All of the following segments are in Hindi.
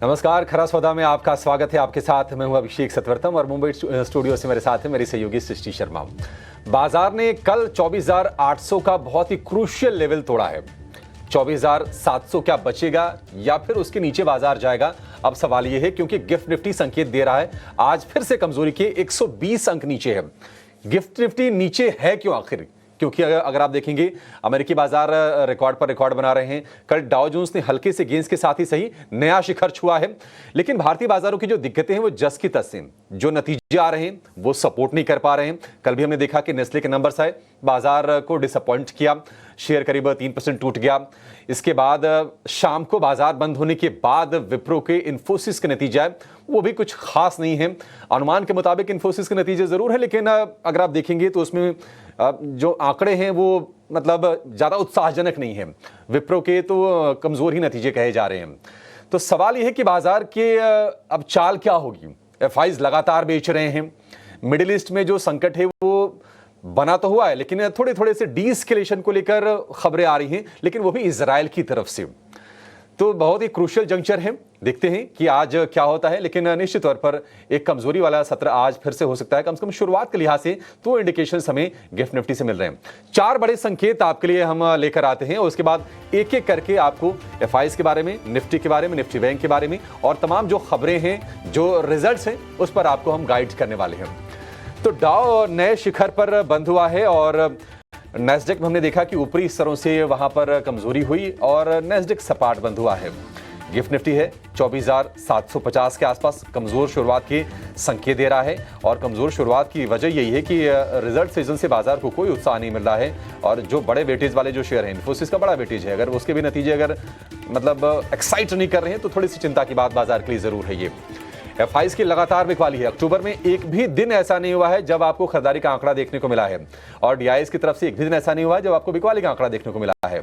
नमस्कार, खरा सौदा में आपका स्वागत है। आपके साथ मैं हूं अभिषेक सतवर्तम और मुंबई स्टूडियो से मेरे साथ है मेरी सहयोगी सृष्टि शर्मा। बाजार ने कल 24,800 का बहुत ही क्रूशियल लेवल तोड़ा है। 24,700 क्या बचेगा या फिर उसके नीचे बाजार जाएगा? अब सवाल यह है क्योंकि गिफ्ट निफ्टी संकेत दे रहा है आज फिर से कमजोरी के 120 अंक नीचे है। गिफ्ट निफ्टी नीचे है क्यों आखिर? क्योंकि अगर आप देखेंगे अमेरिकी बाजार रिकॉर्ड पर रिकॉर्ड बना रहे हैं। कल डाउ जोन्स ने हल्के से गेंस के साथ ही सही नया शिखर छुआ है, लेकिन भारतीय बाजारों की जो दिक्कतें हैं वो जस की तस हैं। जो नतीजे आ रहे हैं वो सपोर्ट नहीं कर पा रहे हैं। कल भी हमने देखा कि नेस्ले के नंबर्स आए, बाजार को डिसअपॉइंट किया, शेयर करीब 3% टूट गया। इसके बाद शाम को बाजार बंद होने के बाद विप्रो के इन्फोसिस के नतीजे आए, वो भी कुछ खास नहीं है। अनुमान के मुताबिक इन्फोसिस के नतीजे जरूर है, लेकिन अगर आप देखेंगे तो उसमें जो आंकड़े हैं वो मतलब ज्यादा उत्साहजनक नहीं है। विप्रो के तो कमजोर ही नतीजे कहे जा रहे हैं। तो सवाल यह है कि बाजार के अब चाल क्या होगी? एफआईज लगातार बेच रहे हैं। मिडिल ईस्ट में जो संकट है वो बना तो हुआ है, लेकिन थोड़े थोड़े से डीएस्केलेशन को लेकर खबरें आ रही हैं, लेकिन वो भी इजराइल की तरफ से। तो बहुत ही क्रूशियल जंक्चर है। देखते हैं कि आज क्या होता है, लेकिन निश्चित तौर पर एक कमजोरी वाला सत्र आज फिर से हो सकता है। कम से कम शुरुआत के लिहाज से तो इंडिकेशंस हमें गिफ्ट निफ्टी से मिल रहे हैं। 4 बड़े संकेत आपके लिए हम लेकर आते हैं और उसके बाद एक एक करके आपको एफआईज के बारे में, निफ्टी के बारे में, निफ्टी बैंक के बारे में और तमाम जो खबरें हैं, जो रिजल्ट्स हैं, उस पर आपको हम गाइड करने वाले हैं। तो डाउ नए शिखर पर बंद हुआ है और नैस्डैक में हमने देखा कि ऊपरी स्तरों से वहां पर कमजोरी हुई और नैस्डैक सपाट बंद हुआ है। गिफ्ट निफ्टी है 24,750 के आसपास कमजोर शुरुआत के संकेत दे रहा है और कमजोर शुरुआत की वजह यही है कि रिजल्ट सीजन से बाजार को कोई उत्साह नहीं मिल रहा है और जो बड़े वेटेज वाले जो शेयर हैं, इन्फोसिस का बड़ा वेटेज है, अगर उसके भी नतीजे अगर मतलब एक्साइट नहीं कर रहे हैं तो थोड़ी सी चिंता की बात बाजार के लिए जरूर है। ये एफआईज की लगातार बिकवाली है। अक्टूबर में एक भी दिन ऐसा नहीं हुआ है जब आपको खरीदारी का आंकड़ा देखने को मिला है और डीआईएस की तरफ से एक भी दिन ऐसा नहीं हुआ है जब आपको बिकवाली का आंकड़ा देखने को मिला है।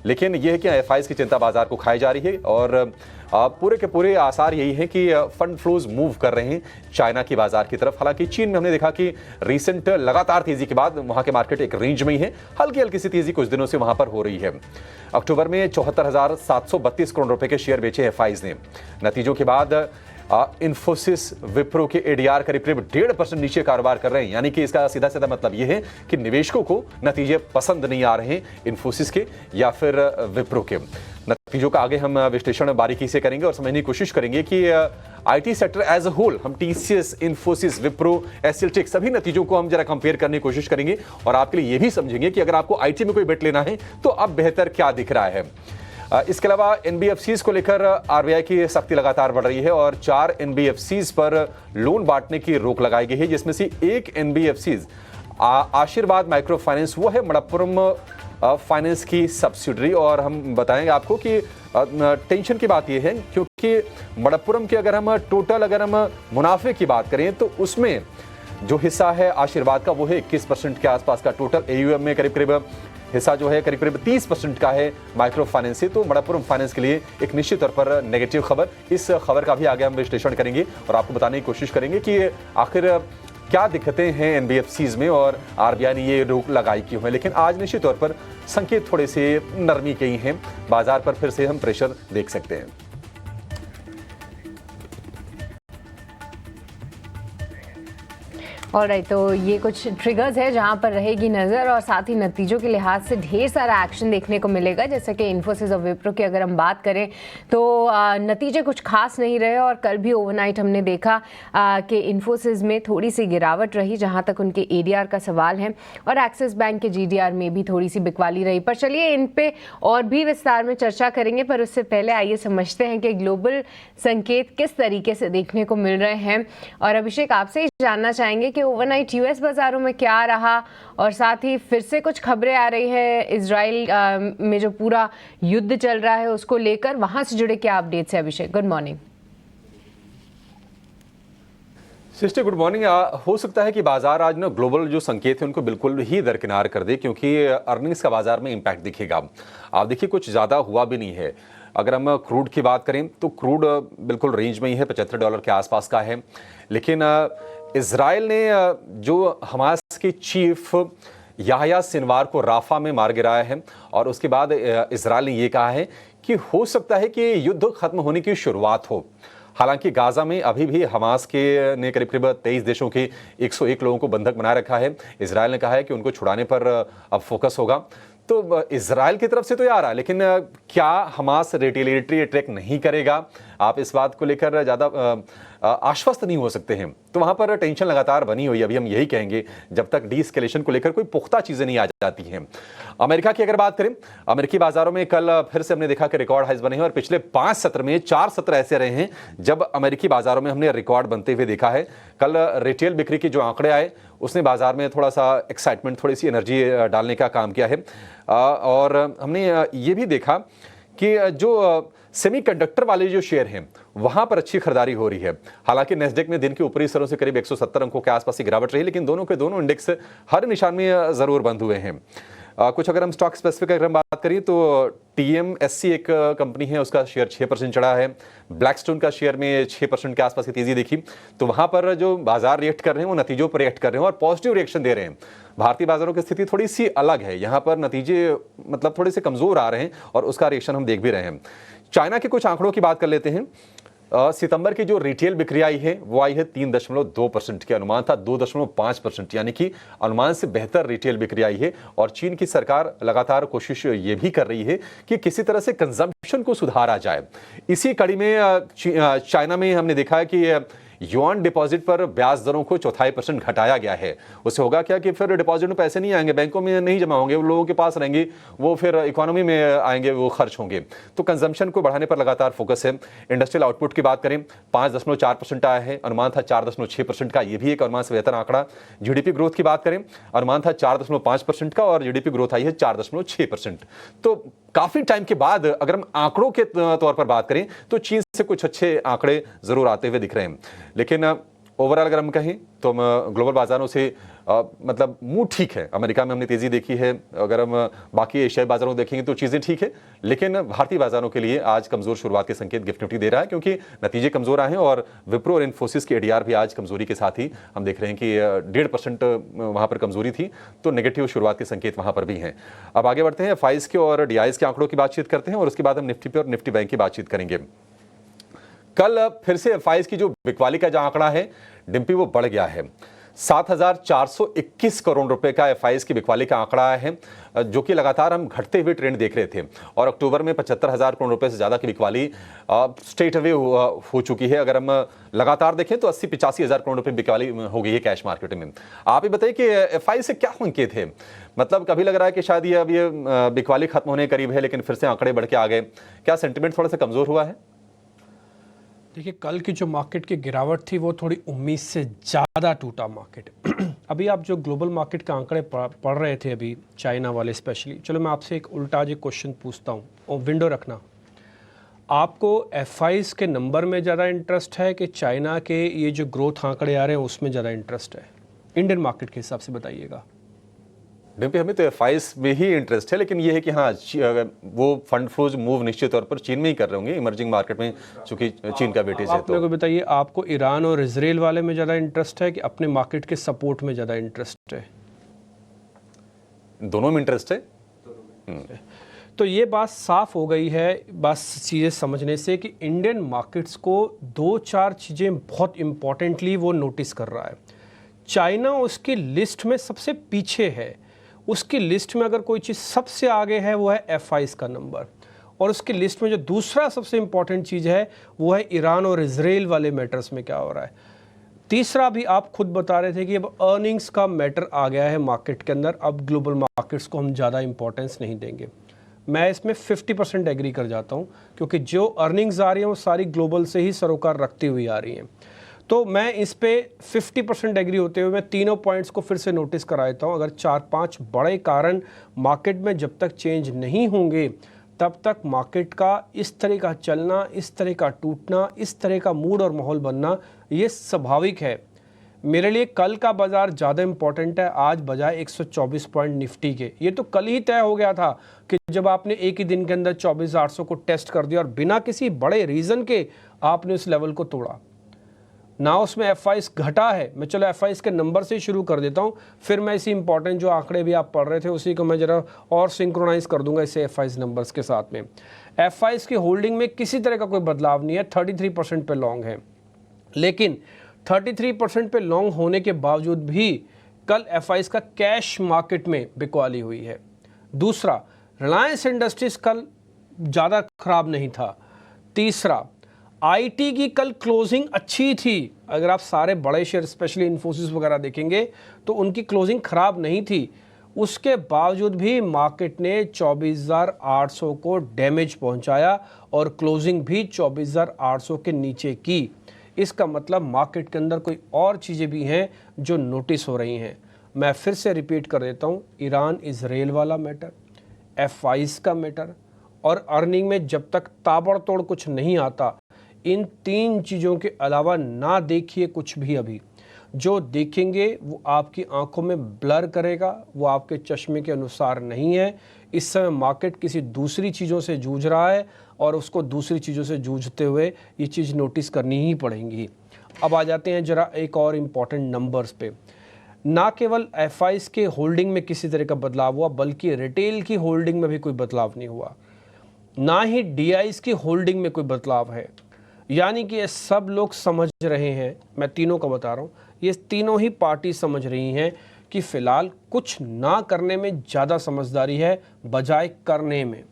लेकिन यह है कि एफआईज की चिंता बाजार को खाई जा रही है और पूरे के पूरे आसार यही है कि फंड फ्लोज मूव कर रहे हैं चाइना की बाजार की तरफ। हालांकि चीन में हमने देखा कि रीसेंट लगातार तेजी के बाद वहां के मार्केट एक रेंज में ही है। हल्की हल्की सी तेजी कुछ दिनों से वहां पर हो रही है। अक्टूबर में 74,732 करोड़ रुपए के शेयर बेचे एफआईज ने। नतीजों के बाद इन्फोसिस, विप्रो के एडीआर करीब 1.5% नीचे कारोबार कर रहे हैं। यानी कि इसका सीधा सीधा मतलब यह है कि निवेशकों को नतीजे पसंद नहीं आ रहे हैं इन्फोसिस के या फिर विप्रो के। नतीजों का आगे हम विश्लेषण बारीकी से करेंगे और समझने की कोशिश करेंगे कि IT sector as a whole, हम टीसीएस, इन्फोसिस, विप्रो, एसएलटेक सभी नतीजों को हम जरा कंपेयर करने की कोशिश करेंगे और आपके लिए यह भी समझेंगे कि अगर आपको आईटी में कोई बेट लेना है तो अब बेहतर क्या दिख रहा है। इसके अलावा एनबीएफसीज को लेकर आरबीआई की सख्ती लगातार बढ़ रही है और 4 एनबीएफसीज पर लोन बांटने की रोक लगाई गई है, जिसमें से एक एनबीएफसीज आशीर्वाद माइक्रो फाइनेंस वो है मणप्पुरम फाइनेंस की सब्सिडरी। और हम बताएंगे आपको कि टेंशन की बात यह है क्योंकि मणप्पुरम के अगर हम मुनाफे की बात करें तो उसमें जो हिस्सा है आशीर्वाद का वो है 21% के आसपास का। टोटल एयूएम में करीब हिस्सा जो है करीब 30% का है माइक्रो फाइनेंस से। तो मणप्पुरम फाइनेंस के लिए एक निश्चित तौर पर नेगेटिव खबर। इस खबर का भी आगे हम विश्लेषण करेंगे और आपको बताने की कोशिश करेंगे कि आखिर क्या दिक्कतें हैं एनबीएफसीज में और आरबीआई ने ये रोक लगाई क्यों है। लेकिन आज निश्चित तौर पर संकेत थोड़े से नरमी के ही हैं। बाजार पर फिर से हम प्रेशर देख सकते हैं। ऑलराइट, तो ये कुछ ट्रिगर्स है जहां पर रहेगी नज़र और साथ ही नतीजों के लिहाज से ढेर सारा एक्शन देखने को मिलेगा। जैसे कि इन्फोसिस और विप्रो की अगर हम बात करें तो नतीजे कुछ खास नहीं रहे और कल भी ओवरनाइट हमने देखा कि इन्फोसिस में थोड़ी सी गिरावट रही जहां तक उनके एडीआर का सवाल है और एक्सिस बैंक के जीडीआर में भी थोड़ी सी बिकवाली रही। पर चलिए इन पे और भी विस्तार में चर्चा करेंगे, पर उससे पहले आइए समझते हैं कि ग्लोबल संकेत किस तरीके से देखने को मिल रहे हैं। और अभिषेक, आपसे जानना चाहेंगे कि ओवरनाइट यूएस बाजारों में क्या रहा और साथ ही फिर से कुछ खबरें आ रही है इजराइल में जो पूरा युद्ध चल रहा है उसको लेकर, वहां से जुड़े क्या अपडेट्स है? Abhishek, good morning. Sister good morning. हो सकता है कि बाजार आज ना ग्लोबल जो संकेत है उनको बिल्कुल ही दरकिनार कर दे क्योंकि अर्निंग्स का बाजार में इंपैक्ट दिखेगा। आप देखिए कुछ ज़्यादा हुआ भी नहीं है। अगर हम क्रूड की बात करें तो क्रूड बिल्कुल रेंज में ही है, $75 के आसपास का है। लेकिन इजराइल ने जो हमास के चीफ याह्या सिनवार को राफा में मार गिराया है और उसके बाद इजराइल ने ये कहा है कि हो सकता है कि युद्ध खत्म होने की शुरुआत हो। हालांकि गाजा में अभी भी हमास के ने करीब करीब 23 देशों के 101 लोगों को बंधक बनाए रखा है। इजरायल ने कहा है कि उनको छुड़ाने पर अब फोकस होगा। तो इजरायल की तरफ से तो ये आ रहा है, लेकिन क्या हमास रिटेलिएटरी अटैक नहीं करेगा? आप इस बात को लेकर ज़्यादा आश्वस्त नहीं हो सकते हैं। तो वहाँ पर टेंशन लगातार बनी हुई है। अभी हम यही कहेंगे जब तक डीएस्केलेशन को लेकर कोई पुख्ता चीज़ें नहीं आ जाती हैं। अमेरिका की अगर बात करें, अमेरिकी बाजारों में कल फिर से हमने देखा कि रिकॉर्ड हाइज बने हैं और पिछले 5 सत्र में 4 सत्र ऐसे रहे हैं जब अमेरिकी बाजारों में हमने रिकॉर्ड बनते हुए देखा है। कल रिटेल बिक्री के जो आंकड़े आए उसने बाजार में थोड़ा सा एक्साइटमेंट, थोड़ी सी एनर्जी डालने का काम किया है। और हमने ये भी देखा कि जो सेमीकंडक्टर वाले जो शेयर हैं वहां पर अच्छी खरीदारी हो रही है। हालांकि नेस्डेक में दिन के ऊपरी स्तरों से करीब 170 अंकों के आसपास की गिरावट रही, लेकिन दोनों के दोनों इंडेक्स हर निशान में जरूर बंद हुए हैं। कुछ अगर हम स्टॉक स्पेसिफिक अगर हम बात करें तो TMSC एक कंपनी है, उसका शेयर 6% चढ़ा है। ब्लैकस्टोन का शेयर में 6% के आसपास की तेजी देखी। तो वहां पर जो बाजार रिएक्ट कर रहे हैं वो नतीजों पर रिएक्ट कर रहे हैं और पॉजिटिव रिएक्शन दे रहे हैं। भारतीय बाजारों की स्थिति थोड़ी सी अलग है, यहाँ पर नतीजे मतलब थोड़े से कमजोर आ रहे हैं और उसका रिएक्शन हम देख भी रहे हैं। चाइना के कुछ आंकड़ों की बात कर लेते हैं। सितंबर की जो रिटेल बिक्री आई है वो आई है 3.2% के, अनुमान था 2.5%, यानी कि अनुमान से बेहतर रिटेल बिक्री आई है। और चीन की सरकार लगातार कोशिश ये भी कर रही है कि किसी तरह से कंजम्पशन को सुधारा जाए। इसी कड़ी में चाइना में हमने देखा है कि युआन डिपॉजिट पर ब्याज दरों को 0.25% घटाया गया है। उससे होगा क्या कि फिर डिपॉजिट में पैसे नहीं आएंगे, बैंकों में नहीं जमा होंगे, वो लोगों के पास रहेंगे, वो फिर इकोनॉमी में आएंगे, वो खर्च होंगे। तो कंजम्पशन को बढ़ाने पर लगातार फोकस है। इंडस्ट्रियल आउटपुट की बात करें 5.4% आया है, अनुमान था 4.6% का, ये भी एक अनुमान से बेहतर आंकड़ा। जीडीपी ग्रोथ की बात करें, अनुमान था 4.5% का और जीडीपी ग्रोथ आई है 4.6%। तो काफी टाइम के बाद अगर हम आंकड़ों के तौर पर बात करें तो चीन से कुछ अच्छे आंकड़े जरूर आते हुए दिख रहे हैं। लेकिन ओवरऑल अगर हम कहें तो हम ग्लोबल बाजारों से मतलब मूड ठीक है। अमेरिका में हमने तेजी देखी है, अगर हम बाकी एशियाई बाजारों को देखेंगे तो चीजें ठीक है, लेकिन भारतीय बाजारों के लिए आज कमजोर शुरुआत के संकेत गिफ्ट निफ्टी दे रहा है, क्योंकि नतीजे कमजोर आए हैं और विप्रो और इन्फोसिस की एडीआर भी आज कमजोरी के साथ ही हम देख रहे हैं कि 1.5% वहां पर कमजोरी थी। तो नेगेटिव शुरुआत के संकेत वहां पर भी हैं। अब आगे बढ़ते हैं, FIs के और DIs के आंकड़ों की बातचीत करते हैं और उसके बाद हम निफ्टी पे और निफ्टी बैंक की बातचीत करेंगे। कल फिर से FIs की जो बिकवाली का जो आंकड़ा है डिम्पी, वो बढ़ गया है। 7,421 करोड़ रुपए का FIs की बिकवाली का आंकड़ा है, जो कि लगातार हम घटते हुए ट्रेंड देख रहे थे। और अक्टूबर में 75,000 करोड़ रुपए से ज्यादा की बिकवाली स्ट्रेट अवे हो चुकी है। अगर हम लगातार देखें तो 80-85 हजार करोड़ रुपए बिकवाली हो गई है कैश मार्केट में। आप ही बताइए कि FI से क्या संकेत है? मतलब कभी लग रहा है कि शायद ये अब ये बिकवाली खत्म होने करीब है, लेकिन फिर से आंकड़े बढ़ के आ गए। क्या सेंटिमेंट थोड़ा सा कमजोर हुआ है? देखिए, कल की जो मार्केट की गिरावट थी वो थोड़ी उम्मीद से ज़्यादा टूटा मार्केट। अभी आप जो ग्लोबल मार्केट के आंकड़े पढ़ रहे थे अभी, चाइना वाले स्पेशली, चलो मैं आपसे एक उल्टा जो क्वेश्चन पूछता हूँ, और विंडो रखना, आपको FIs के नंबर में ज़्यादा इंटरेस्ट है कि चाइना के ये जो ग्रोथ आंकड़े आ रहे हैं उसमें ज़्यादा इंटरेस्ट है? इंडियन मार्केट के हिसाब से बताइएगा। डिम्पी, हमें तो FIs में ही इंटरेस्ट है, लेकिन ये है कि हाँ वो फंड फ्लोज मूव निश्चित तौर पर चीन में ही कर रहे होंगे, इमर्जिंग मार्केट में, चूंकि चीन का वेटेज है। आप मेरे को बताइए, आपको ईरान और इजराइल वाले में ज़्यादा इंटरेस्ट है कि अपने मार्केट के सपोर्ट में ज़्यादा इंटरेस्ट है? दोनों में इंटरेस्ट है। तो ये बात साफ हो गई है बस चीज़ें समझने से कि इंडियन मार्केट्स को 2-4 चीज़ें बहुत इम्पॉर्टेंटली वो नोटिस कर रहा है। चाइना उसकी लिस्ट में सबसे पीछे है, उसकी लिस्ट में अगर कोई चीज़ सबसे आगे है वो है FIs का नंबर, और उसकी लिस्ट में जो दूसरा सबसे इंपॉर्टेंट चीज़ है वो है ईरान और इजराइल वाले मैटर्स में क्या हो रहा है। तीसरा भी आप खुद बता रहे थे कि अब अर्निंग्स का मैटर आ गया है मार्केट के अंदर, अब ग्लोबल मार्केट्स को हम ज़्यादा इंपॉर्टेंस नहीं देंगे। मैं इसमें 50% एग्री कर जाता हूँ, क्योंकि जो अर्निंग्स आ रही हैं वो सारी ग्लोबल से ही सरोकार रखती हुई आ रही हैं। तो मैं इस पे 50% एग्री होते हुए मैं तीनों पॉइंट्स को फिर से नोटिस करा देता हूँ। अगर 4-5 बड़े कारण मार्केट में जब तक चेंज नहीं होंगे तब तक मार्केट का इस तरह का चलना, इस तरह का टूटना, इस तरह का मूड और माहौल बनना ये स्वाभाविक है। मेरे लिए कल का बाज़ार ज़्यादा इंपॉर्टेंट है आज बजाय 124 पॉइंट निफ्टी के। ये तो कल ही तय हो गया था कि जब आपने एक ही दिन के अंदर 24,800 को टेस्ट कर दिया और बिना किसी बड़े रीज़न के आपने उस लेवल को तोड़ा। ना उसमें F5 घटा है। मैं चलो F5 के नंबर से ही शुरू कर देता हूँ, फिर मैं इसी इंपॉर्टेंट जो आंकड़े भी आप पढ़ रहे थे उसी को मैं जरा और सिंक्रोनाइज कर दूंगा इसे F5 नंबर्स के साथ में। F5 की होल्डिंग में किसी तरह का कोई बदलाव नहीं है, 33% पे लॉन्ग है। लेकिन 33% पे लॉन्ग होने के बावजूद भी कल F5 का कैश मार्केट में बिकवाली हुई है। दूसरा, रिलायंस इंडस्ट्रीज कल ज़्यादा खराब नहीं था। तीसरा, आईटी की कल क्लोजिंग अच्छी थी। अगर आप सारे बड़े शेयर स्पेशली इन्फोसिस वगैरह देखेंगे तो उनकी क्लोजिंग खराब नहीं थी। उसके बावजूद भी मार्केट ने 24,800 को डैमेज पहुंचाया और क्लोजिंग भी 24,800 के नीचे की। इसका मतलब मार्केट के अंदर कोई और चीज़ें भी हैं जो नोटिस हो रही हैं। मैं फिर से रिपीट कर देता हूँ, ईरान इजराइल वाला मैटर, F5 का मैटर और अर्निंग में जब तक ताबड़तोड़ कुछ नहीं आता, इन तीन चीज़ों के अलावा ना देखिए कुछ भी। अभी जो देखेंगे वो आपकी आंखों में ब्लर करेगा, वो आपके चश्मे के अनुसार नहीं है। इस समय मार्केट किसी दूसरी चीज़ों से जूझ रहा है और उसको दूसरी चीज़ों से जूझते हुए ये चीज़ नोटिस करनी ही पड़ेगी। अब आ जाते हैं जरा एक और इम्पॉर्टेंट नंबर्स पे। ना केवल F5 के होल्डिंग में किसी तरह का बदलाव हुआ, बल्कि रिटेल की होल्डिंग में भी कोई बदलाव नहीं हुआ, ना ही DIs की होल्डिंग में कोई बदलाव है। यानी कि ये सब लोग समझ रहे हैं, मैं तीनों का बता रहा हूँ, ये तीनों ही पार्टी समझ रही हैं कि फ़िलहाल कुछ ना करने में ज़्यादा समझदारी है बजाय करने में।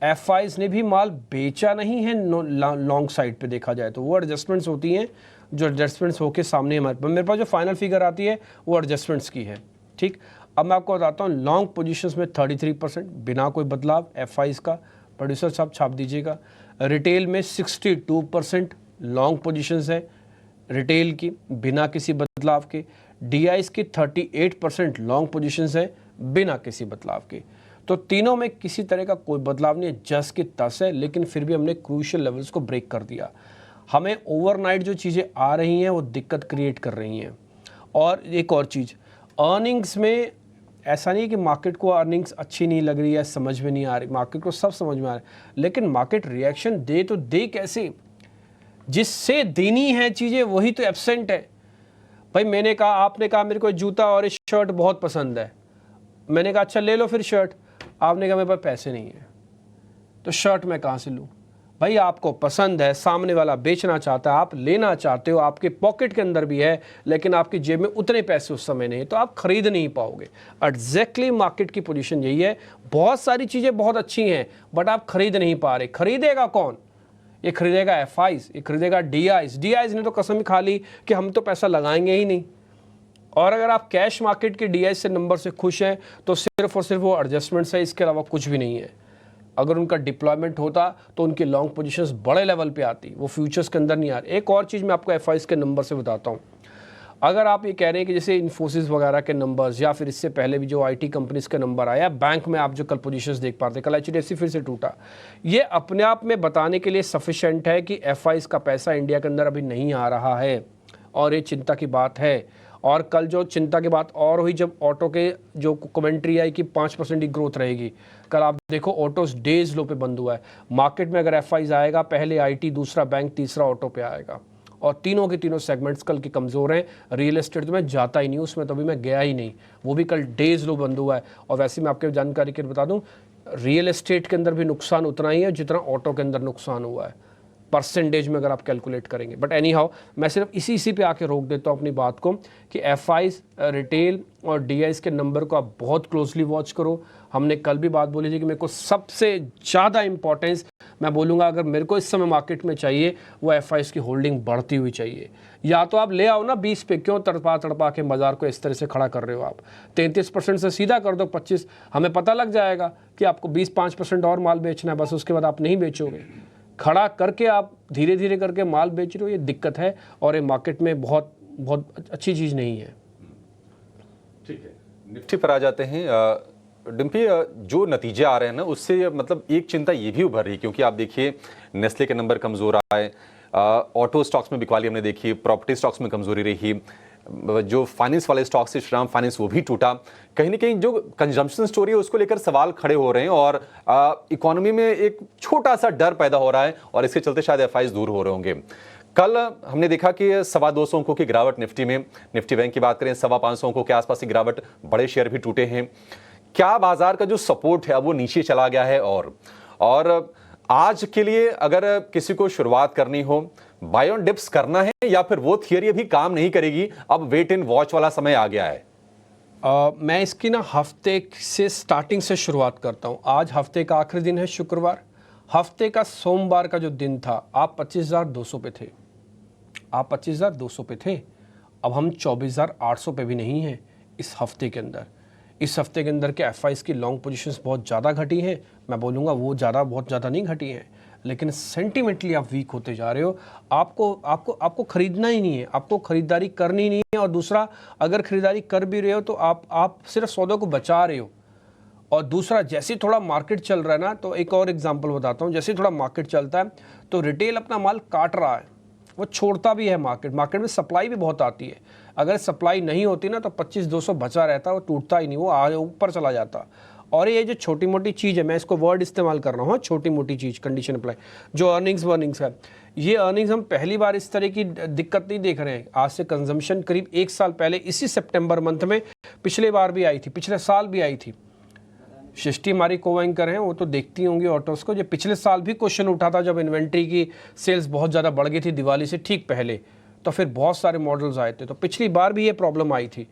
F5 ने भी माल बेचा नहीं है लॉन्ग साइड पे देखा जाए तो, वो एडजस्टमेंट्स होती हैं जो एडजस्टमेंट्स होके सामने मेरे पास जो फाइनल फिगर आती है वो एडजस्टमेंट्स की है। ठीक, अब मैं आपको बताता हूँ लॉन्ग पोजीशंस में 33% बिना कोई बदलाव F5 का, प्रोड्यूसर साहब छाप दीजिएगा। रिटेल में 62% लॉन्ग पोजीशंस है रिटेल की बिना किसी बदलाव के। DIs की 38% लॉन्ग पोजीशंस है बिना किसी बदलाव के। तो तीनों में किसी तरह का कोई बदलाव नहीं है, जस की तस है, लेकिन फिर भी हमने क्रूशियल लेवल्स को ब्रेक कर दिया। हमें ओवरनाइट जो चीज़ें आ रही हैं वो दिक्कत क्रिएट कर रही हैं। और एक और चीज़, अर्निंग्स में ऐसा नहीं कि मार्केट को अर्निंग्स अच्छी नहीं लग रही है, समझ में नहीं आ रही, मार्केट को सब समझ में आ रहा है, लेकिन मार्केट रिएक्शन दे तो दे कैसे? जिससे देनी है चीज़ें वही तो एब्सेंट है। भाई मैंने कहा, आपने कहा मेरे को जूता और इस शर्ट बहुत पसंद है, मैंने कहा अच्छा ले लो फिर शर्ट। आपने कहा मेरे पास पैसे नहीं है, तो शर्ट मैं कहाँ से लूँ? भाई आपको पसंद है, सामने वाला बेचना चाहता है, आप लेना चाहते हो, आपके पॉकेट के अंदर भी है, लेकिन आपकी जेब में उतने पैसे उस समय नहीं, तो आप खरीद नहीं पाओगे। एग्जैक्टली मार्केट की पोजीशन यही है। बहुत सारी चीज़ें बहुत अच्छी हैं बट आप खरीद नहीं पा रहे। खरीदेगा कौन? ये खरीदेगा F5, ये खरीदेगा DIs ने तो कसम खा ली कि हम तो पैसा लगाएंगे ही नहीं। और अगर आप कैश मार्केट के DIs से नंबर से खुश हैं तो सिर्फ और सिर्फ वो एडजस्टमेंट्स है, इसके अलावा कुछ भी नहीं है। अगर उनका डिप्लॉयमेंट होता तो उनकी लॉन्ग पोजीशंस बड़े लेवल पे आती, वो फ्यूचर्स के अंदर नहीं आ रही। एक और चीज़ मैं आपको F5 के नंबर से बताता हूँ। अगर आप ये कह रहे हैं कि जैसे इन्फोसिस वगैरह के नंबर्स या फिर इससे पहले भी जो IT कंपनीज के नंबर आया, बैंक में आप जो कल पोजीशंस देख पा रहे थे, कल HDFC फिर से टूटा, ये अपने आप में बताने के लिए सफिशेंट है कि F5 का पैसा इंडिया के अंदर अभी नहीं आ रहा है और ये चिंता की बात है। और कल जो चिंता की बात और हुई जब ऑटो के जो कमेंट्री आई कि 5% की ग्रोथ रहेगी, कल आप देखो ऑटोस डेज लो पे बंद हुआ है। मार्केट में अगर F5 आएगा, पहले IT, दूसरा बैंक, तीसरा ऑटो पे आएगा और तीनों के तीनों सेगमेंट्स कल के कमज़ोर हैं। रियल एस्टेट तो मैं जाता ही नहीं, उसमें तो अभी मैं गया ही नहीं, वो भी कल डेज लो बंद हुआ है। और वैसे मैं आपके जानकारी के लिए बता दूं, रियल एस्टेट के अंदर भी नुकसान उतना ही है जितना ऑटो के अंदर नुकसान हुआ है परसेंटेज में अगर आप कैलकुलेट करेंगे। बट एनी हाउ, मैं सिर्फ इसी पे आके रोक देता हूँ अपनी बात को कि F5 रिटेल और DIs के नंबर को आप बहुत क्लोजली वॉच करो। हमने कल भी बात बोली थी कि मेरे को सबसे ज़्यादा इंपॉर्टेंस मैं बोलूँगा अगर मेरे को इस समय मार्केट में चाहिए वो F5 की होल्डिंग बढ़ती हुई चाहिए। या तो आप ले आओ ना 20 पे, क्यों तड़पा के बाजार को इस तरह से खड़ा कर रहे हो? आप 33% से सीधा कर दो 25, हमें पता लग जाएगा कि आपको 20-5% और माल बेचना है, बस उसके बाद आप नहीं बेचोगे। खड़ा करके आप धीरे धीरे करके माल बेच रहे हो, ये दिक्कत है और ये मार्केट में बहुत बहुत अच्छी चीज़ नहीं है। ठीक है, निफ्टी पर आ जाते हैं। डिम्पी, जो नतीजे आ रहे हैं ना उससे मतलब एक चिंता ये भी उभर रही है, क्योंकि आप देखिए नेस्ले के नंबर कमज़ोर आए, ऑटो स्टॉक्स में बिकवाली हमने देखी, प्रॉपर्टी स्टॉक्स में कमज़ोरी रही, जो फाइनेंस वाले स्टॉक्स है श्रीराम फाइनेंस वो भी टूटा। कहीं ना कहीं जो कंजम्पशन स्टोरी है उसको लेकर सवाल खड़े हो रहे हैं और इकोनॉमी में एक छोटा सा डर पैदा हो रहा है और इसके चलते शायद F5 दूर हो रहे होंगे। कल हमने देखा कि 225 अंकों की गिरावट निफ्टी में, निफ्टी बैंक की बात करें 525 अंकों के आसपास की गिरावट, बड़े शेयर भी टूटे हैं। क्या बाजार का जो सपोर्ट है अब वो नीचे चला गया है? और आज के लिए अगर किसी को शुरुआत करनी हो, बाय ऑन डिप्स करना है या फिर वो थियरी अभी काम नहीं करेगी, अब वेट एंड वॉच वाला समय आ गया है? मैं इसकी ना हफ्ते से स्टार्टिंग से शुरुआत करता हूँ। आज हफ्ते का आखिरी दिन है, शुक्रवार। हफ्ते का सोमवार का जो दिन था, आप 25,200 पे थे, आप 25,200 पे थे। अब हम 24,800 पे भी नहीं हैं इस हफ्ते के अंदर। इस हफ्ते के अंदर के एफआईज की लॉन्ग पोजीशंस बहुत ज़्यादा घटी हैं। मैं बोलूँगा वो बहुत ज़्यादा नहीं घटी हैं, लेकिन सेंटिमेंटली आप वीक होते जा रहे हो। आपको खरीदना ही नहीं है, आपको खरीदारी करनी ही नहीं है। और दूसरा, अगर खरीदारी कर भी रहे हो तो आप सिर्फ सौदों को बचा रहे हो। और दूसरा, जैसे थोड़ा मार्केट चल रहा है ना, तो एक और एग्जांपल बताता हूँ। जैसे थोड़ा मार्केट चलता है तो रिटेल अपना माल काट रहा है, वो छोड़ता भी है। मार्केट में सप्लाई भी बहुत आती है। अगर सप्लाई नहीं होती ना तो 25,200 बचा रहता, वो टूटता ही नहीं, वो आगे ऊपर चला जाता। और ये जो छोटी मोटी चीज़ है, मैं इसको वर्ड इस्तेमाल कर रहा हूँ, छोटी मोटी चीज़, कंडीशन अप्लाई, जो अर्निंग्स है, ये अर्निंग्स हम पहली बार इस तरह की दिक्कत नहीं देख रहे हैं। आज से कंजम्पशन करीब 1 साल पहले इसी सितंबर मंथ में पिछले बार भी आई थी, पिछले साल भी आई थी। सृष्टि हमारी को एंकर हैं, वो तो देखती होंगी ऑटोस को। जो पिछले साल भी क्वेश्चन उठा था जब इन्वेंट्री की सेल्स बहुत ज़्यादा बढ़ गई थी दिवाली से ठीक पहले, तो फिर बहुत सारे मॉडल्स आए थे। तो पिछली बार भी ये प्रॉब्लम आई थी।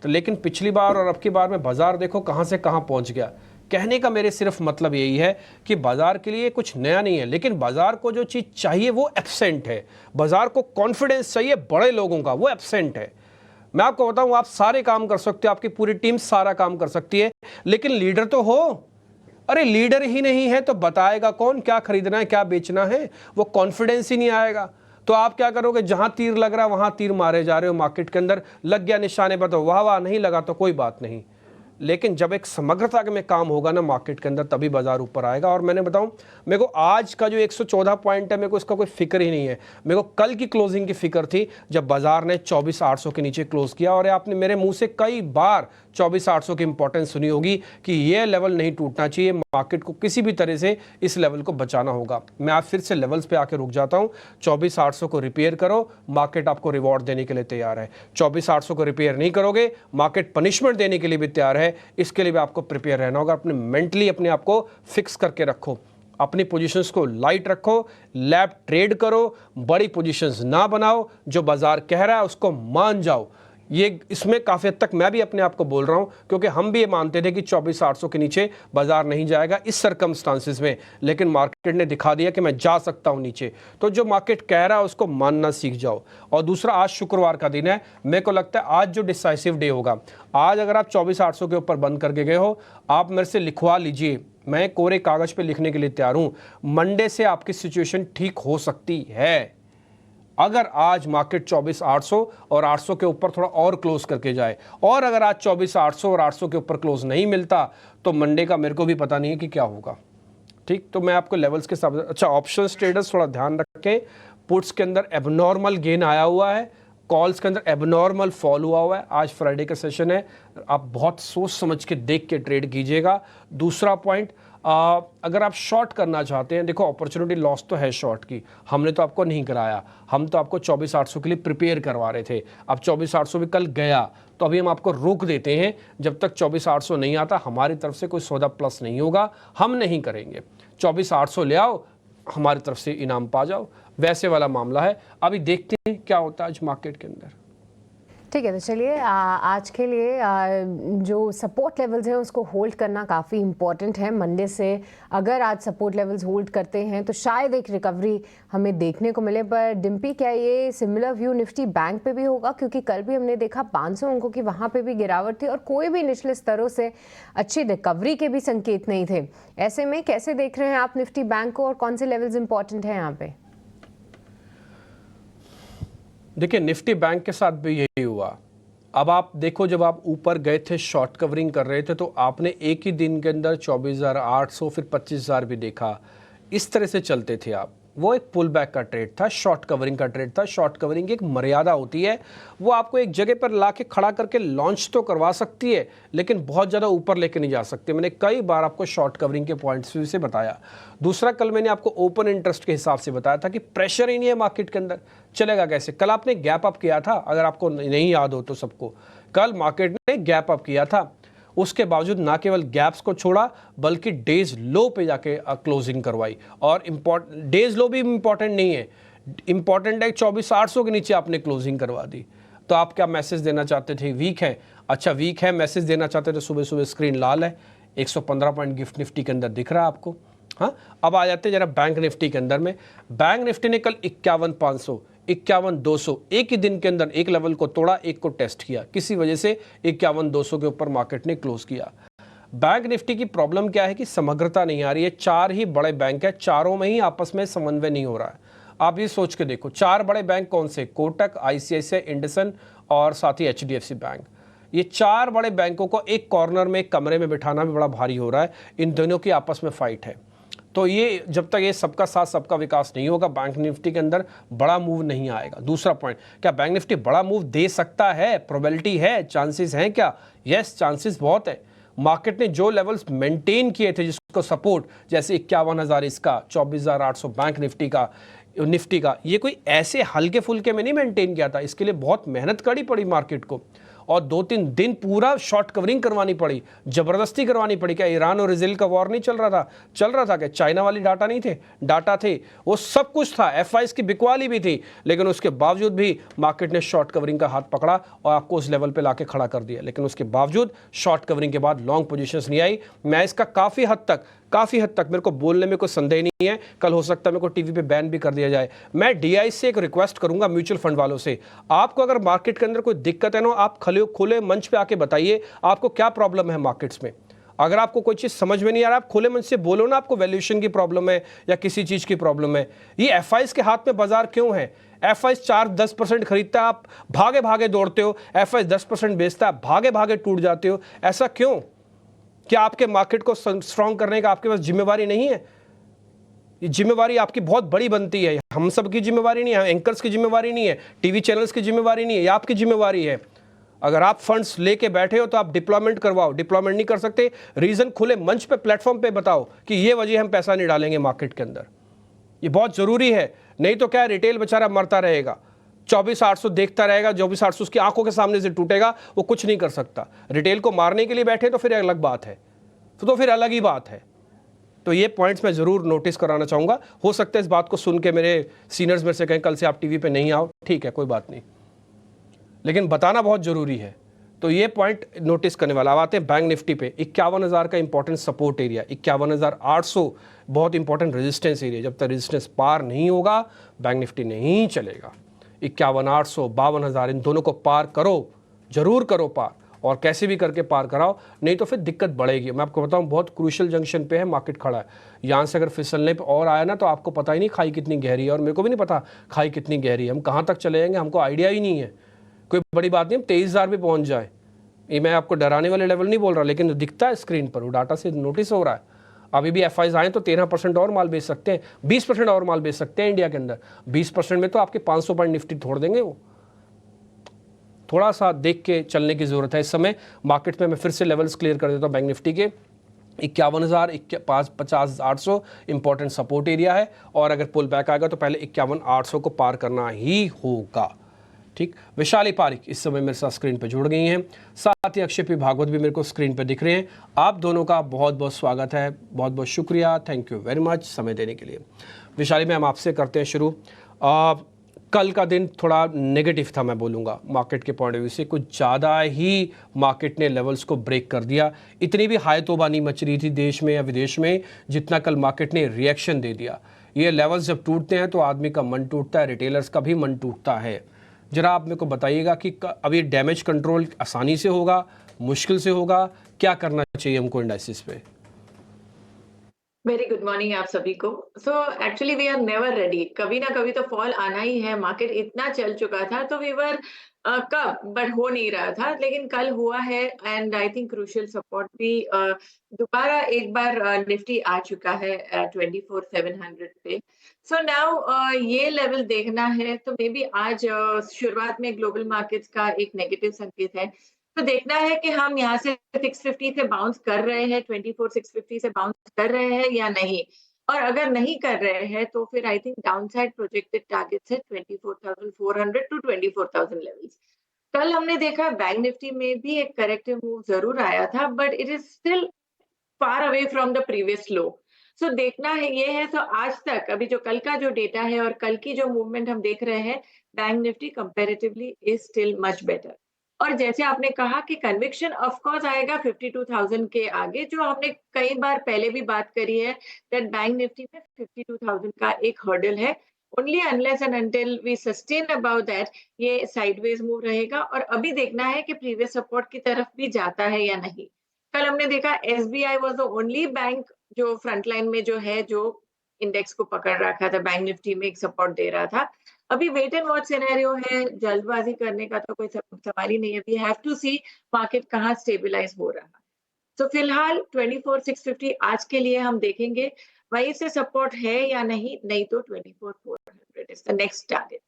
तो लेकिन पिछली बार और अब की बार में बाजार देखो कहाँ से कहाँ पहुँच गया। कहने का मेरे सिर्फ मतलब यही है कि बाजार के लिए कुछ नया नहीं है, लेकिन बाजार को जो चीज़ चाहिए वो एब्सेंट है। बाजार को कॉन्फिडेंस चाहिए बड़े लोगों का, वो एब्सेंट है। मैं आपको बताऊं, आप सारे काम कर सकते हो, आपकी पूरी टीम सारा काम कर सकती है, लेकिन लीडर तो हो। अरे लीडर ही नहीं है तो बताएगा कौन क्या खरीदना है, क्या बेचना है? वो कॉन्फिडेंस ही नहीं आएगा। तो आप क्या करोगे? जहां तीर लग रहा है वहां तीर मारे जा रहे हो। मार्केट के अंदर लग गया निशाने पर तो वाह वाह, नहीं लगा तो कोई बात नहीं। लेकिन जब एक समग्रता में काम होगा ना मार्केट के अंदर, तभी बाजार ऊपर आएगा। और मैंने बताऊं, मेरे को आज का जो 114 पॉइंट है, मेरे को इसका कोई फिक्र ही नहीं है। मेरे को कल की क्लोजिंग की फिक्र थी जब बाजार ने 24,800 के नीचे क्लोज किया। और आपने मेरे मुंह से कई बार 24,800 की इंपॉर्टेंस सुनी होगी कि ये लेवल नहीं टूटना चाहिए, मार्केट को किसी भी तरह से इस लेवल को बचाना होगा। मैं आज फिर से लेवल्स पे आके रुक जाता हूं। 24,800 को रिपेयर करो, मार्केट आपको रिवॉर्ड देने के लिए तैयार है। 24,800 को रिपेयर नहीं करोगे, मार्केट पनिशमेंट देने के लिए भी तैयार है। इसके लिए भी आपको प्रिपेयर रहना होगा। अपने मेंटली अपने आप को फिक्स करके रखो, अपनी पोजीशंस को लाइट रखो, लैब ट्रेड करो, बड़ी पोजीशंस ना बनाओ। जो बाजार कह रहा है उसको मान जाओ। ये इसमें काफ़ी हद तक मैं भी अपने आप को बोल रहा हूं, क्योंकि हम भी ये मानते थे कि 24,800 के नीचे बाजार नहीं जाएगा इस सर्कमस्टांसिस में, लेकिन मार्केट ने दिखा दिया कि मैं जा सकता हूं नीचे। तो जो मार्केट कह रहा है उसको मानना सीख जाओ। और दूसरा, आज शुक्रवार का दिन है, मेरे को लगता है आज जो डिसाइसिव डे होगा, आज अगर आप 24,800 के ऊपर बंद करके गए हो, आप मेरे से लिखवा लीजिए, मैं कोरे कागज पे लिखने के लिए तैयार हूं। मंडे से आपकी सिचुएशन ठीक हो सकती है। अगर आज मार्केट 24,800 और 800 के ऊपर थोड़ा और क्लोज करके जाए, और अगर आज 24,800 और 800 के ऊपर क्लोज नहीं मिलता, तो मंडे का मेरे को भी पता नहीं है कि क्या होगा। ठीक, तो मैं आपको लेवल्स के साथ, अच्छा, ऑप्शन ट्रेडर्स थोड़ा ध्यान रखें। पुट्स के अंदर एबनॉर्मल गेन आया हुआ है, कॉल्स के अंदर एबनॉर्मल फॉल हुआ है। आज फ्राइडे का सेशन है, आप बहुत सोच समझ के देख के ट्रेड कीजिएगा। दूसरा पॉइंट, अगर आप शॉर्ट करना चाहते हैं, देखो अपॉर्चुनिटी लॉस तो है शॉर्ट की, हमने तो आपको नहीं कराया, हम तो आपको 24,800 के लिए प्रिपेयर करवा रहे थे। अब 24,800 भी कल गया, तो अभी हम आपको रोक देते हैं। जब तक 24,800 नहीं आता, हमारी तरफ से कोई सौदा प्लस नहीं होगा, हम नहीं करेंगे। 24,800 ले आओ, हमारी तरफ से इनाम पा जाओ, वैसे वाला मामला है। अभी देखते हैं क्या होता है आज मार्केट के अंदर। ठीक है, तो चलिए आज के लिए जो सपोर्ट लेवल्स हैं उसको होल्ड करना काफ़ी इम्पॉर्टेंट है। मंडे से अगर आज सपोर्ट लेवल्स होल्ड करते हैं तो शायद एक रिकवरी हमें देखने को मिले। पर डिम्पी, क्या ये सिमिलर व्यू निफ्टी बैंक पे भी होगा? क्योंकि कल भी हमने देखा 500 अंकों की वहाँ पे भी गिरावट थी और कोई भी निचले स्तरों से अच्छी रिकवरी के भी संकेत नहीं थे। ऐसे में कैसे देख रहे हैं आप निफ्टी बैंक को और कौन से लेवल्स इंपॉर्टेंट हैं यहाँ पे? देखिए, निफ्टी बैंक के साथ भी यही हुआ। अब आप देखो, जब आप ऊपर गए थे, शॉर्ट कवरिंग कर रहे थे, तो आपने एक ही दिन के अंदर 24,800 फिर 25,000 भी देखा। इस तरह से चलते थे आप। वो एक पुल बैक का ट्रेड था, शॉर्ट कवरिंग का ट्रेड था। शॉर्ट कवरिंग की एक मर्यादा होती है, वो आपको एक जगह पर ला के खड़ा करके लॉन्च तो करवा सकती है, लेकिन बहुत ज़्यादा ऊपर लेके नहीं जा सकती। मैंने कई बार आपको शॉर्ट कवरिंग के पॉइंट्स से बताया। दूसरा, कल मैंने आपको ओपन इंटरेस्ट के हिसाब से बताया था कि प्रेशर ही नहीं है मार्केट के अंदर, चलेगा कैसे। कल आपने गैप अप किया था, अगर आपको नहीं याद हो तो सबको, कल मार्केट ने गैप अप किया था। उसके बावजूद ना केवल गैप्स को छोड़ा बल्कि डेज लो पे जाके क्लोजिंग करवाई। और डेज लो भी इंपॉर्टेंट नहीं है, इंपॉर्टेंट है 24,800 के नीचे आपने क्लोजिंग करवा दी। तो आप क्या मैसेज देना चाहते थे? वीक है, अच्छा वीक है मैसेज देना चाहते थे। सुबह सुबह स्क्रीन लाल है, 115 पॉइंट गिफ्ट निफ्टी के अंदर दिख रहा है आपको। हाँ, अब आ जाते हैं जरा बैंक निफ्टी के अंदर में। बैंक निफ्टी ने कल 51,500, 51,200 एक ही दिन के अंदर एक लेवल को तोड़ा, एक को टेस्ट किया, किसी वजह से 51,200 के ऊपर मार्केट ने क्लोज किया। बैंक निफ्टी की प्रॉब्लम क्या है कि समग्रता नहीं आ रही है। 4 ही बड़े बैंक है, चारों में ही आपस में समन्वय नहीं हो रहा है। आप ये सोच के देखो, 4 बड़े बैंक कौन से? कोटक, आईसीआईसीआई, इंडसन और साथ ही एचडीएफसी बैंक। ये 4 बड़े बैंकों को एक कॉर्नर में, एक कमरे में बिठाना भी बड़ा भारी हो रहा है। इन दोनों की आपस में फाइट है। तो ये जब तक ये सबका साथ सबका विकास नहीं होगा, बैंक निफ्टी के अंदर बड़ा मूव नहीं आएगा। दूसरा पॉइंट, क्या बैंक निफ्टी बड़ा मूव दे सकता है? प्रोबेबिलिटी है, चांसेस हैं क्या? यस, चांसेस बहुत है। मार्केट ने जो लेवल्स मेंटेन किए थे जिसको सपोर्ट, जैसे 51,000 इसका, 24,800 बैंक निफ्टी का, ये कोई ऐसे हल्के फुल्के में नहीं मेंटेन किया था। इसके लिए बहुत मेहनत करनी पड़ी मार्केट को, और 2-3 दिन पूरा शॉर्ट कवरिंग करवानी पड़ी, जबरदस्ती करवानी पड़ी। क्या ईरान और इजराइल का वॉर नहीं चल रहा था? चल रहा था। क्या चाइना वाली डाटा नहीं थे? डाटा थे, वो सब कुछ था। एफआईएस की बिकवाली भी थी, लेकिन उसके बावजूद भी मार्केट ने शॉर्ट कवरिंग का हाथ पकड़ा और आपको उस लेवल पे लाके खड़ा कर दिया। लेकिन उसके बावजूद शॉर्ट कवरिंग के बाद लॉन्ग पोजीशंस नहीं आई। मैं इसका काफ़ी हद तक मेरे को बोलने में कोई संदेह नहीं है। कल हो सकता है मेरे को टीवी पे बैन भी कर दिया जाए। मैं डीआई से एक रिक्वेस्ट करूंगा, म्यूचुअल फंड वालों से, आपको अगर मार्केट के अंदर कोई दिक्कत है ना, आप खुले मंच पे आके बताइए आपको क्या प्रॉब्लम है मार्केट्स में। अगर आपको कोई चीज़ समझ में नहीं आ रहा, आप खुले मंच से बोलो ना, आपको वैल्यूएशन की प्रॉब्लम है या किसी चीज़ की प्रॉब्लम है। ये एफआईएस के हाथ में बाजार क्यों है? एफआईएस 4-10% खरीदता है, आप भागे भागे दौड़ते हो। एफआईएस 10% बेचता है, भागे भागे टूट जाते हो। ऐसा क्यों? क्या आपके मार्केट को स्ट्रांग करने का आपके पास जिम्मेवारी नहीं है? ये जिम्मेवारी आपकी बहुत बड़ी बनती है। हम सब की जिम्मेवारी नहीं है, एंकर्स की जिम्मेवारी नहीं है, टीवी चैनल्स की जिम्मेवारी नहीं है, ये आपकी जिम्मेवारी है। अगर आप फंड्स लेके बैठे हो तो आप डिप्लॉयमेंट करवाओ। डिप्लॉयमेंट नहीं कर सकते, रीजन खुले मंच पे, प्लेटफॉर्म पे बताओ कि ये वजह हम पैसा नहीं डालेंगे मार्केट के अंदर। ये बहुत जरूरी है, नहीं तो क्या रिटेल बेचारा मरता रहेगा, 24,800 देखता रहेगा, 24,800 उसकी आंखों के सामने से टूटेगा, वो कुछ नहीं कर सकता। रिटेल को मारने के लिए बैठे तो फिर अलग बात है, तो फिर अलग ही बात है। तो ये पॉइंट्स मैं ज़रूर नोटिस कराना चाहूँगा। हो सकता है इस बात को सुन के मेरे सीनियर्स मेरे से कहें कल से आप टीवी पे नहीं आओ, ठीक है कोई बात नहीं, लेकिन बताना बहुत ज़रूरी है। तो ये पॉइंट नोटिस करने वाला। अब आते हैं बैंक निफ्टी पे। 51,000 का इंपॉर्टेंट सपोर्ट एरिया, 51,800 बहुत इंपॉर्टेंट रेजिस्टेंस एरिया। जब तक रेजिस्टेंस पार नहीं होगा बैंक निफ्टी नहीं चलेगा। 51,800, 52,000 इन दोनों को पार करो, जरूर करो पार, और कैसे भी करके पार कराओ, नहीं तो फिर दिक्कत बढ़ेगी। मैं आपको बताऊं बहुत क्रूशियल जंक्शन पे है मार्केट खड़ा है। यहाँ से अगर फिसलने पे और आया ना तो आपको पता ही नहीं खाई कितनी गहरी है, और मेरे को भी नहीं पता खाई कितनी गहरी है। हम कहाँ तक चले जाएंगे हमको आइडिया ही नहीं है। कोई बड़ी बात नहीं हम 23,000 भी पहुँच जाए, ये मैं आपको डराने वाले लेवल नहीं बोल रहा, लेकिन दिखता है स्क्रीन पर, वो डाटा से नोटिस हो रहा है। अभी भी एफआईज आए तो 13% और माल बेच सकते हैं, 20% और माल बेच सकते हैं इंडिया के अंदर। 20% में तो आपके 500 पॉइंट निफ्टी तोड़ देंगे। वो थोड़ा सा देख के चलने की जरूरत है इस समय मार्केट में। मैं फिर से लेवल्स क्लियर कर देता हूँ। बैंक निफ्टी के 51,000, 50,800 इंपॉर्टेंट सपोर्ट एरिया है, और अगर पुल बैक आएगा तो पहले 51,800 को पार करना ही होगा। ठीक, विशाली पारिक इस समय मेरे साथ स्क्रीन पे जुड़ गई हैं, साथ ही अक्षय पी भागवत भी मेरे को स्क्रीन पे दिख रहे हैं। आप दोनों का बहुत बहुत स्वागत है, बहुत बहुत शुक्रिया, थैंक यू वेरी मच समय देने के लिए। विशाली मैम आपसे करते हैं शुरू। कल का दिन थोड़ा नेगेटिव था मैं बोलूँगा मार्केट के पॉइंट ऑफ व्यू से, कुछ ज़्यादा ही मार्केट ने लेवल्स को ब्रेक कर दिया। इतनी भी हाई तोबा नहीं मच रही थी देश में या विदेश में जितना कल मार्केट ने रिएक्शन दे दिया। ये लेवल्स जब टूटते हैं तो आदमी का मन टूटता है, रिटेलर्स का भी मन टूटता है। जरा आप मेरे को बताइएगा कि अब ये डैमेज कंट्रोल आसानी से होगा, मुश्किल से होगा, क्या करना चाहिए हमको इंडाइसिस पे? वेरी गुड मॉर्निंग आप सभी को। So actually we are never ready, कभी ना कभी तो फॉल आना ही है। मार्केट इतना चल चुका था तो वी वर कब बट हो नहीं रहा था, लेकिन कल हुआ है and I think crucial support भी दोबारा एक बार निफ्टी आ चुका है 24,700 पे। सो नाउ ये लेवल देखना है तो मे बी आज शुरुआत में ग्लोबल मार्केट्स का एक नेगेटिव संकेत है, तो देखना है कि हम यहाँ से 650 से बाउंस कर रहे हैं, 24,650 से बाउंस कर रहे हैं या नहीं। और अगर नहीं कर रहे हैं तो फिर I think downside projected targets है 24,400 टू 24,000 लेवल्स। कल हमने देखा बैंक निफ्टी में भी एक करेक्टिव मूव जरूर आया था, but it is still far away from the previous low. So देखना है ये है। सो आज तक अभी जो कल का जो डेटा है और कल की जो मूवमेंट हम देख रहे हैं, bank Nifty comparatively is still much better. और जैसे आपने कहा कि कन्विक्शन ऑफ कोर्स आएगा 52,000 के आगे, जो हमने कई बार पहले भी बात करी है दैट बैंक निफ्टी में 52,000 का एक हर्डल है। Only unless and until we sustain about that ये साइडवेज मूव रहेगा। और अभी देखना है कि प्रीवियस सपोर्ट की तरफ भी जाता है या नहीं। कल हमने देखा SBI was the only bank जो फ्रंट लाइन में जो है, जो इंडेक्स को पकड़ रखा था, बैंक निफ्टी में एक सपोर्ट दे रहा था। अभी वेट एंड वॉच सिनेरियो है, जल्दबाजी करने का तो कोई सवाल ही नहीं है। We have to see market कहाँ स्टेबलाइज हो रहा है। तो फिलहाल 24,650 आज के लिए हम देखेंगे, वहीं से सपोर्ट है या नहीं, नहीं तो 24,400 इज द नेक्स्ट टारगेट।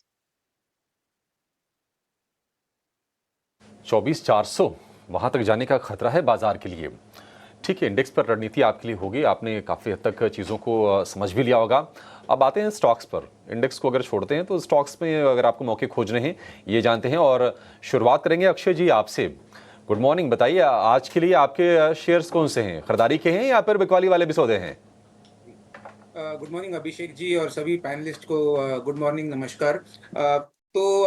24,400 वहां तक जाने का खतरा है बाजार के लिए। ठीक है, इंडेक्स पर रणनीति आपके लिए होगी, आपने काफ़ी हद तक चीज़ों को समझ भी लिया होगा। अब आते हैं स्टॉक्स पर। इंडेक्स को अगर छोड़ते हैं तो स्टॉक्स में अगर आपको मौके खोजने हैं ये जानते हैं, और शुरुआत करेंगे अक्षय जी आपसे। गुड मॉर्निंग, बताइए आज के लिए आपके शेयर्स कौन से हैं, खरीदारी के हैं या फिर बिकवाली वाले भी सौदे हैं? गुड मॉर्निंग अभिषेक जी और सभी पैनलिस्ट को गुड मॉर्निंग, नमस्कार। तो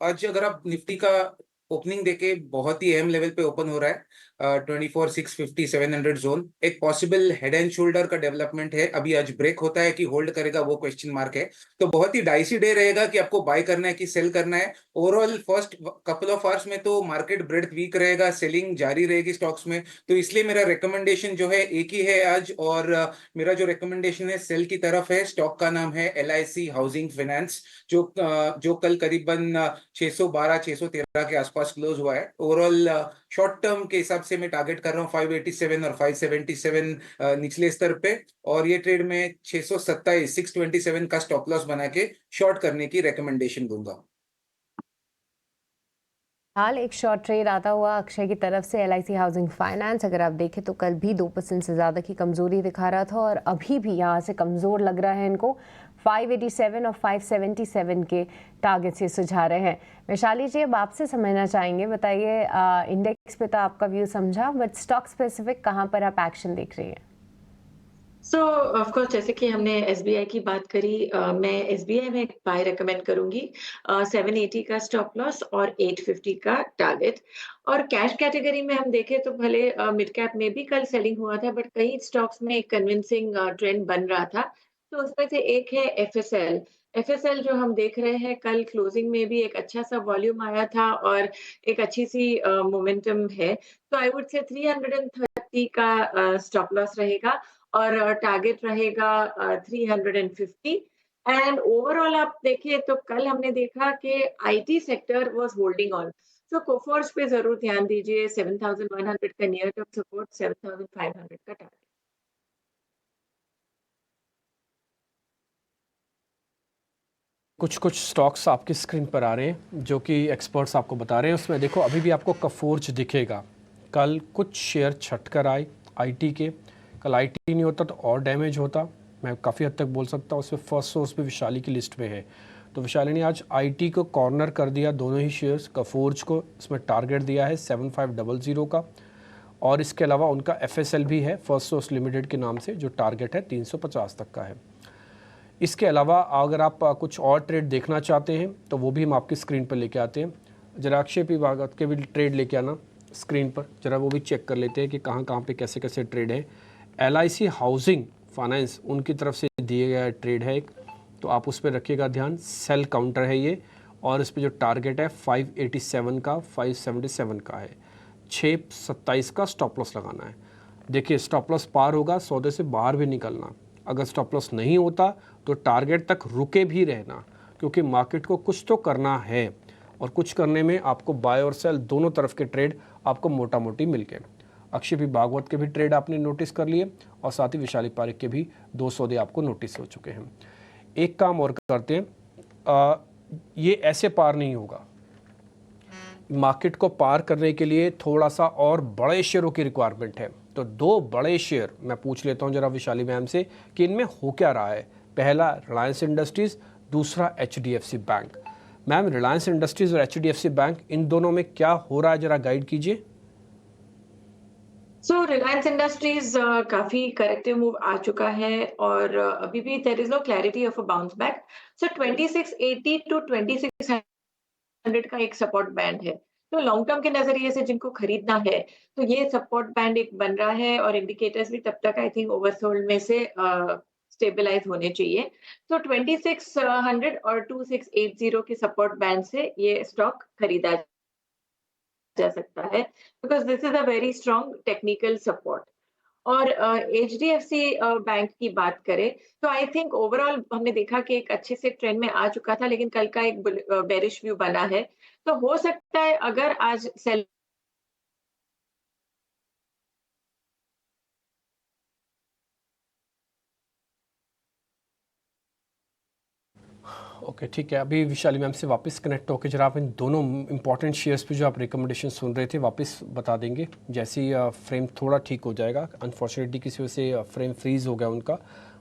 आज अगर आप निफ्टी का ओपनिंग देखे, बहुत ही अहम लेवल पे ओपन हो रहा है 24,650 700 जोन। एक पॉसिबल हेड एंड शोल्डर का डेवलपमेंट है। अभी आज ब्रेक होता है कि होल्ड करेगा वो क्वेश्चन मार्क है। तो बहुत ही डाइसी डे रहेगा कि आपको बाय करना है कि सेल करना है। Overall first couple of hours में तो मार्केट ब्रेथ वीक रहेगा, सेलिंग जारी रहेगी स्टॉक्स में। तो इसलिए मेरा रिकमेंडेशन जो है एक ही है आज, और मेरा जो रिकमेंडेशन है सेल की तरफ है। स्टॉक का नाम है LIC हाउसिंग फाइनेंस, जो कल करीबन 612 613 के आसपास क्लोज हुआ है। ओवरऑल शॉर्ट टर्म के हिसाब से मैं टारगेट कर रहा हूँ 587 और 577 निचले स्तर पे, और ये ट्रेड में 627 627 का स्टॉप लॉस बना के शॉर्ट करने की रिकमेंडेशन दूंगा। हाल एक शॉर्ट ट्रेड आता हुआ अक्षय की तरफ से LIC हाउसिंग फाइनेंस, अगर आप देखें तो कल भी 2% से ज़्यादा की कमज़ोरी दिखा रहा था और अभी भी यहाँ से कमज़ोर लग रहा है इनको। 587 और 577 के टारगेट से सुझा रहे हैं। वैशाली जी, अब आपसे समझना चाहेंगे, बताइए इंडेक्स पे तो आपका व्यू समझा, बट स्टॉक स्पेसिफिक कहाँ पर आप एक्शन देख रही हैं? सो ऑफ कोर्स जैसे कि हमने एसबीआई की बात करी, मैं एसबीआई में बाय रेकमेंड करूंगी। 780 का स्टॉप लॉस और 850 का टारगेट। और कैश कैटेगरी में हम देखें तो भले मिड कैप में भी कल सेलिंग हुआ था, बट कई स्टॉक्स में एक कन्विंसिंग ट्रेंड बन रहा था। तो उसमें से एक है एफएसएल। एफएसएल जो हम देख रहे हैं, कल क्लोजिंग में भी एक अच्छा सा वॉल्यूम आया था और एक अच्छी सी मोमेंटम है। तो आई वुड से 330 का स्टॉप लॉस रहेगा और टारगेट रहेगा 350। एंड ओवरऑल आप देखिए तो कल हमने देखा कि IT sector was holding on. So Coforge पे जरूर ध्यान दीजिए। 7,100 का नियर टर्म सपोर्ट, 7,500 का टारगेट। कुछ कुछ स्टॉक्स आपकी स्क्रीन पर आ रहे हैं जो कि एक्सपर्ट्स आपको बता रहे हैं। उसमें देखो अभी भी आपको कफोर्ज दिखेगा। कल कुछ शेयर छटकर आए आईटी के। कल आईटी नहीं होता तो और डैमेज होता, मैं काफ़ी हद तक बोल सकता हूँ। उसमें फर्स्ट सोर्स पे विशाली की लिस्ट में है, तो विशाली ने आज आईटी को कॉर्नर कर दिया, दोनों ही शेयर्स। कफोर्ज को इसमें टारगेट दिया है 7500 का, और इसके अलावा उनका एफएसएल भी है फर्स्ट सोर्स लिमिटेड के नाम से, जो टारगेट है 350 तक का है। इसके अलावा अगर आप कुछ और ट्रेड देखना चाहते हैं तो वो भी हम आपकी स्क्रीन पर लेके आते हैं। जरा अक्षय पी भागवत के भी ट्रेड लेके आना स्क्रीन पर, जरा वो भी चेक कर लेते हैं कि कहाँ कहाँ पे कैसे कैसे ट्रेड है। LIC हाउसिंग फाइनेंस उनकी तरफ से दिए गया ट्रेड है एक, तो आप उस पर रखिएगा ध्यान। सेल काउंटर है ये, और इस पर जो टारगेट है 587 का 577 का है। 627 का स्टॉप लॉस लगाना है। देखिए स्टॉप लॉस पार होगा, सौदे से बाहर भी निकलना, अगर स्टॉप लॉस नहीं होता तो टारगेट तक रुके भी रहना, क्योंकि मार्केट को कुछ तो करना है और कुछ करने में आपको बाय और सेल दोनों तरफ के ट्रेड आपको मोटा मोटी मिल गए। अक्षय भी भागवत के भी ट्रेड आपने नोटिस कर लिए और साथ ही विशाली पारिक के भी 2 सौदे आपको नोटिस हो चुके हैं। एक काम और करते हैं, ये ऐसे पार नहीं होगा, मार्केट को पार करने के लिए थोड़ा सा और बड़े शेयरों की रिक्वायरमेंट है। तो 2 बड़े शेयर मैं पूछ लेता हूं जरा विशाली मैम से कि इनमें हो क्या रहा है। पहला रिलायंस इंडस्ट्रीज, दूसरा HDFC bank. Ma'am Reliance Industries और HDFC बैंक, इन दोनों में क्या हो रहा है, जरा गाइड कीजिए। सो रिलायंस इंडस्ट्रीज काफी करेक्टिव मूव आ चुका है और अभी भी there is no clarity of a bounce back. So 2680 to 2600 का एक सपोर्ट बैंड है। तो लॉन्ग टर्म के नजरिए से जिनको खरीदना है तो ये सपोर्ट बैंड एक बन रहा है और इंडिकेटर्स भी तब तक आई थिंक ओवरसोल्ड में से स्टेबलाइज होने चाहिए। तो 2600 और 2680 के सपोर्ट बैंड से ये स्टॉक खरीदा जा सकता है because this is a very strong technical support. और HDFC बैंक की बात करें तो आई थिंक ओवरऑल हमने देखा कि एक अच्छे से ट्रेंड में आ चुका था, लेकिन कल का एक बेरिश व्यू बना है। तो हो सकता है अगर आज सेल ओके ठीक है, अभी विशाली मैम से वापस कनेक्ट होकर जरा आप इन दोनों इंपॉर्टेंट शेयर्स पे जो आप रिकमेंडेशन सुन रहे थे वापस बता देंगे। जैसे ही फ्रेम थोड़ा ठीक हो जाएगा, अनफॉर्चुनेटली किसी वजह से फ्रेम फ्रीज हो गया उनका,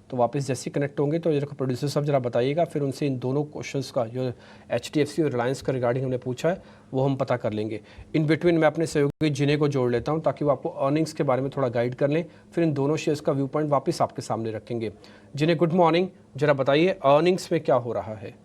तो वापस जैसे ही कनेक्ट होंगे तो जरा प्रोड्यूसर साहब जरा बताइएगा, फिर उनसे इन दोनों क्वेश्चंस का जो HDFC और रिलायंस का रिगार्डिंग हमने पूछा है वो हम पता कर लेंगे। इन बिटवीन मैं अपने सहयोगी जिन्हें को जोड़ लेता हूं ताकि वो आपको अर्निंग्स के बारे में थोड़ा गाइड कर लें, फिर इन दोनों शेयर्स का व्यू पॉइंट वापस आपके सामने रखेंगे। जिन्हें गुड मॉर्निंग, जरा बताइए अर्निंग्स में क्या हो रहा है।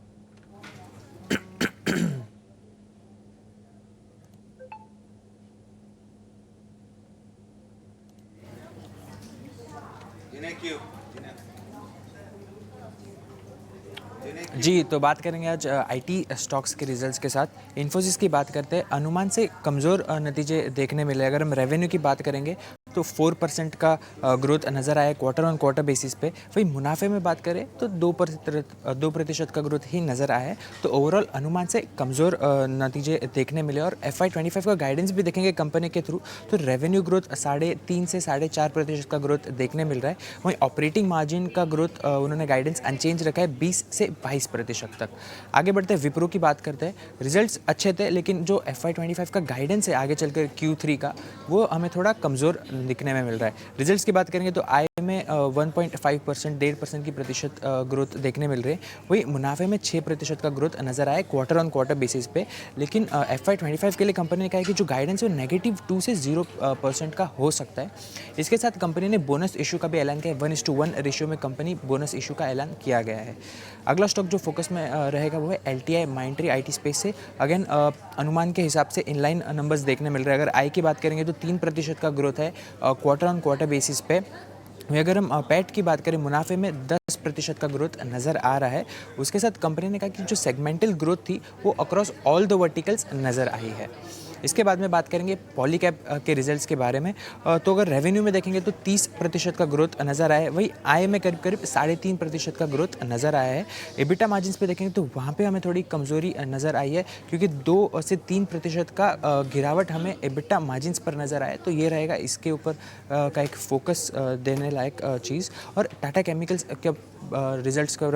जी, तो बात करेंगे आज आईटी स्टॉक्स के रिजल्ट्स के साथ। इन्फोसिस की बात करते हैं, अनुमान से कमज़ोर नतीजे देखने मिले। अगर हम रेवेन्यू की बात करेंगे तो 4% का ग्रोथ नज़र आया क्वार्टर ऑन क्वार्टर बेसिस पे। वही मुनाफे में बात करें तो 2% का ग्रोथ ही नज़र आया है। तो ओवरऑल अनुमान से कमज़ोर नतीजे देखने मिले। और FY25 का गाइडेंस भी देखेंगे कंपनी के थ्रू तो रेवेन्यू ग्रोथ 3.5 से 4.5% का ग्रोथ देखने मिल रहा है। वहीं ऑपरेटिंग मार्जिन का ग्रोथ उन्होंने गाइडेंस अनचेंज रखा है 20 से 22% तक। आगे बढ़ते हैं विप्रो की बात करते हैं। रिजल्ट्स अच्छे थे, लेकिन जो FY25 का गाइडेंस है आगे चलकर Q3 का, वो हमें थोड़ा कमज़ोर दिखने में मिल रहा है। रिजल्ट्स की बात करेंगे तो आय में 1.5% 1.5% की प्रतिशत ग्रोथ देखने मिल रही है। वही मुनाफे में 6% का ग्रोथ नज़र आया क्वार्टर ऑन क्वार्टर बेसिस पे। लेकिन FY25 के लिए कंपनी ने कहा है कि जो गाइडेंस है वो -2 से 0% का हो सकता है। इसके साथ कंपनी ने बोनस इशू का भी ऐलान किया है। 1:1 रेशियो में कंपनी बोनस इशू का ऐलान किया गया है। अगला स्टॉक जो फोकस में रहेगा वो है LTI माइंट्री IT स्पेस से। अगेन अनुमान के हिसाब से इनलाइन नंबर्स देखने मिल रहे हैं। अगर आई की बात करेंगे तो 3% का ग्रोथ है क्वार्टर ऑन क्वार्टर बेसिस पे। अगर हम पैट की बात करें, मुनाफे में 10% का ग्रोथ नज़र आ रहा है। उसके साथ कंपनी ने कहा कि जो सेगमेंटल ग्रोथ थी वो अक्रॉस ऑल द वर्टिकल्स नज़र आई है। इसके बाद में बात करेंगे पॉलीकैब के रिजल्ट्स के बारे में। तो अगर रेवेन्यू में देखेंगे तो 30% का ग्रोथ नज़र आया है। वही आय में करीब 3.5% का ग्रोथ नज़र आया है। एबिटा मार्जिन्स पे देखेंगे तो वहाँ पे हमें थोड़ी कमज़ोरी नज़र आई है, क्योंकि 2 से 3% का गिरावट हमें एबिटा मार्जिन्स पर नज़र आया। तो ये रहेगा इसके ऊपर का एक फोकस देने लायक चीज़। और टाटा केमिकल्स के रिजल्ट्स का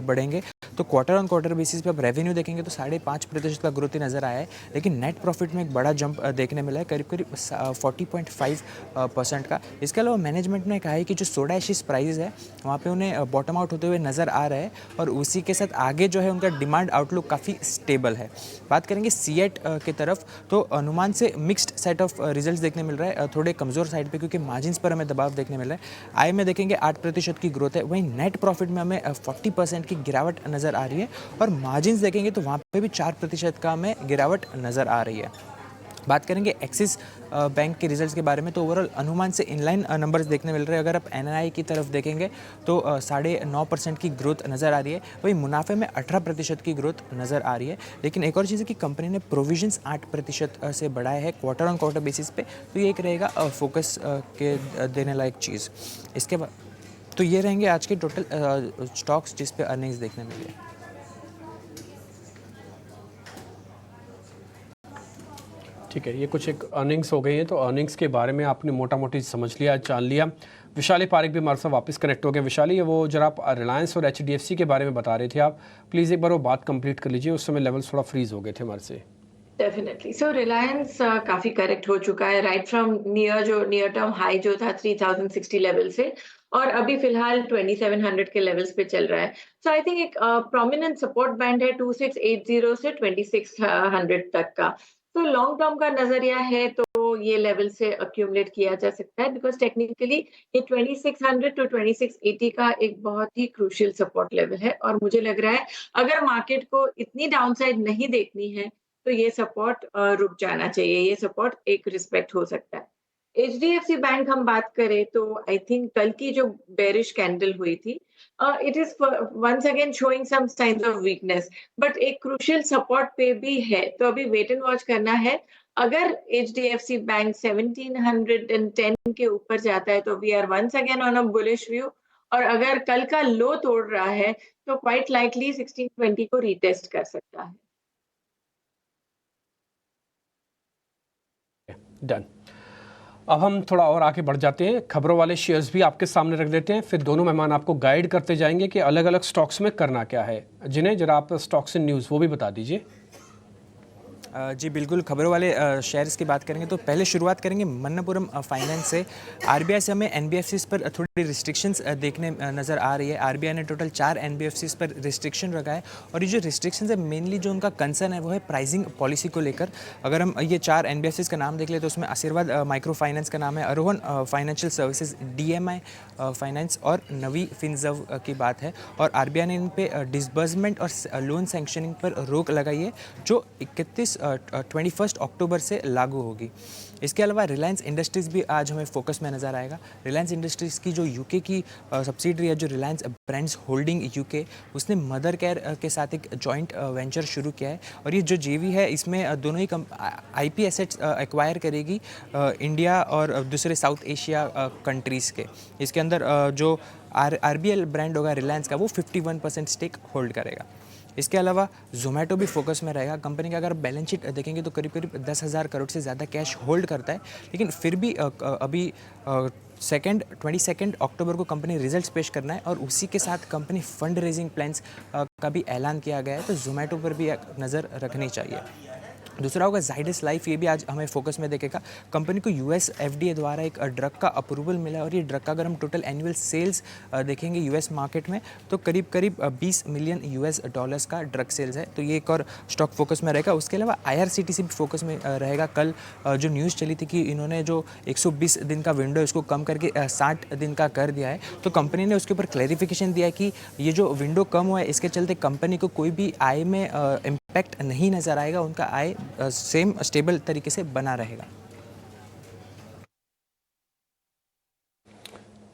बढ़ेंगे तो क्वार्टर ऑन क्वार्टर बेसिस पे अब रेवेन्यू देखेंगे तो 5.5% का ग्रोथ ही नज़र आया है। लेकिन नेट प्रॉफिट में एक बड़ा जंप देखने मिला है, करीब 40.5% का। इसके अलावा मैनेजमेंट ने कहा है कि जो सोडा एशिस प्राइस है वहाँ पे उन्हें बॉटम आउट होते हुए नज़र आ रहा है और उसी के साथ आगे जो है उनका डिमांड आउटलुक काफ़ी स्टेबल है। बात करेंगे सीएट की तरफ तो अनुमान से मिक्स्ड सेट ऑफ रिजल्ट्स देखने मिल रहा है, थोड़े कमज़ोर साइड पे, क्योंकि मार्जिन्स पर हमें दबाव देखने मिल रहा है। आय में देखेंगे 8% की ग्रोथ है। वहीं नेट प्रॉफिट में हमें 40% की गिरावट नज़र आ रही है और मार्जिन्स देखेंगे तो वहाँ पे भी 4% का हमें गिरावट नज़र आ रही है। बात करेंगे एक्सिस बैंक के रिजल्ट्स के बारे में, तो ओवरऑल अनुमान से इनलाइन नंबर्स देखने मिल रहे हैं। अगर आप एनआई की तरफ देखेंगे तो 9.5% की ग्रोथ नज़र आ रही है, वही मुनाफे में 18% की ग्रोथ नज़र आ रही है। लेकिन एक और चीज़ है कि कंपनी ने प्रोविजंस 8% से बढ़ाए हैं क्वार्टर ऑन क्वार्टर बेसिस पे, तो ये एक रहेगा फोकस के देने लायक चीज़। इसके बाद तो ये रहेंगे आज के टोटल स्टॉक्स जिस पे अर्निंग्स देखने मिली है। ठीक है, ये कुछ एक अर्निंग्स हो गई हैं, तो अर्निंग्स के बारे में आपने मोटा मोटी समझ लिया, जान लिया। विशाली पारिक भी हमारे साथ वापस कनेक्ट हो गए। विशाली, ये वो जरा आप रिलायंस और HDFC के बारे में बता रहे थे, आप प्लीज़ एक बार वो बात कंप्लीट कर लीजिए। उस समय लेवल्स थोड़ा फ्रीज हो गए थे हमारे से। डेफिनेटली। सो रिलायंस काफी करेक्ट हो चुका है right from near term high जो था 3060 लेवल से, और अभी फिलहाल 2700 के लेवल्स पे चल रहा है। सो आई थिंक एक प्रोमिनेंट सपोर्ट बैंड है 2680 से 2600 तक का। तो लॉन्ग टर्म का नजरिया है तो ये लेवल से अक्यूमुलेट किया जा सकता है, बिकॉज टेक्निकली ये 2600 टू 2680 का एक बहुत ही क्रूशियल सपोर्ट लेवल है। और मुझे लग रहा है अगर मार्केट को इतनी डाउनसाइड नहीं देखनी है तो ये सपोर्ट रुक जाना चाहिए, ये सपोर्ट एक रिस्पेक्ट हो सकता है। HDFC बैंक हम बात करें तो आई थिंक कल की जो बेरिश कैंडल हुई थी, it is once again showing some signs of weakness, but एक क्रूशियल सपोर्ट पे भी है, तो अभी वेट एंड वॉच करना है। अगर HDFC बैंक 1710 के ऊपर जाता है तो we are once again on a bullish view, और अगर कल का लो तोड़ रहा है तो क्वाइट लाइकली 1620 को रीटेस्ट कर सकता है। डन। अब हम थोड़ा और आगे बढ़ जाते हैं, खबरों वाले शेयर्स भी आपके सामने रख देते हैं, फिर दोनों मेहमान आपको गाइड करते जाएंगे कि अलग अलग स्टॉक्स में करना क्या है। जिन्हें जरा आप स्टॉक्स इन न्यूज़ वो भी बता दीजिए। जी बिल्कुल, खबरों वाले शेयर्स की बात करेंगे तो पहले शुरुआत करेंगे मन्नपुरम फाइनेंस से। आरबीआई से हमें एनबीएफसीज पर थोड़ी रिस्ट्रिक्शंस देखने नज़र आ रही है। आरबीआई ने टोटल 4 एनबीएफसीज पर रिस्ट्रिक्शन रखा है, और ये जो रिस्ट्रिक्शंस है मेनली जो उनका कंसर्न है वो है प्राइसिंग पॉलिसी को लेकर। अगर हम ये 4 एनबीएफसीज का नाम देख ले तो उसमें आशीर्वाद माइक्रो फाइनेंस का नाम है, अरोहन फाइनेंशियल सर्विसेज, DMI फाइनेंस और नवी फिनजव की बात है। और आरबीआई ने इन पे डिसबर्समेंट और लोन सैंक्शनिंग पर रोक लगाई है जो 21 अक्टूबर से लागू होगी। इसके अलावा रिलायंस इंडस्ट्रीज़ भी आज हमें फोकस में नज़र आएगा। रिलायंस इंडस्ट्रीज़ की जो यूके की सब्सिडरी है, जो रिलायंस ब्रांड्स होल्डिंग यूके, उसने मदर केयर के साथ एक जॉइंट वेंचर शुरू किया है, और ये जो JV है इसमें दोनों ही IP एसेट्स एक्वायर करेगी इंडिया और दूसरे साउथ एशिया कंट्रीज़ के। इसके अंदर जो RBL ब्रांड होगा रिलायंस का, वो 51% स्टेक होल्ड करेगा। इसके अलावा जोमेटो भी फोकस में रहेगा। कंपनी का अगर बैलेंस शीट देखेंगे तो करीब 10,000 करोड़ से ज़्यादा कैश होल्ड करता है, लेकिन फिर भी अभी 22 अक्टूबर को कंपनी रिजल्ट्स पेश करना है, और उसी के साथ कंपनी फंड रेजिंग प्लान्स का भी ऐलान किया गया है, तो जोमेटो पर भी नज़र रखनी चाहिए। दूसरा होगा जाइडस लाइफ, ये भी आज हमें फोकस में देखेगा। कंपनी को US FDA द्वारा एक ड्रग का अप्रूवल मिला है, और ये ड्रग का अगर हम टोटल एनुअल सेल्स देखेंगे US मार्केट में तो करीब 20 मिलियन US का ड्रग सेल्स है, तो ये एक और स्टॉक फोकस में रहेगा। उसके अलावा IRCTC भी फोकस में रहेगा। कल जो न्यूज़ चली थी कि इन्होंने जो 120 दिन का विंडो इसको कम करके 60 दिन का कर दिया है, तो कंपनी ने उसके ऊपर क्लैरिफिकेशन दिया है कि ये जो विंडो कम हुआ है इसके चलते कंपनी को कोई भी आय में इम्पैक्ट नहीं नज़र आएगा, उनका आय सेम स्टेबल तरीके से बना रहेगा।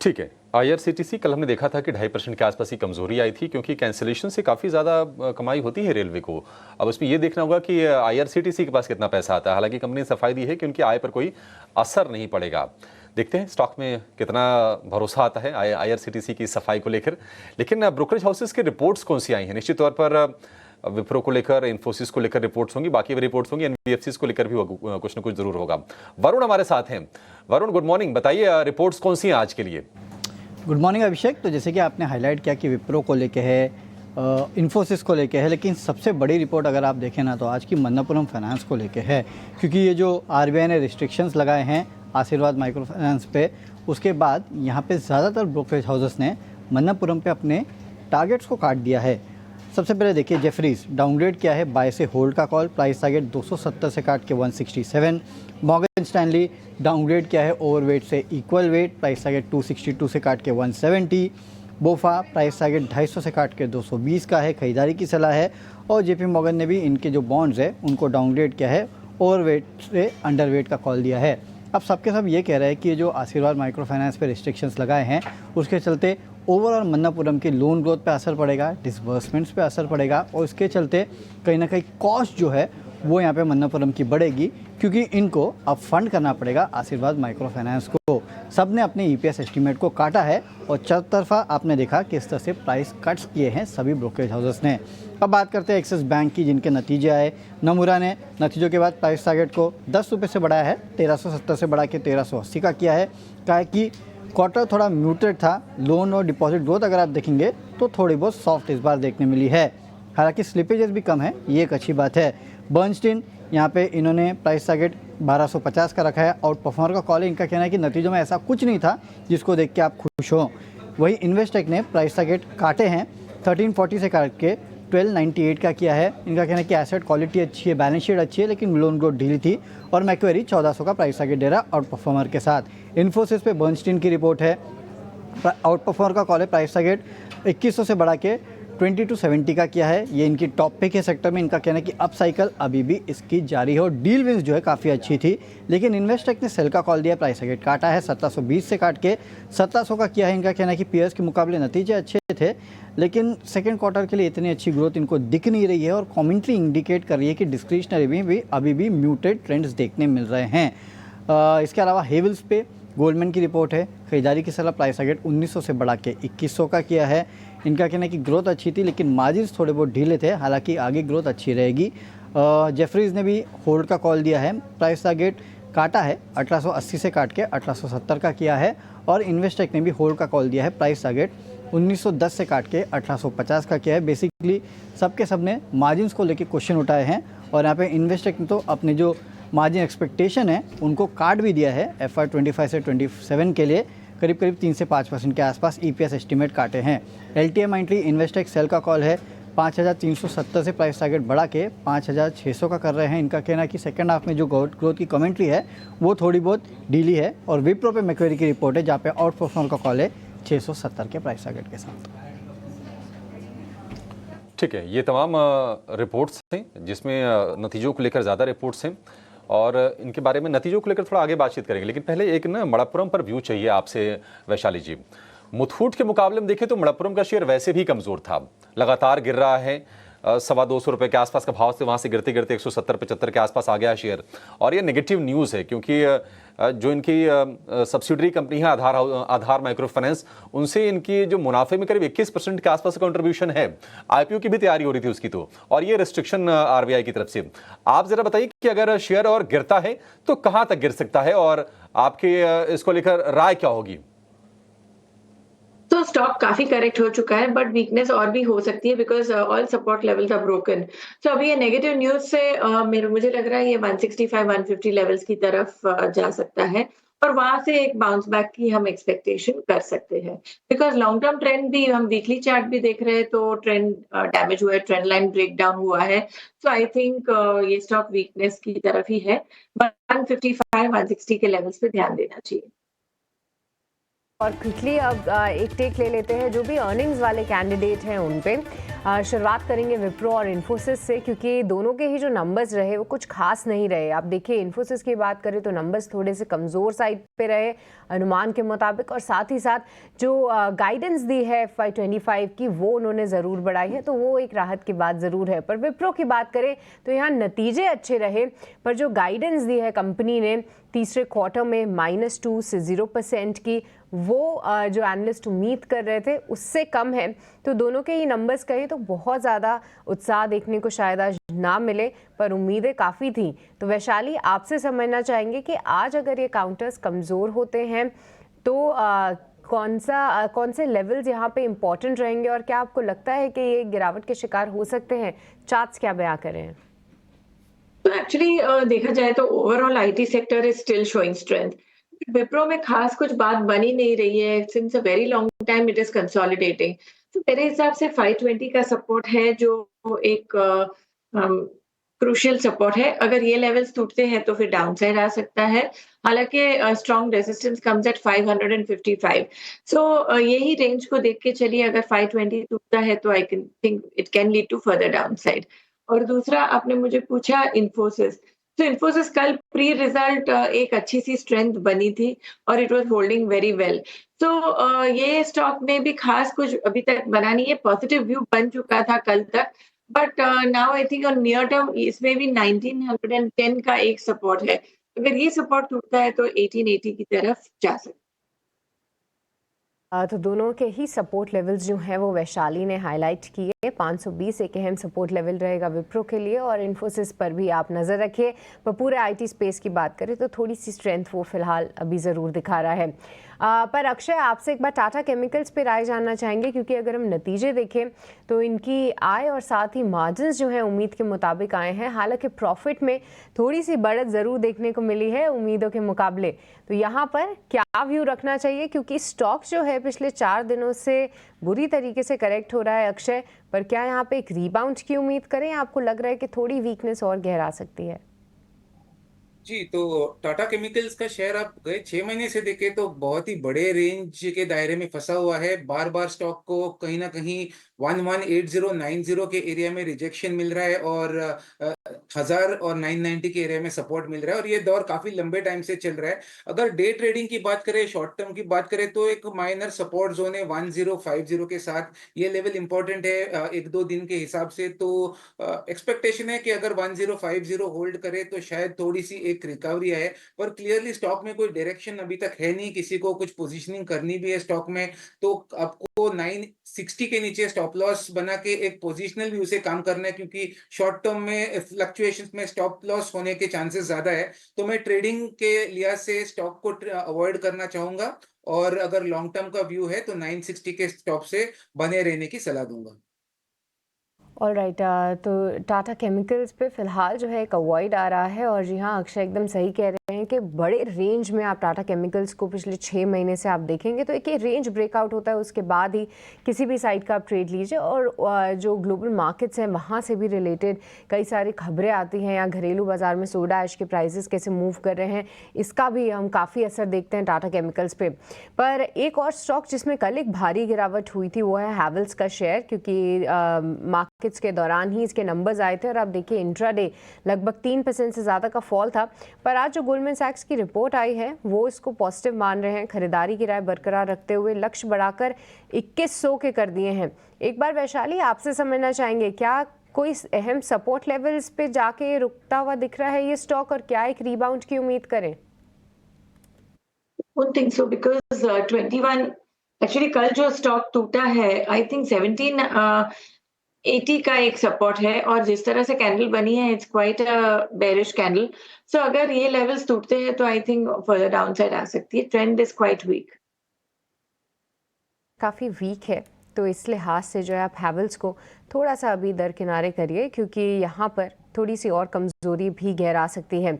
ठीक है। IRCTC कल हमने देखा था कि 2.5% के आसपास ही कमजोरी आई थी, क्योंकि कैंसिलेशन से काफ़ी ज़्यादा कमाई होती है रेलवे को। अब उसमें ये देखना होगा कि IRCTC के पास कितना पैसा आता है। हालांकि कंपनी ने सफाई दी है कि उनकी आय पर कोई असर नहीं पड़ेगा। देखते हैं स्टॉक में कितना भरोसा आता है IRCTC की सफाई को लेकर। लेकिन ब्रोकरेज हाउसेस की रिपोर्ट्स कौन सी आई हैं? निश्चित तौर पर विप्रो को लेकर, इन्फोसिस को लेकर रिपोर्ट्स होंगी, बाकी भी रिपोर्ट्स होंगी, NBFCs को लेकर भी कुछ न कुछ जरूर होगा। वरुण हमारे साथ हैं। Varun, good morning. बताइए रिपोर्ट्स कौन सी हैं आज के लिए? गुड मॉर्निंग अभिषेक। तो जैसे कि आपने हाईलाइट किया कि विप्रो को लेके है, इन्फोसिस को लेके है, लेकिन सबसे बड़ी रिपोर्ट अगर आप देखें ना तो आज की मन्नपुरम फाइनेंस को लेके है, क्योंकि ये जो RBI ने रिस्ट्रिक्शंस लगाए हैं आशीर्वाद माइक्रो फाइनेंस पे, उसके बाद यहाँ पे ज़्यादातर ब्रोकरेज हाउसेस ने मन्नपुरम पे अपने टारगेट्स को काट दिया है। सबसे पहले देखिए, जेफरीज डाउनग्रेड किया है बाय से होल्ड का कॉल, प्राइस टारगेट 270 से काट के 167। मॉर्गन स्टैनली डाउनग्रेड किया है ओवरवेट से इक्वल वेट, प्राइस टारगेट 262 से काट के 170। बोफा प्राइस टारगेट 250 से काट के 220 का है, खरीदारी की सलाह है। और JP मॉर्गन ने भी इनके जो बॉन्ड्स है उनको डाउनग्रेड किया है ओवरवेट से अंडरवेट का कॉल दिया है। अब सबके सब ये कह रहे हैं कि ये जो आशीर्वाद माइक्रो फाइनेंस पे रिस्ट्रिक्शंस लगाए हैं उसके चलते ओवरऑल मन्नापुरम की लोन ग्रोथ पे असर पड़ेगा, डिसबर्समेंट्स पे असर पड़ेगा और इसके चलते कहीं ना कहीं कॉस्ट जो है वो यहाँ पे मन्नापुरम की बढ़ेगी, क्योंकि इनको अब फंड करना पड़ेगा आशीर्वाद माइक्रो फाइनेंस को। सब ने अपने ईपीएस एस्टीमेट को काटा है और चौतरफा आपने देखा किस तरह से प्राइस कट्स किए हैं सभी ब्रोकरेज हाउसेस ने। अब बात करते हैं एक्सिस बैंक की, जिनके नतीजे आए। नमूरा ने नतीजों के बाद प्राइस टारगेट को 10 रुपये से बढ़ाया है, 1370 से बढ़ा के 1380 का किया है। कहा है कि क्वार्टर थोड़ा म्यूटेड था, लोन और डिपॉजिट ग्रोथ अगर आप देखेंगे तो थोड़ी बहुत सॉफ्ट इस बार देखने मिली है, हालांकि स्लिपेजेस भी कम है, ये एक अच्छी बात है। बर्नस्टीन यहाँ पे इन्होंने प्राइस टारगेट 1250 का रखा है। आउट परफॉर्मर का कॉल है, इनका कहना है कि नतीजों में ऐसा कुछ नहीं था जिसको देख के आप खुश हो। वही इन्वेस्टेक ने प्राइस टारगेट काटे हैं, 1340 से काट के 1298 का किया है। इनका कहना है कि एसेट क्वालिटी अच्छी है, बैलेंस शीट अच्छी है, लेकिन लोन ग्रोथ ढीली थी। और मैक्वेरी 1400 का प्राइस टारगेट दे रहा आउट परफॉर्मर के साथ। इन्फोसिस पे बर्नस्टीन की रिपोर्ट है, आउट परफॉर्मर का कॉल है, प्राइस टारगेट 2100 से बढ़ा के 2270 का किया है। ये इनकी टॉप पिक है सेक्टर में। इनका कहना है कि अप साइकिल अभी भी इसकी जारी है और डील विंस जो है काफ़ी अच्छी थी, लेकिन इन्वेस्टेक ने सेल का कॉल दिया, प्राइस टारगेट काटा है, 1720 से काट के 1700 का किया है। इनका कहना है कि पीयर्स के मुकाबले नतीजे अच्छे थे, लेकिन सेकेंड क्वार्टर के लिए इतनी अच्छी ग्रोथ इनको दिख नहीं रही है और कॉमेंट्री इंडिकेट कर रही है कि डिस्क्रिशनरी में भी अभी भी म्यूटेड ट्रेंड्स देखने मिल रहे हैं। इसके अलावा हेवल्स पे गोल्डमैन की रिपोर्ट है, खरीदारी की सलाह, प्राइस टारगेट 1900 से बढ़ा के 2100 का किया है। इनका कहना है कि ग्रोथ अच्छी थी, लेकिन मार्जिन्स थोड़े बहुत ढीले थे, हालांकि आगे ग्रोथ अच्छी रहेगी। जेफरीज ने भी होल्ड का कॉल दिया है, प्राइस टारगेट काटा है, 1880 से काट के 1870 का किया है। और इन्वेस्टेक ने भी होल्ड का कॉल दिया है, प्राइस टारगेट 1910 से काट के 1850 का किया है। बेसिकली सबके सब ने मार्जिन्स को लेके क्वेश्चन उठाए हैं और यहाँ पे इन्वेस्टेक ने तो अपने जो मार्जिन एक्सपेक्टेशन है उनको काट भी दिया है। FY 25 से 27 के लिए करीब 3 से 5% के आसपास ईपीएस एस्टीमेट काटे हैं। LTM एंट्री इन्वेस्टेक सेल का कॉल है, 5370 से प्राइस टारगेट बढ़ा के 5600 का कर रहे हैं। इनका कहना है कि सेकंड हाफ में जो ग्रोथ की कमेंट्री है वो थोड़ी बहुत ढीली है। और विप्रो पे मैक्वेरी की रिपोर्ट है, जहाँ पे आउट परफॉर्मर का कॉल है 670 के प्राइस टारगेट के साथ। ठीक है, ये तमाम रिपोर्ट्स हैं जिसमें नतीजों को लेकर ज़्यादा रिपोर्ट्स हैं और इनके बारे में नतीजों को लेकर थोड़ा आगे बातचीत करेंगे, लेकिन पहले एक ना मणप्पुरम पर व्यू चाहिए आपसे वैशाली जी। मुथूट के मुकाबले में देखें तो मणप्पुरम का शेयर वैसे भी कमज़ोर था, लगातार गिर रहा है, 225 रुपये के आसपास का भाव से वहाँ से गिरते गिरते 170-75 के आसपास आ गया शेयर। और ये नेगेटिव न्यूज़ है, क्योंकि जो इनकी सब्सिडरी कंपनी है आधार माइक्रो फाइनेंस, उनसे इनकी जो मुनाफे में करीब 21% के आसपास कंट्रीब्यूशन है। IPO की भी तैयारी हो रही थी उसकी तो, और ये रिस्ट्रिक्शन RBI की तरफ से। आप जरा बताइए कि अगर शेयर और गिरता है तो कहाँ तक गिर सकता है और आपके इसको लेकर राय क्या होगी? तो स्टॉक काफी करेक्ट हो चुका है, बट वीकनेस और भी हो सकती है because all support levels are broken. तो अभी ये नेगेटिव न्यूज से मुझे लग रहा है ये 165-150 लेवल्स की तरफ जा सकता है और वहां से एक बाउंस बैक की हम एक्सपेक्टेशन कर सकते हैं, बिकॉज लॉन्ग टर्म ट्रेंड भी हम वीकली चार्ट भी देख रहे हैं तो ट्रेंड डैमेज हुआ है, ट्रेंड लाइन ब्रेक डाउन हुआ है। सो आई थिंक ये स्टॉक वीकनेस की तरफ ही है, बट 155-160 के लेवल्स पे ध्यान देना चाहिए। और क्विकली अब एक टेक ले लेते हैं जो भी अर्निंग्स वाले कैंडिडेट हैं उन पे। शुरुआत करेंगे विप्रो और इन्फोसिस से, क्योंकि दोनों के ही जो नंबर्स रहे वो कुछ खास नहीं रहे। आप देखिए इन्फोसिस की बात करें तो नंबर्स थोड़े से कमज़ोर साइड पे रहे अनुमान के मुताबिक, और साथ ही साथ जो गाइडेंस दी है FY 25 की वो उन्होंने ज़रूर बढ़ाई है, तो वो एक राहत की बात ज़रूर है। पर विप्रो की बात करें तो यहाँ नतीजे अच्छे रहे, पर जो गाइडेंस दी है कंपनी ने तीसरे क्वार्टर में -2 से 0% की, वो जो एनालिस्ट उम्मीद कर रहे थे उससे कम है। तो दोनों के ही नंबर्स कहें तो बहुत ज़्यादा उत्साह देखने को शायद आज ना मिले, पर उम्मीदें काफ़ी थी। तो वैशाली, आपसे समझना चाहेंगे कि आज अगर ये काउंटर्स कमज़ोर होते हैं तो कौन से लेवल्स यहाँ पे इम्पोर्टेंट रहेंगे और क्या आपको लगता है कि ये गिरावट के शिकार हो सकते हैं? चार्ट्स क्या बयां करें? तो एक्चुअली देखा जाए तो overall IT sector is still showing strength. Wipro में खास कुछ बात बनी नहीं रही है, since a very long time it is consolidating. तो मेरे हिसाब से 520 का सपोर्ट है जो एक क्रूशियल सपोर्ट है। अगर ये लेवल्स टूटते हैं तो फिर डाउन साइड आ सकता है, हालांकि स्ट्रॉन्ग रेजिस्टेंस कम्स एट 555। सो यही रेंज को देख के चलिए, अगर 520 टूटता है तो I can think it can lead to further downside. और दूसरा आपने मुझे पूछा इन्फोसिस, तो इन्फोसिस कल प्री रिजल्ट एक अच्छी सी स्ट्रेंथ बनी थी और it was holding very well. तो ये स्टॉक में भी खास कुछ अभी तक बना नहीं है, पॉजिटिव व्यू बन चुका था कल तक, but now I think on near term इसमें भी 1910 का एक सपोर्ट है। अगर ये सपोर्ट टूटता है तो 1880 की तरफ जा सकते हैं। तो दोनों के ही सपोर्ट लेवल्स जो हैं वो वैशाली ने हाईलाइट किए। 520 एक अहम सपोर्ट लेवल रहेगा विप्रो के लिए और इन्फोसिस पर भी आप नज़र रखिए। पर पूरे आईटी स्पेस की बात करें तो थोड़ी सी स्ट्रेंथ वो फिलहाल अभी ज़रूर दिखा रहा है। पर अक्षय, आपसे एक बार टाटा केमिकल्स पे राय जानना चाहेंगे, क्योंकि अगर हम नतीजे देखें तो इनकी आय और साथ ही मार्जिन्स जो हैं उम्मीद के मुताबिक आए हैं। हालांकि प्रॉफिट में थोड़ी सी बढ़त ज़रूर देखने को मिली है उम्मीदों के मुकाबले। तो यहाँ पर क्या व्यू रखना चाहिए, क्योंकि स्टॉक जो है पिछले 4 दिनों से बुरी तरीके से करेक्ट हो रहा है अक्षय, पर क्या यहाँ पे एक रीबाउंड की उम्मीद करें या आपको लग रहा है कि थोड़ी वीकनेस और गहरा सकती है? जी, तो टाटा केमिकल्स का शेयर आप गए 6 महीने से देखें तो बहुत ही बड़े रेंज के दायरे में फंसा हुआ है। बार बार स्टॉक को कहीं ना कहीं 118090 के एरिया में रिजेक्शन मिल रहा है और 1000 और 990 के एरिया में सपोर्ट मिल रहा है और ये दौर काफी लंबे टाइम से चल रहा है। अगर डे ट्रेडिंग की बात करें, शॉर्ट टर्म की बात करें, तो एक माइनर सपोर्ट जोन है 1050 के साथ। ये लेवल इंपॉर्टेंट है 1-2 दिन के हिसाब से। तो एक्सपेक्टेशन है कि अगर 1050 होल्ड करे तो शायद थोड़ी सी एक रिकवरी है, पर क्लियरली स्टॉक में कोई डायरेक्शन अभी तक है नहीं। किसी को कुछ पोजीशनिंग करनी भी है स्टॉक में तो आपको 960 के नीचे स्टॉप लॉस बना के एक पोजीशनल व्यू से काम करना है, क्योंकि शॉर्ट टर्म में फ्लक्चुएशंस में स्टॉप लॉस होने के चांसेस ज्यादा है। तो मैं ट्रेडिंग के लिहाज से स्टॉक को अवॉइड करना चाहूंगा और अगर लॉन्ग टर्म का व्यू है तो 960 के स्टॉप से बने रहने की सलाह दूंगा। ऑल राइट, तो टाटा केमिकल्स पे फिलहाल जो है एक अवॉइड आ रहा है। और जी हाँ, अक्षय एकदम सही कह रहे हैं कि बड़े रेंज में आप टाटा केमिकल्स को पिछले 6 महीने से आप देखेंगे तो एक ये रेंज ब्रेकआउट होता है, उसके बाद ही किसी भी साइड का आप ट्रेड लीजिए। और जो ग्लोबल मार्केट्स हैं वहाँ से भी रिलेटेड कई सारी खबरें आती हैं, या घरेलू बाजार में सोडा ऐश के प्राइसेस कैसे मूव कर रहे हैं, इसका भी हम काफ़ी असर देखते हैं टाटा केमिकल्स पे। पर एक और स्टॉक जिसमें कल एक भारी गिरावट हुई थी वो है हैवेल्स का शेयर, क्योंकि मार्केट्स के दौरान ही इसके नंबर्स आए थे और आप देखिए इंट्राडे लगभग 3% से ज़्यादा का फॉल था। पर आज जो गोल्डमैन सैक्स की रिपोर्ट आई है वो इसको पॉजिटिव मान रहे हैं। खरीदारी की राय बरकरार रखते हुए लक्ष्य बढ़ाकर 2100 के कर दिए हैं। एक बार वैशाली आपसे समझना चाहेंगे, क्या कोई अहम सपोर्ट लेवल्स पे जाके रुकता हुआ दिख रहा है ये स्टॉक, और क्या एक रीबाउंड की उम्मीद करें? Don't think so because 21 actually कल जो स्टॉक टूटा है आई थिंक 1780 का एक सपोर्ट है और जिस तरह से कैंडल बनी है it's quite a bearish candle. So अगर ये लेवल्स टूटते हैं तो आई थिंक फर्दर डाउनसाइड आ सकती है। Trend is quite weak. काफ़ी वीक है, तो इस लिहाज से जो है आप हैवेल्स को थोड़ा सा अभी दरकिनारे करिए, क्योंकि यहाँ पर थोड़ी सी और कमज़ोरी भी गहरा सकती है।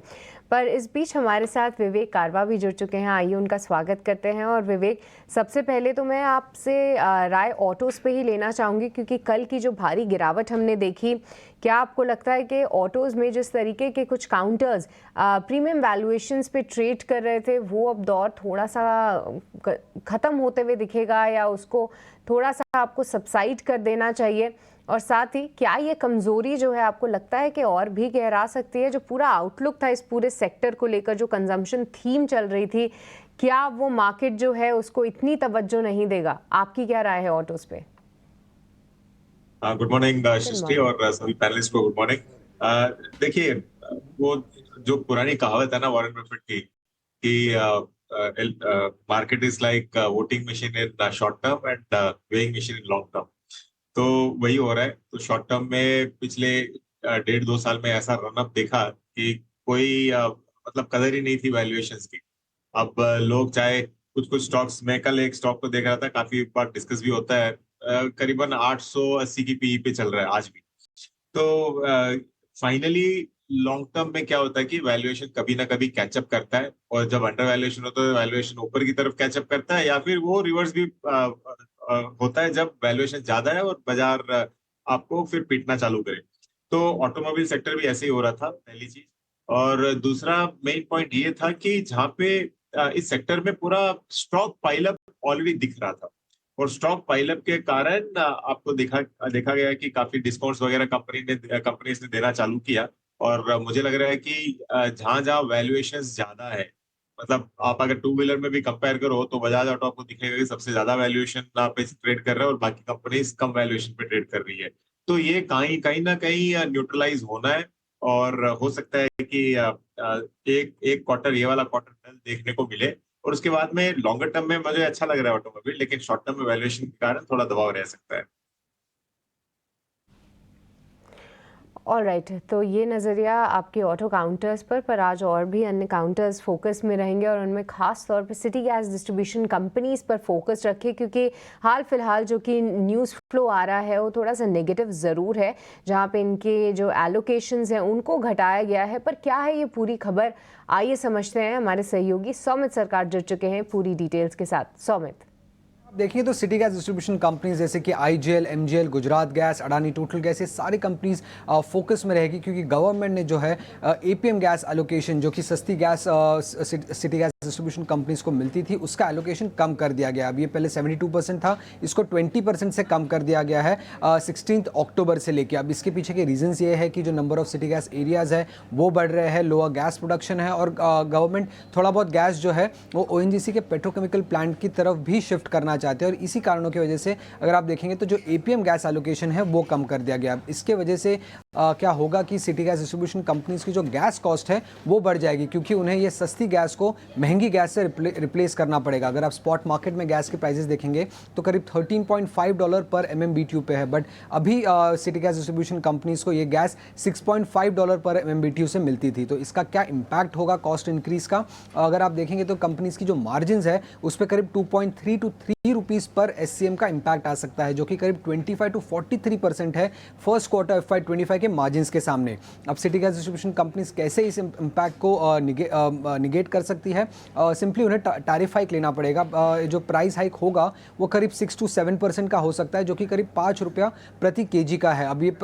पर इस बीच हमारे साथ विवेक कारवा भी जुड़ चुके हैं, आइए उनका स्वागत करते हैं। और विवेक, सबसे पहले तो मैं आपसे राय ऑटोज़ पे ही लेना चाहूँगी, क्योंकि कल की जो भारी गिरावट हमने देखी, क्या आपको लगता है कि ऑटोज़ में जिस तरीके के कुछ काउंटर्स प्रीमियम वैल्यूएशंस पे ट्रेड कर रहे थे वो अब दौर थोड़ा सा ख़त्म होते हुए दिखेगा, या उसको थोड़ा सा आपको सबसाइड कर देना चाहिए? और साथ ही क्या ये कमज़ोरी जो है आपको लगता है कि और भी गहरा सकती है? जो पूरा आउटलुक था इस पूरे सेक्टर को लेकर, जो कंजम्पशन थीम चल रही थी, क्या वो मार्केट जो है उसको इतनी तवज्जो नहीं देगा? आपकी क्या राय है ऑटोज़ पे? गुड मॉर्निंग सृष्टि और सभी पैनलिस्ट को गुड मॉर्निंग। देखिए, वो जो पुरानी कहावत है ना वॉरेन बफेट की कि market is like voting machine in short term and weighing machine in long term, तो वही हो रहा है। तो शॉर्ट टर्म में पिछले 1.5-2 साल में ऐसा रनअप देखा कि कोई मतलब कदर ही नहीं थी वैल्यूएशंस की। अब लोग चाहे कुछ स्टॉक्स, मैं कल एक स्टॉक को देख रहा था, काफी बार डिस्कस भी होता है, करीबन 880 की पीई पे चल रहा है आज भी। तो फाइनली लॉन्ग टर्म में क्या होता है कि वैल्यूएशन कभी ना कभी कैचअप करता है, और जब अंडर वैल्यूएशन होता है वैल्यूएशन ऊपर की तरफ कैचअप करता है, या फिर वो रिवर्स भी होता है जब वैल्यूएशन ज्यादा है और बाजार आपको फिर पीटना चालू करे। तो ऑटोमोबाइल सेक्टर भी ऐसे ही हो रहा था, पहली चीज। और दूसरा मेन पॉइंट ये था कि जहाँ पे इस सेक्टर में पूरा स्टॉक पाइलअप ऑलरेडी दिख रहा था, और स्टॉक पाइलअप के कारण आपको देखा गया कि काफी डिस्काउंट्स वगैरह कंपनीज ने देना चालू किया, और मुझे लग रहा है कि जहां जहां वैल्यूएशंस ज्यादा है, मतलब आप अगर टू व्हीलर में भी कंपेयर करो तो बजाज ऑटो आपको दिखेगा कि सबसे ज्यादा वैल्यूएशन पे ट्रेड कर रहा है और बाकी कंपनीज कम वैल्यूएशन पे ट्रेड कर रही है। तो ये कहीं कहीं ना कहीं न्यूट्रलाइज होना है, और हो सकता है कि एक एक क्वार्टर, ये वाला क्वार्टर कल देखने को मिले, और उसके बाद में लॉन्गर टर्म में मुझे अच्छा लग रहा है ऑटोमोबाइल, लेकिन शॉर्ट टर्म में वैल्यूएशन के कारण थोड़ा दबाव रह सकता है। ऑलराइट, तो ये नज़रिया आपके ऑटो काउंटर्स पर आज और भी अन्य काउंटर्स फोकस में रहेंगे और उनमें खास तौर पे सिटी गैस डिस्ट्रीब्यूशन कंपनीज पर फोकस रखें, क्योंकि हाल फिलहाल जो कि न्यूज़ फ्लो आ रहा है वो थोड़ा सा नेगेटिव ज़रूर है, जहाँ पे इनके जो एलोकेशंस हैं उनको घटाया गया है। पर क्या है ये पूरी खबर, आइए समझते हैं। हमारे सहयोगी सौमित सरकार जुड़ चुके हैं पूरी डिटेल्स के साथ। सौमित, देखिए तो सिटी गैस डिस्ट्रीब्यूशन कंपनीज जैसे कि IGL, MGL, Gujarat gas, Adani total gas, ये सारी कंपनीज फोकस में रहेगी, क्योंकि गवर्नमेंट ने जो है एपीएम गैस एलोकेशन, जो कि सस्ती gas city gas distribution companies को मिलती थी, उसका एलोकेशन कम कर दिया गया। अब ये पहले 72% था, इसको 20% से कम कर दिया गया है 16 अक्टूबर से लेके। अब इसके पीछे के रीजंस ये है कि जो number of city gas areas है वो बढ़ रहे हैं, लोअर गैस प्रोडक्शन है, और गवर्नमेंट थोड़ा बहुत गैस जो है वो ओएनजीसी के पेट्रोकेमिकल प्लांट की तरफ भी शिफ्ट करना चाहते हैं, और इसी कारणों की वजह से अगर आप देखेंगे तो जो एपीएम गैस एलोकेशन है वो कम कर दिया गया। इसके वजह से क्या होगा कि सिटी गैस डिस्ट्रीब्यूशन कंपनीज की जो गैस कॉस्ट है वो बढ़ जाएगी, क्योंकि उन्हें ये सस्ती गैस को महंगी गैस से रिप्लेस करना पड़ेगा। अगर आप स्पॉट मार्केट में गैस के प्राइसेस देखेंगे तो करीब $13.5 पर MMBTU पे है, बट अभी सिटी गैस डिस्ट्रीब्यूशन कंपनीज को ये गैस $6.5 पर MMBTU से मिलती थी। तो इसका क्या इम्पैक्ट होगा कॉस्ट इंक्रीज का, अगर आप देखेंगे तो कंपनीज की जो मार्जिन है उस पर करीब 2.3 to 3 रुपीज़ पर SCM का इम्पैक्ट आ सकता है, जो कि करीब 25 to 43% है फर्स्ट क्वार्टर FY25 के मार्जिन्स के सामने। अब सिटी गैस डिस्ट्रीब्यूशन कंपनीज कैसे इस इम्पैक्ट को निगेट कर सकती है, सिंपली उन्हें टैरिफ हाइक लेना पड़ेगा। जो प्राइस हाइक होगा वो करीब 6 to 7% का हो सकता है, जो कि करीब ₹5 प्रति केजी का है। अब ये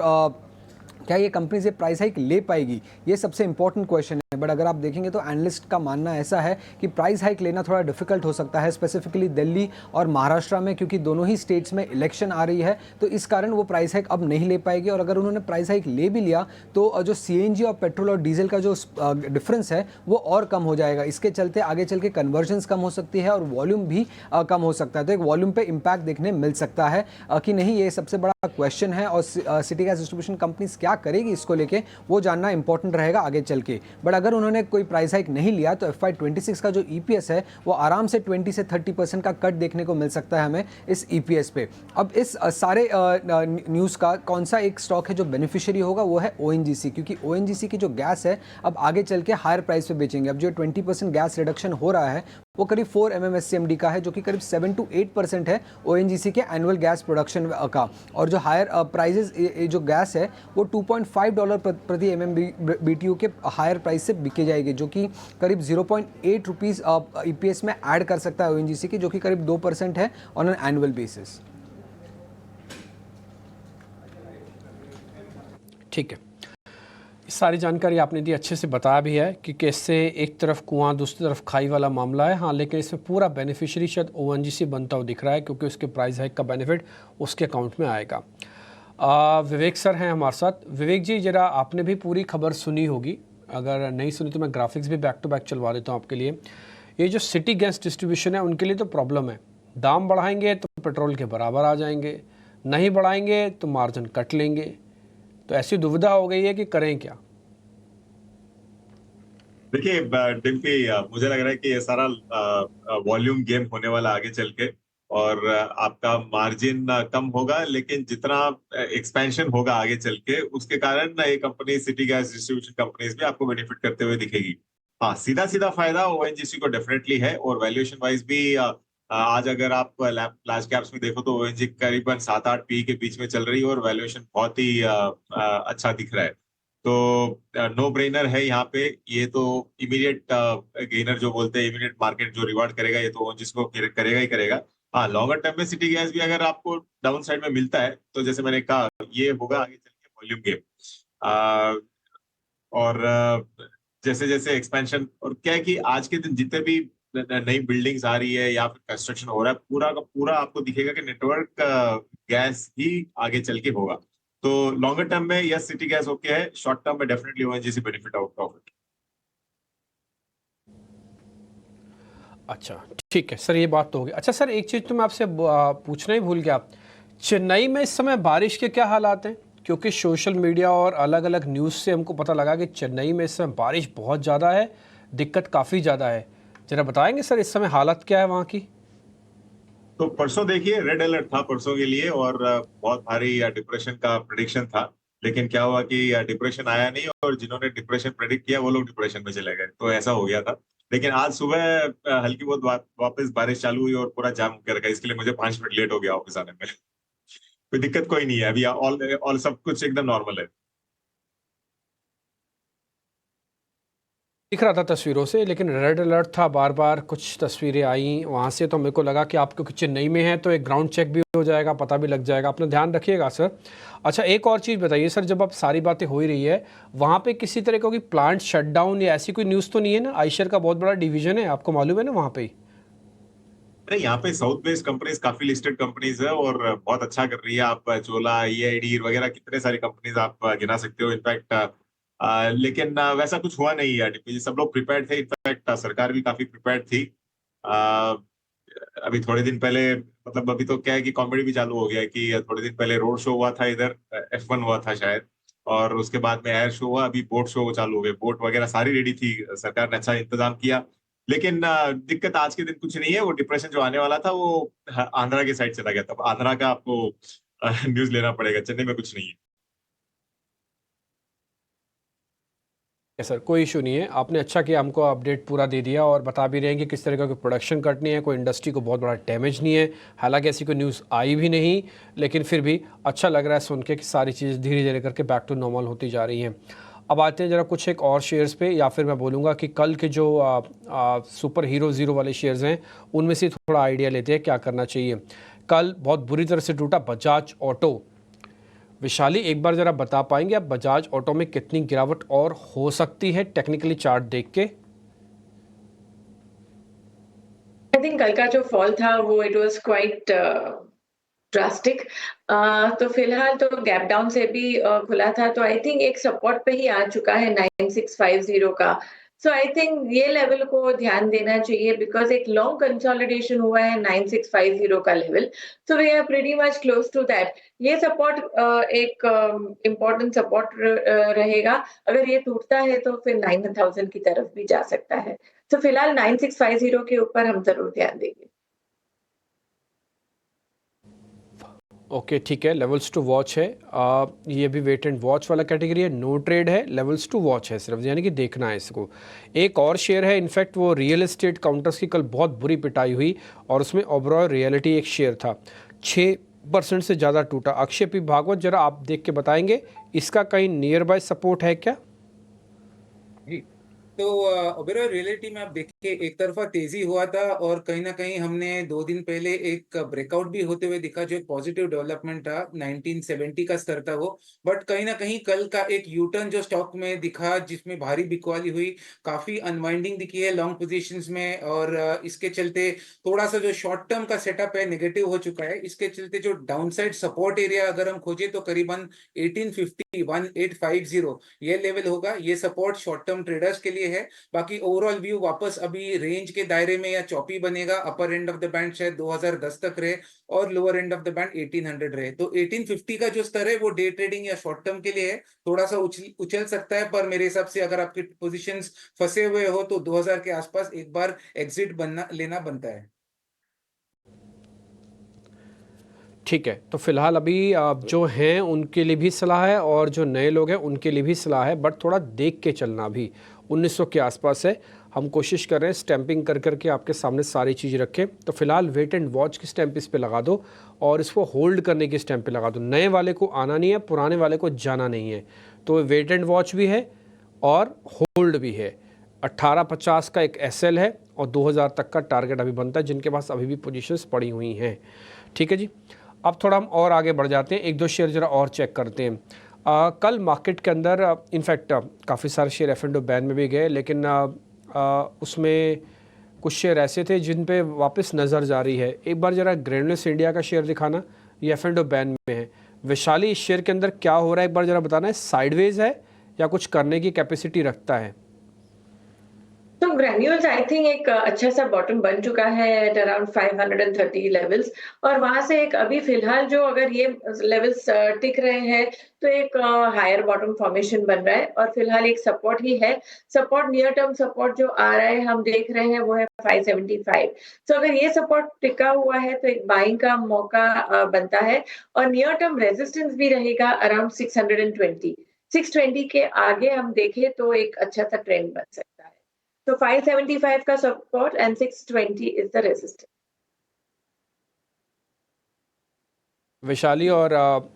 क्या ये कंपनी से प्राइस हाइक ले पाएगी, ये सबसे इंपॉर्टेंट क्वेश्चन है। बट अगर आप देखेंगे तो एनालिस्ट का मानना ऐसा है कि प्राइस हाइक लेना थोड़ा डिफिकल्ट हो सकता है, स्पेसिफिकली दिल्ली और महाराष्ट्र में, क्योंकि दोनों ही स्टेट्स में इलेक्शन आ रही है, तो इस कारण वो प्राइस हाइक अब नहीं ले पाएगी। और अगर उन्होंने प्राइस हाइक ले भी लिया तो जो सीएनजी और पेट्रोल और डीजल का जो डिफरेंस है वो और कम हो जाएगा। इसके चलते आगे चल के कन्वर्जन्स कम हो सकती है और वॉल्यूम भी कम हो सकता है। तो एक वॉल्यूम पे इम्पैक्ट देखने मिल सकता है कि नहीं, ये सबसे बड़ा क्वेश्चन है। और सिटी गैस डिस्ट्रीब्यूशन कंपनीज क्या करेगी इसको लेके वो जानना इंपॉर्टेंट रहेगा आगे चल के। बट अगर उन्होंने कोई प्राइस हाइक नहीं लिया तो FY26 का जो EPS है वो आराम से 20 से 30% का कट देखने को मिल सकता है हमें इस EPS पे। अब इस सारे न्यूज़ का कौन सा एक स्टॉक है जो बेनिफिशियरी होगा, वो है ONGC, क्योंकि ONGC की जो गैस है अब आगे चल के हायर प्राइस पे बेचेंगे। अब जो 20% गैस रिडक्शन हो रहा है वो करीब 4 MMSCMD का है, जो कि करीब 7 to 8% है ONGC के एनुअल गैस प्रोडक्शन का। और जो हायर प्राइजेस जो गैस है वो $2.5 प्रति MMBTU के हायर प्राइस से बिके जाएगी, जो कि करीब 0.8 रुपीज़ EPS में ऐड कर सकता है ONGC की, जो कि करीब 2% है ऑन एन एनुअल बेसिस। ठीक है, सारी जानकारी आपने दी, अच्छे से बताया भी है कि कैसे एक तरफ कुआं दूसरी तरफ खाई वाला मामला है। हाँ, लेकिन इसमें पूरा बेनिफिशियरी शायद ONGC बनता हुआ दिख रहा है, क्योंकि उसके प्राइस हाइक का बेनिफिट उसके अकाउंट में आएगा। विवेक सर हैं हमारे साथ। विवेक जी, जरा आपने भी पूरी खबर सुनी होगी, अगर नहीं सुनी तो मैं ग्राफिक्स भी बैक टू बैक चलवा देता हूँ आपके लिए। ये जो सिटी गैस डिस्ट्रीब्यूशन है उनके लिए तो प्रॉब्लम है, दाम बढ़ाएंगे तो पेट्रोल के बराबर आ जाएंगे, नहीं बढ़ाएंगे तो मार्जिन कट लेंगे। तो ऐसी दुविधा हो गई है कि करें क्या। देखिए डिम्पी, मुझे लग रहा है कि ये सारा वॉल्यूम गेम होने वाला आगे चल के, और आपका मार्जिन कम होगा, लेकिन जितना एक्सपेंशन होगा आगे चल के उसके कारण ये company city gas distribution companies भी आपको बेनिफिट करते हुए दिखेगी। हाँ, सीधा सीधा फायदा ONGC को डेफिनेटली है, और वैल्यूएशन वाइज भी आज अगर आप लार्ज कैप्स में देखो तो ONGC करीबन 7-8 PE के बीच में चल रही है और वैल्यूएशन बहुत ही अच्छा दिख रहा है। तो नो ब्रेनर है यहाँ पे, ये तो इमीडिएट गेनर जो बोलते हैं, इमीडिएट मार्केट जो रिवार्ड करेगा ये तो ONGC को करेगा ही करेगा। हाँ, लॉन्गर टर्म में सिटी गैस भी अगर आपको डाउन साइड में मिलता है तो जैसे मैंने कहा ये होगा आगे चल के वॉल्यूम गेम। और जैसे जैसे एक्सपेंशन, और क्या है कि आज के दिन जितने भी नई बिल्डिंग्स आ रही है या फिर कंस्ट्रक्शन हो रहा है, पूरा का पूरा आपको दिखेगा कि नेटवर्क गैस ही आगे चल के होगा। तो लॉन्गर टर्म में यस सिटी गैस ओके है, शॉर्ट टर्म में definitely ONGC benefit out of it. अच्छा ठीक है सर, ये बात तो होगी। अच्छा सर, एक चीज़ तो मैं आपसे पूछना ही भूल गया, चेन्नई में इस समय बारिश के क्या हालात हैं? क्योंकि सोशल मीडिया और अलग अलग न्यूज़ से हमको पता लगा कि चेन्नई में इस समय बारिश बहुत ज़्यादा है, दिक्कत काफ़ी ज़्यादा है। जरा बताएंगे सर इस समय हालत क्या है वहाँ की? तो परसों देखिए रेड अलर्ट था परसों के लिए, और बहुत भारी डिप्रेशन का प्रेडिक्शन था, लेकिन क्या हुआ कि डिप्रेशन आया नहीं, और जिन्होंने डिप्रेशन प्रेडिक्ट किया वो लोग डिप्रेशन में चले गए, तो ऐसा हो गया था। लेकिन आज सुबह हल्की बहुत वापस बारिश चालू हुई और पूरा जाम कर गया, इसके लिए मुझे 5 मिनट लेट हो गया ऑफिस आने में। कोई दिक्कत कोई नहीं है अभी, ऑल सब कुछ एकदम नॉर्मल है। दिख रहा था तस्वीरों से, लेकिन रेड अलर्ट था, बार बार कुछ तस्वीरें आई वहाँ से, तो मेरे को लगा कि आप क्योंकि चेन्नई में हैं तो एक ग्राउंड चेक भी हो जाएगा, पता भी लग जाएगा, अपना ध्यान रखिएगा सर। अच्छा एक और चीज़ बताइए सर, जब आप सारी बातें हो ही रही है, वहाँ पे किसी तरह का कोई प्लांट शटडाउन या ऐसी कोई न्यूज़ तो नहीं है ना? आइशर का बहुत बड़ा डिवीजन है, आपको मालूम है ना वहाँ पे? नहीं, यहाँ पे साउथ बेस्ड कंपनीज काफी लिस्टेड कंपनीज है और बहुत अच्छा कर रही है। आप चोला, ईआईडी वगैरह कितने सारी कंपनीज आप गिना सकते हो इनफैक्ट। लेकिन वैसा कुछ हुआ नहीं है, सब लोग प्रिपेयर्ड थे, इनफैक्ट सरकार भी काफी प्रिपेयर्ड थी। अभी थोड़े दिन पहले, मतलब अभी तो क्या है कि कॉमेडी भी चालू हो गया है कि थोड़े दिन पहले रोड शो हुआ था इधर, F1 हुआ था शायद, और उसके बाद में एयर शो हुआ, अभी बोट शो चालू हो गए, बोट वगैरह सारी रेडी थी, सरकार ने अच्छा इंतजाम किया। लेकिन दिक्कत आज के दिन कुछ नहीं है, वो डिप्रेशन जो आने वाला था वो आंध्रा के साइड चला गया, तब आंध्रा का आपको न्यूज लेना पड़ेगा, चेन्नई में कुछ नहीं है। सर कोई इशू नहीं है, आपने अच्छा किया, हमको अपडेट पूरा दे दिया और बता भी रहे हैं कि किस तरह का कोई प्रोडक्शन कट नहीं है, कोई इंडस्ट्री को बहुत बड़ा डैमेज नहीं है। हालांकि ऐसी कोई न्यूज़ आई भी नहीं, लेकिन फिर भी अच्छा लग रहा है सुन के कि सारी चीज़ धीरे धीरे करके बैक टू नॉर्मल होती जा रही हैं। अब आते हैं ज़रा कुछ एक और शेयर्स पे, या फिर मैं बोलूँगा कि कल के जो सुपर हीरो ज़ीरो वाले शेयर्स हैं उनमें से थोड़ा आइडिया लेते हैं क्या करना चाहिए। कल बहुत बुरी तरह से टूटा बजाज ऑटो। विशाली एक बार ज़रा बता पाएंगे आप बजाज ऑटो में कितनी गिरावट और हो सकती है टेक्निकली चार्ट देख के? आई थिंक कल का जो फॉल था वो इट वाज क्वाइट ड्रास्टिक। तो फिलहाल तो गैप डाउन से भी खुला था, तो आई थिंक एक सपोर्ट पे ही आ चुका है 9650 का। सो आई थिंक ये लेवल को ध्यान देना चाहिए बिकॉज एक लॉन्ग कंसोलिडेशन हुआ है 9650 का level, so we are pretty much close to that. ये सपोर्ट एक इम्पोर्टेंट सपोर्ट रहेगा, अगर ये टूटता है तो फिर 9000 की तरफ भी जा सकता है। तो फिलहाल 9650 के ऊपर हम जरूर ध्यान देंगे। ओके ठीक है, लेवल्स टू वॉच है। ये भी वेट एंड वॉच वाला कैटेगरी है, नो ट्रेड है, लेवल्स टू वॉच है सिर्फ, यानी कि देखना है इसको। एक और शेयर है, इनफैक्ट वो रियल एस्टेट काउंटर्स की कल बहुत बुरी पिटाई हुई और उसमें ओबरॉय रियलिटी एक शेयर था, 6% से ज़्यादा टूटा। अक्षय पी भागवत, जरा आप देख के बताएंगे इसका कहीं नियर बाय सपोर्ट है क्या? जी, तो ओबेरॉय रियलिटी में आप देखिए एक तरफा तेजी हुआ था और कहीं ना कहीं हमने 2 दिन पहले एक ब्रेकआउट भी होते हुए दिखा, जो एक पॉजिटिव डेवलपमेंट था, 1970 का स्तर था वो। बट कहीं ना कहीं कल का एक यूटर्न जो स्टॉक में दिखा, जिसमें भारी बिकवाली हुई, काफी अनवाइंडिंग दिखी है लॉन्ग पोजीशंस में, और इसके चलते थोड़ा सा जो शॉर्ट टर्म का सेटअप है नेगेटिव हो चुका है। इसके चलते जो डाउनसाइड सपोर्ट एरिया अगर हम खोजे तो करीबन 1850 1850 ये लेवल होगा, ये सपोर्ट शॉर्ट टर्म ट्रेडर्स के लिए है। बाकी ओवरऑल व्यू वापस अभी रेंज के दायरे में या चौपी बनेगा, अपर एंड ऑफ द बैंड शायद 2010 तक रहे और lower end of the band 1800 रहे। तो 1850 का जो स्तर है वो डे ट्रेडिंग या शॉर्ट टर्म के लिए है, थोड़ा सा उछल सकता है, पर मेरे हिसाब से अगर आपके पोजीशंस फंसे हुए हो तो 2000 के आसपास एक बार एग्जिट लेना बनता है। ठीक है, तो फिलहाल अभी जो हैं उनके लिए भी सलाह है और जो नए लोग हैं उनके लिए भी सलाह है, बट थोड़ा देख के चलना। भी 1900 के आसपास है, हम कोशिश कर रहे हैं स्टैंपिंग कर करके आपके सामने सारी चीज़ रखें। तो फिलहाल वेट एंड वॉच की स्टैंप इस पे लगा दो और इसको होल्ड करने की स्टैंप पे लगा दो। नए वाले को आना नहीं है, पुराने वाले को जाना नहीं है, तो वेट एंड वॉच भी है और होल्ड भी है। 1850 का एक SL है और 2000 तक का टारगेट अभी बनता है, जिनके पास अभी भी पोजीशंस पड़ी हुई हैं। ठीक है जी, अब थोड़ा हम और आगे बढ़ जाते हैं, एक दो शेयर जरा और चेक करते हैं। कल मार्केट के अंदर इनफैक्ट काफ़ी सारे शेयर F&O बैन में भी गए, लेकिन उसमें कुछ शेयर ऐसे थे जिन पे वापस नज़र जा रही है। एक बार ज़रा ग्रैन्युलस इंडिया का शेयर दिखाना, ये F&O बैन में है। वैशाली, इस शेयर के अंदर क्या हो रहा है एक बार जरा बताना है, साइडवेज है या कुछ करने की कैपेसिटी रखता है? तो ग्रेन्यूल्स आई थिंक एक अच्छा सा बॉटम बन चुका है एट अराउंड 530 लेवल्स, और वहां से एक अभी फिलहाल जो अगर ये लेवल्स टिक रहे हैं तो एक हायर बॉटम फॉर्मेशन बन रहा है, और फिलहाल एक सपोर्ट ही है। सपोर्ट, नियर टर्म सपोर्ट जो आ रहा है हम देख रहे हैं वो है 575। तो अगर ये सपोर्ट टिका हुआ है तो एक बाइंग का मौका बनता है, और नियर टर्म रेजिस्टेंस भी रहेगा अराउंड 620। 620 के आगे हम देखें तो एक अच्छा सा ट्रेंड बन सकता है। तो 575 का support and 620 is the resistance. Vaishali और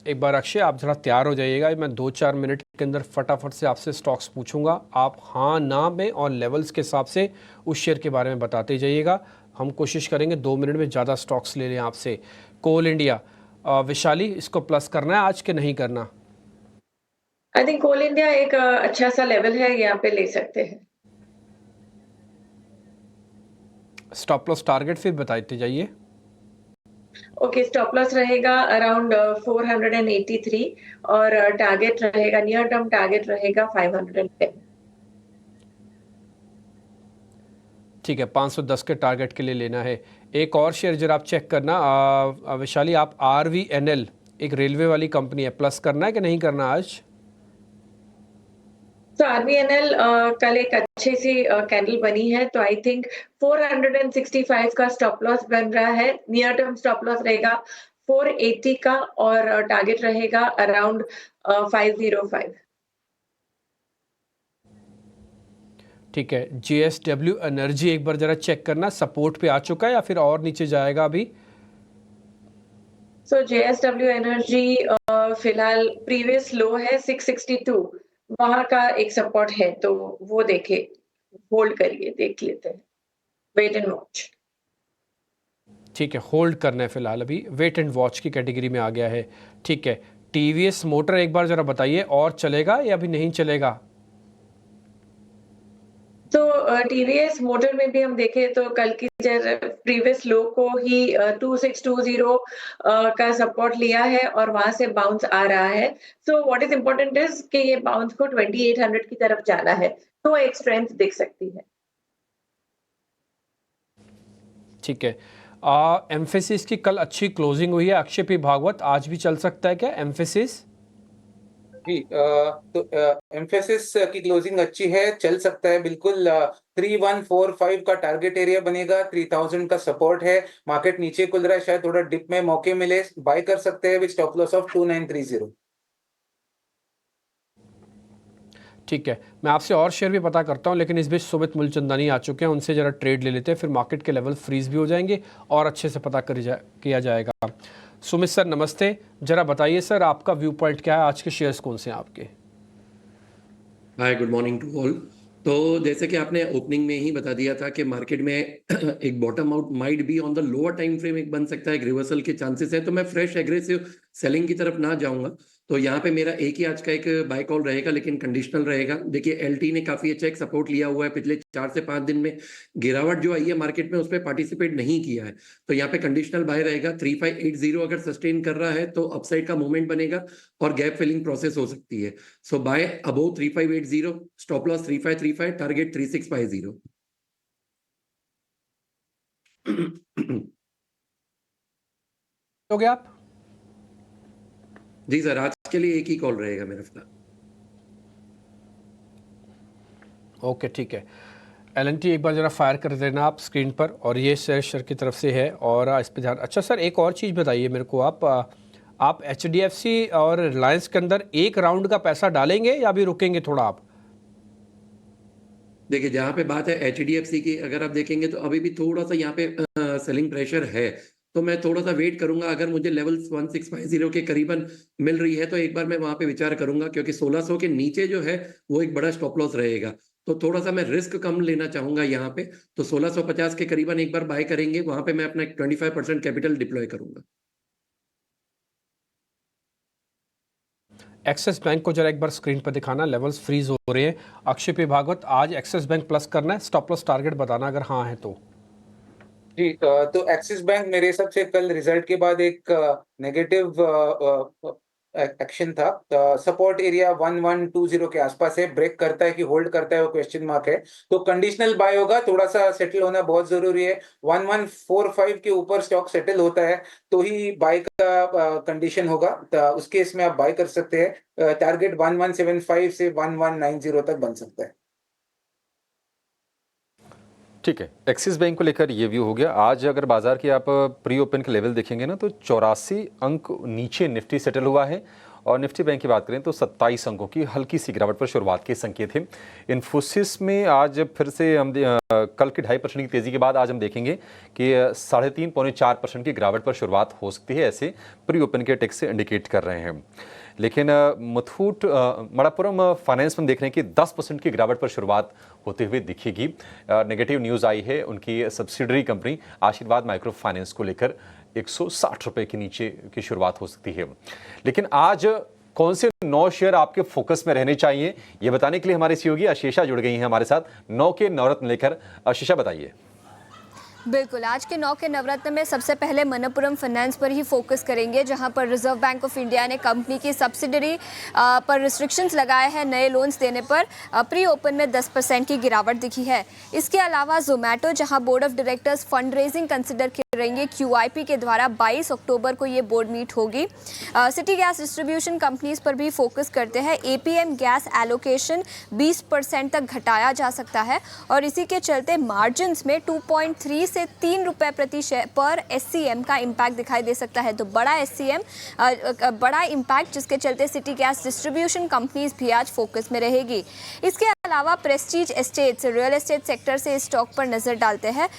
एक बार अक्षय, आप जरा तैयार हो जाइएगा। मैं 2-4 मिनट के अंदर फटाफट से आपसे स्टॉक्स पूछूंगा, आप हाँ ना में और लेवल्स के हिसाब से उस शेयर के बारे में बताते जाइएगा। हम कोशिश करेंगे 2 मिनट में ज़्यादा स्टॉक्स ले लें आपसे। कोल इंडिया, वैशाली, इसको प्लस करना है आज के नहीं करना? आई थिंक कोल इंडिया एक अच्छा सा लेवल है, यहाँ पे ले सकते हैं। स्टॉप लॉस टारगेट फिर बताते जाइए। ओके, स्टॉप लॉस रहेगा अराउंड 483, और टारगेट रहेगा, नियर टर्म टारगेट रहेगा 510। ठीक है, 510 के टारगेट के लिए लेना है। एक और शेयर जरा आप चेक करना वैशाली, आप RVNL, एक रेलवे वाली कंपनी है, प्लस करना है कि नहीं करना आज? तो RVNL कल एक अच्छी सी कैंडल बनी है, तो आई थिंक 465 का स्टॉप लॉस बन रहा है। नियर टर्म स्टॉप लॉस रहेगा 480 का, और टारगेट रहेगा अराउंड 505। ठीक है, JSW एनर्जी एक बार जरा चेक करना, सपोर्ट पे आ चुका है या फिर और नीचे जाएगा अभी? सो JSW एनर्जी फिलहाल प्रीवियस लो है 662, वहां का एक सपोर्ट है, तो वो देखे, होल्ड करिए, देख लेते हैं, वेट एंड वॉच। ठीक है, होल्ड करना है फिलहाल, अभी वेट एंड वॉच की कैटेगरी में आ गया है। ठीक है, TVS मोटर एक बार जरा बताइए, और चलेगा या अभी नहीं चलेगा? तो TVS मोटर में भी हम देखें तो कल की प्रीवियस लो को ही 2620 का सपोर्ट लिया है, और वहां से बाउंस आ रहा है। So what is important is कि ये बाउंस को 2800 की तरफ जाना है, तो एक स्ट्रेंथ दिख सकती है। ठीक है, एम्फेसिस की कल अच्छी क्लोजिंग हुई है। अक्षय P भागवत, आज भी चल सकता है क्या एम्फेसिस? जी, तो एम्फेसिस की क्लोजिंग अच्छी है, चल सकता है बिल्कुल। 3145 का टारगेट एरिया बनेगा, 3000 का सपोर्ट है। मार्केट नीचे खुल रहा है, शायद थोड़ा डिप में मौके मिले, बाय कर सकते हैं विद स्टॉप लॉस ऑफ 2930। ठीक है, मैं आपसे और शेयर भी पता करता हूं, लेकिन इस बीच सुमित मूलचंदानी आ चुके हैं, उनसे जरा ट्रेड ले लेते हैं, फिर मार्केट के लेवल फ्रीज भी हो जाएंगे और अच्छे से पता किया जाएगा। सुमित सर नमस्ते, जरा बताइए सर आपका व्यू पॉइंट क्या है, आज के शेयर्स कौन से हैं आपके? हाय, गुड मॉर्निंग टू ऑल। तो जैसे कि आपने ओपनिंग में ही बता दिया था कि मार्केट में एक bottom out might be on the lower time frame एक बन सकता है, एक रिवर्सल के चांसेस है, तो मैं फ्रेश एग्रेसिव सेलिंग की तरफ ना जाऊंगा। तो यहाँ पे मेरा एक ही आज का एक बाय कॉल रहेगा, लेकिन कंडीशनल रहेगा। देखिए, LT ने काफी अच्छा एक सपोर्ट लिया हुआ है, पिछले 4 से 5 दिन में गिरावट जो आई है मार्केट में उस पर पार्टिसिपेट नहीं किया है, तो यहाँ पे कंडीशनल बाय रहेगा। 3580 अगर सस्टेन कर रहा है तो अपसाइड का मूवमेंट बनेगा और गैप फिलिंग प्रोसेस हो सकती है। So buy above 3580, stop loss 3535, target 3650। हो गया आप? जी सर, आज के लिए एक ही कॉल रहेगा मेरा फिलहाल। ओके, ठीक है। LNT एक बार जरा फायर कर देना आप स्क्रीन पर, और ये शेयर की तरफ से है और इस पर ध्यान। अच्छा सर, एक और चीज़ बताइए मेरे को, आप HDFC और रिलायंस के अंदर एक राउंड का पैसा डालेंगे या अभी रुकेंगे थोड़ा आप? देखिए, जहाँ पे बात है HDFC की, अगर आप देखेंगे तो अभी भी थोड़ा सा यहाँ पे सेलिंग प्रेशर है, तो मैं थोड़ा सा वेट करूंगा। अगर मुझे लेवल 1650 के करीबन मिल रही है तो एक बार मैं वहां पे विचार करूंगा, क्योंकि 1600 के नीचे जो है वो एक बड़ा स्टॉप लॉस रहेगा, तो थोड़ा सा मैं रिस्क कम लेना चाहूंगा यहाँ पे। तो 1650 के करीबन एक बार बाय करेंगे, वहां पे मैं अपना 25% कैपिटल डिप्लॉय करूंगा। एक्सिस बैंक को जरा एक बार स्क्रीन पर दिखाना, लेवल्स फ्रीज हो रहे हैं। अक्षय P भागवत, आज एक्सिस बैंक प्लस करना है, स्टॉप लॉस टारगेट बताना अगर हाँ है तो। जी, तो एक्सिस बैंक मेरे हिसाब से कल रिजल्ट के बाद एक नेगेटिव एक्शन था। सपोर्ट एरिया 1120 के आसपास है, ब्रेक करता है कि होल्ड करता है वो क्वेश्चन मार्क है। तो कंडीशनल बाय होगा, थोड़ा सा सेटल होना बहुत जरूरी है। 1145 के ऊपर स्टॉक सेटल होता है तो ही बाय का कंडीशन होगा, तो उस केस में आप बाय कर सकते हैं। टारगेट 1175 से 1190 तक बन सकता है। ठीक है, एक्सिस बैंक को लेकर ये व्यू हो गया। आज अगर बाजार की आप प्री ओपन के लेवल देखेंगे ना तो 84 अंक नीचे निफ्टी सेटल हुआ है, और निफ्टी बैंक की बात करें तो 27 अंकों की हल्की सी गिरावट पर शुरुआत के संकेत हैं। इन्फोसिस में आज फिर से हम कल की 2.5% की तेज़ी के बाद आज हम देखेंगे कि 3.5 पौने 4% की गिरावट पर शुरुआत हो सकती है, ऐसे प्री ओपन के टेक्स से इंडिकेट कर रहे हैं। लेकिन मुथूट मणप्पुरम फाइनेंस में देख रहे हैं कि 10% की गिरावट पर शुरुआत होते हुए दिखेगी। नेगेटिव न्यूज़ आई है उनकी सब्सिडरी कंपनी आशीर्वाद माइक्रो फाइनेंस को लेकर 160 रुपए के नीचे की शुरुआत हो सकती है। लेकिन आज कौन से 9 शेयर आपके फोकस में रहने चाहिए, ये बताने के लिए हमारे सहयोगी आशीषा जुड़ गई हैं हमारे साथ 9 के नवरत्न लेकर। आशीषा बताइए। बिल्कुल, आज के 9 के नवरत्न में सबसे पहले मनप्पुरम फाइनेंस पर ही फोकस करेंगे, जहां पर रिजर्व बैंक ऑफ इंडिया ने कंपनी की सब्सिडरी पर रिस्ट्रिक्शंस लगाए हैं नए लोन्स देने पर। प्री ओपन में 10% की गिरावट दिखी है। इसके अलावा जोमेटो, जहां board of directors fund raising consider करेंगे QIP के द्वारा 22 अक्टूबर को ये बोर्ड मीट होगी। सिटी गैस डिस्ट्रीब्यूशन कंपनीज पर भी फोकस करते हैं। APM गैस एलोकेशन 20% तक घटाया जा सकता है और इसी के चलते मार्जिन्स में 2.3 से 3 रुपए प्रति शेयर पर SCM का इम्पैक्ट दिखाई दे सकता है। तो बड़ा SCM बड़ा इम्पैक्ट, जिसके चलते सिटी गैस डिस्ट्रीब्यूशन कंपनीज भी आज फोकस में रहेगी। इसके अलावा Prestige estates, real estate sector से इस स्टॉक पर नजर डालते हैं,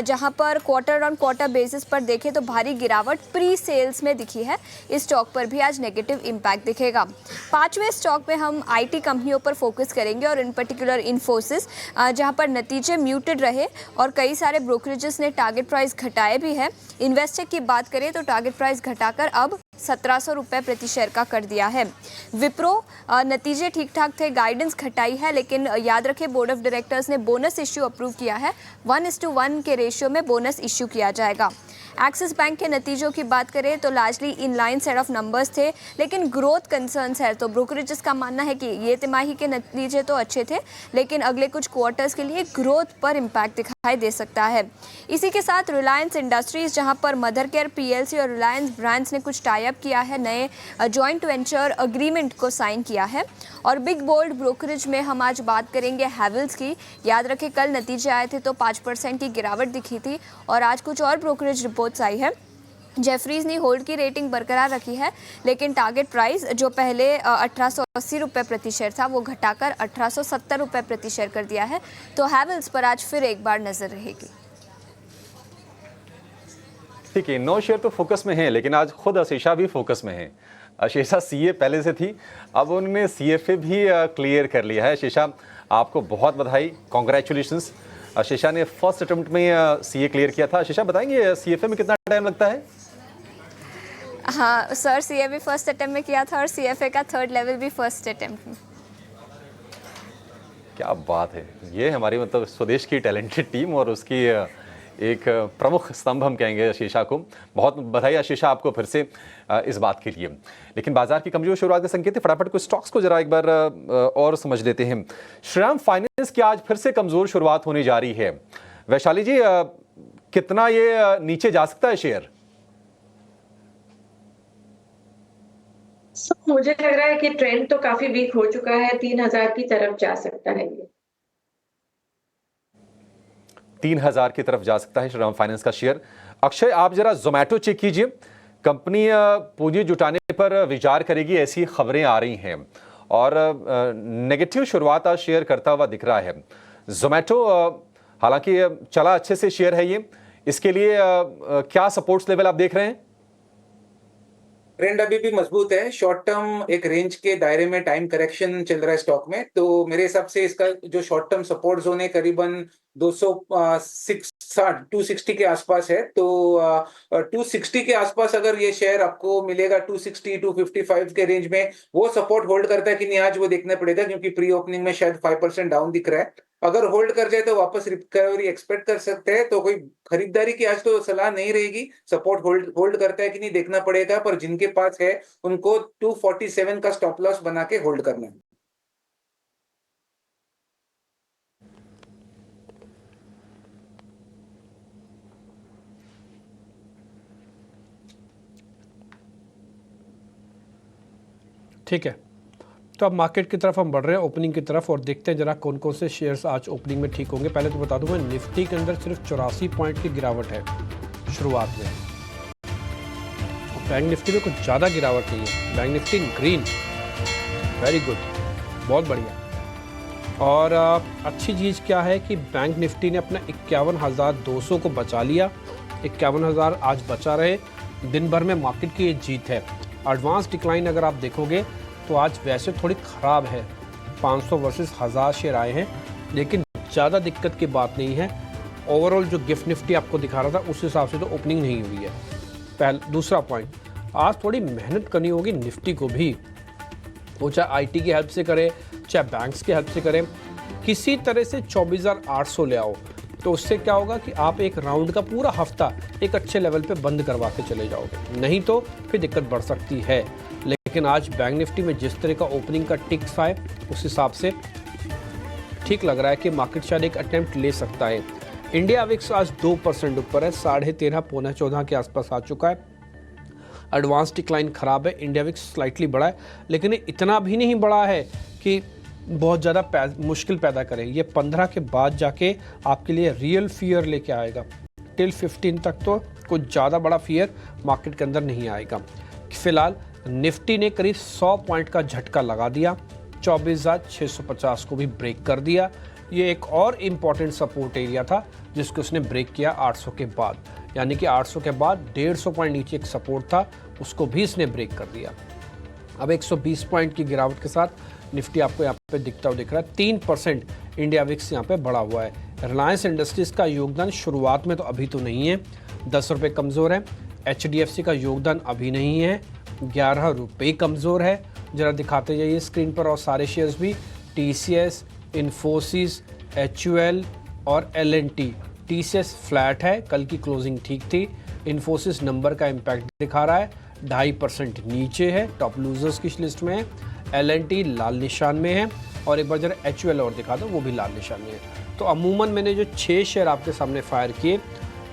जहां पर क्वार्टर ऑन क्वार्टर बेसिस पर देखें तो भारी गिरावट प्री सेल्स में दिखी है। इस स्टॉक पर भी आज नेगेटिव इम्पैक्ट दिखेगा। 5वें स्टॉक में हम IT कंपनियों पर फोकस करेंगे और इन पर्टिकुलर इन्फोसिस, जहां पर नतीजे म्यूटेड रहे और कई सारे ब्रोकरेजेस ने टारगेट प्राइस घटाए भी है। इन्वेस्टेक की बात करें तो टारगेट प्राइस घटाकर अब 1700 रुपये प्रति शेयर का कर दिया है। विप्रो, नतीजे ठीक ठाक थे, गाइडेंस घटाई है, लेकिन याद रखें बोर्ड ऑफ डायरेक्टर्स ने बोनस इश्यू अप्रूव किया है। 1:1 के रेशियो में बोनस इश्यू किया जाएगा। एक्सिस बैंक के नतीजों की बात करें तो largely in line set of numbers थे, लेकिन ग्रोथ कंसर्न्स है। तो ब्रोकरेजेस का मानना है कि ये तिमाही के नतीजे तो अच्छे थे, लेकिन अगले कुछ क्वार्टर्स के लिए ग्रोथ पर इम्पैक्ट दिखाई दे सकता है। इसी के साथ रिलायंस इंडस्ट्रीज, जहां पर मदर केयर PLC और रिलायंस ब्रांड्स ने कुछ टाई अप किया है, नए जॉइंट वेंचर अग्रीमेंट को साइन किया है। और बिग बोल्ड ब्रोकरेज में हम आज बात करेंगे हैवेल्स की। याद रखें कल नतीजे आए थे तो 5% की गिरावट दिखी थी और आज कुछ और ब्रोकरेज रिपोर्ट्स आई है। जेफरीज ने होल्ड की रेटिंग बरकरार रखी है, लेकिन टारगेट प्राइस जो पहले 1880 रुपये प्रति शेयर था वो घटाकर 1870 रुपये प्रति शेयर कर दिया है। तो हैवेल्स पर आज फिर एक बार नजर रहेगी। ठीक है, 9 शेयर तो फोकस में हैं, लेकिन आज खुद आशीषा भी फोकस में है। आशीषा CA पहले से थी, अब उन्होंने CFA भी क्लियर कर लिया है। आशीषा, आपको बहुत बधाई, कॉन्ग्रेचुलेशंस। आशीषा ने फर्स्ट अटेम्प्ट में CA क्लियर किया था। आशीषा बताएंगे CFA में कितना टाइम लगता है? हाँ सर, CA भी फर्स्ट अटेम्प्ट में किया था और CFA का 3rd लेवल भी फर्स्ट अटेम्प्ट में। क्या बात है, ये हमारी मतलब स्वदेश की टैलेंटेड टीम और उसकी एक प्रमुख स्तंभ हम कहेंगे आशीषा को। बहुत बधाई आशीषा आपको फिर से इस बात के लिए। लेकिन बाजार की कमजोर शुरुआत के संकेत है। फटाफट कुछ स्टॉक्स को जरा एक बार और समझ लेते हैं। श्रीराम फाइनेंस की आज फिर से कमजोर शुरुआत होने जा रही है। वैशाली जी, कितना ये नीचे जा सकता है शेयर? मुझे लग रहा है कि ट्रेंड तो काफी वीक हो चुका है, 3000 की तरफ जा सकता है ये। 3000 की तरफ जा सकता है श्रीराम फाइनेंस का शेयर। अक्षय, आप जरा जोमेटो चेक कीजिए, कंपनी पूंजी जुटाने पर विचार करेगी, ऐसी खबरें आ रही हैं और नेगेटिव शुरुआत आज शेयर करता हुआ दिख रहा है। जोमेटो हालांकि चला अच्छे से शेयर है ये, इसके लिए क्या सपोर्ट्स लेवल आप देख रहे हैं? ट्रेंड अभी भी मजबूत है। शॉर्ट टर्म एक रेंज के दायरे में टाइम करेक्शन चल रहा है स्टॉक में, तो मेरे हिसाब से इसका जो शॉर्ट टर्म सपोर्ट जोन है करीबन 260 के आसपास है। तो 260 के आसपास अगर ये शेयर आपको मिलेगा 260 255 के रेंज में, वो सपोर्ट होल्ड करता है कि नहीं आज वो देखना पड़ेगा, क्योंकि प्री ओपनिंग में शायद 5% डाउन दिख रहा है। अगर होल्ड कर जाए तो वापस रिकवरी एक्सपेक्ट कर सकते हैं। तो कोई खरीदारी की आज तो सलाह नहीं रहेगी। सपोर्ट होल्ड करता है कि नहीं देखना पड़ेगा, पर जिनके पास है उनको 247 का स्टॉप लॉस बना के होल्ड करना है। ठीक है, तो अब मार्केट की तरफ हम बढ़ रहे हैं, ओपनिंग की तरफ, और देखते हैं जरा कौन कौन से शेयर्स आज ओपनिंग में ठीक होंगे। पहले तो बता दूं मैं, निफ्टी के अंदर सिर्फ 84 पॉइंट की गिरावट है शुरुआत में, और बैंक निफ्टी में कुछ ज़्यादा गिरावट नहीं है। Bank Nifty green, very good, बहुत बढ़िया। और अच्छी चीज़ क्या है कि बैंक निफ्टी ने अपना 51,200 को बचा लिया। 51,000 आज बचा रहे। दिन भर में मार्केट की ये जीत है। एडवांस डिक्लाइन अगर आप देखोगे तो आज वैसे थोड़ी ख़राब है, 500 वर्सेस 1000 शेयर आए हैं, लेकिन ज़्यादा दिक्कत की बात नहीं है। ओवरऑल जो गिफ्ट निफ्टी आपको दिखा रहा था उस हिसाब से तो ओपनिंग नहीं हुई है। दूसरा पॉइंट, आज थोड़ी मेहनत करनी होगी निफ्टी को भी, वो चाहे आईटी की हेल्प से करे, चाहे बैंक्स की हेल्प से करे, किसी तरह से 24,800 ले आओ। तो उससे क्या होगा कि आप एक राउंड का पूरा हफ्ता एक अच्छे लेवल पे बंद करवा के चले जाओगे, नहीं तो फिर दिक्कत बढ़ सकती है। लेकिन आज बैंक निफ्टी में जिस तरह का ओपनिंग का टिक्स आए उस हिसाब से ठीक लग रहा है कि मार्केट शायद एक अटेम्प्ट ले सकता है। इंडिया विक्स आज 2% ऊपर है, 13.5 पौने 14 के आसपास आ चुका है। एडवांस डिक्लाइन खराब है, इंडिया विक्स स्लाइटली बड़ा है, लेकिन इतना भी नहीं बड़ा है कि बहुत ज़्यादा मुश्किल पैदा करे। ये 15 के बाद जाके आपके लिए रियल फियर लेके आएगा। टिल 15 तक तो कुछ ज़्यादा बड़ा फियर मार्केट के अंदर नहीं आएगा। फिलहाल निफ्टी ने करीब 100 पॉइंट का झटका लगा दिया, 24,650 को भी ब्रेक कर दिया। ये एक और इम्पॉर्टेंट सपोर्ट एरिया था जिसको उसने ब्रेक किया 800 के बाद, यानी कि 800 के बाद 150 पॉइंट नीचे एक सपोर्ट था, उसको भी इसने ब्रेक कर दिया। अब 120 पॉइंट की गिरावट के साथ निफ्टी आपको यहाँ पे दिख रहा है। 3% इंडिया विक्स यहाँ पे बढ़ा हुआ है। रिलायंस इंडस्ट्रीज़ का योगदान शुरुआत में तो अभी तो नहीं है, 10 रुपये कमज़ोर है। HDFC का योगदान अभी नहीं है, 11 रुपये कमज़ोर है। ज़रा दिखाते जाइए स्क्रीन पर, और सारे शेयर्स भी, TCS, इन्फोसिस, HUL और L&T। TCS फ्लैट है, कल की क्लोजिंग ठीक थी। इन्फोसिस नंबर का इम्पैक्ट दिखा रहा है, 2.5% नीचे है, टॉप लूजर्स की लिस्ट में है। L&T लाल निशान में है, और एक बार जरा HUL और दिखा दो, वो भी लाल निशान में है। तो अमूमन मैंने जो 6 शेयर आपके सामने फायर किए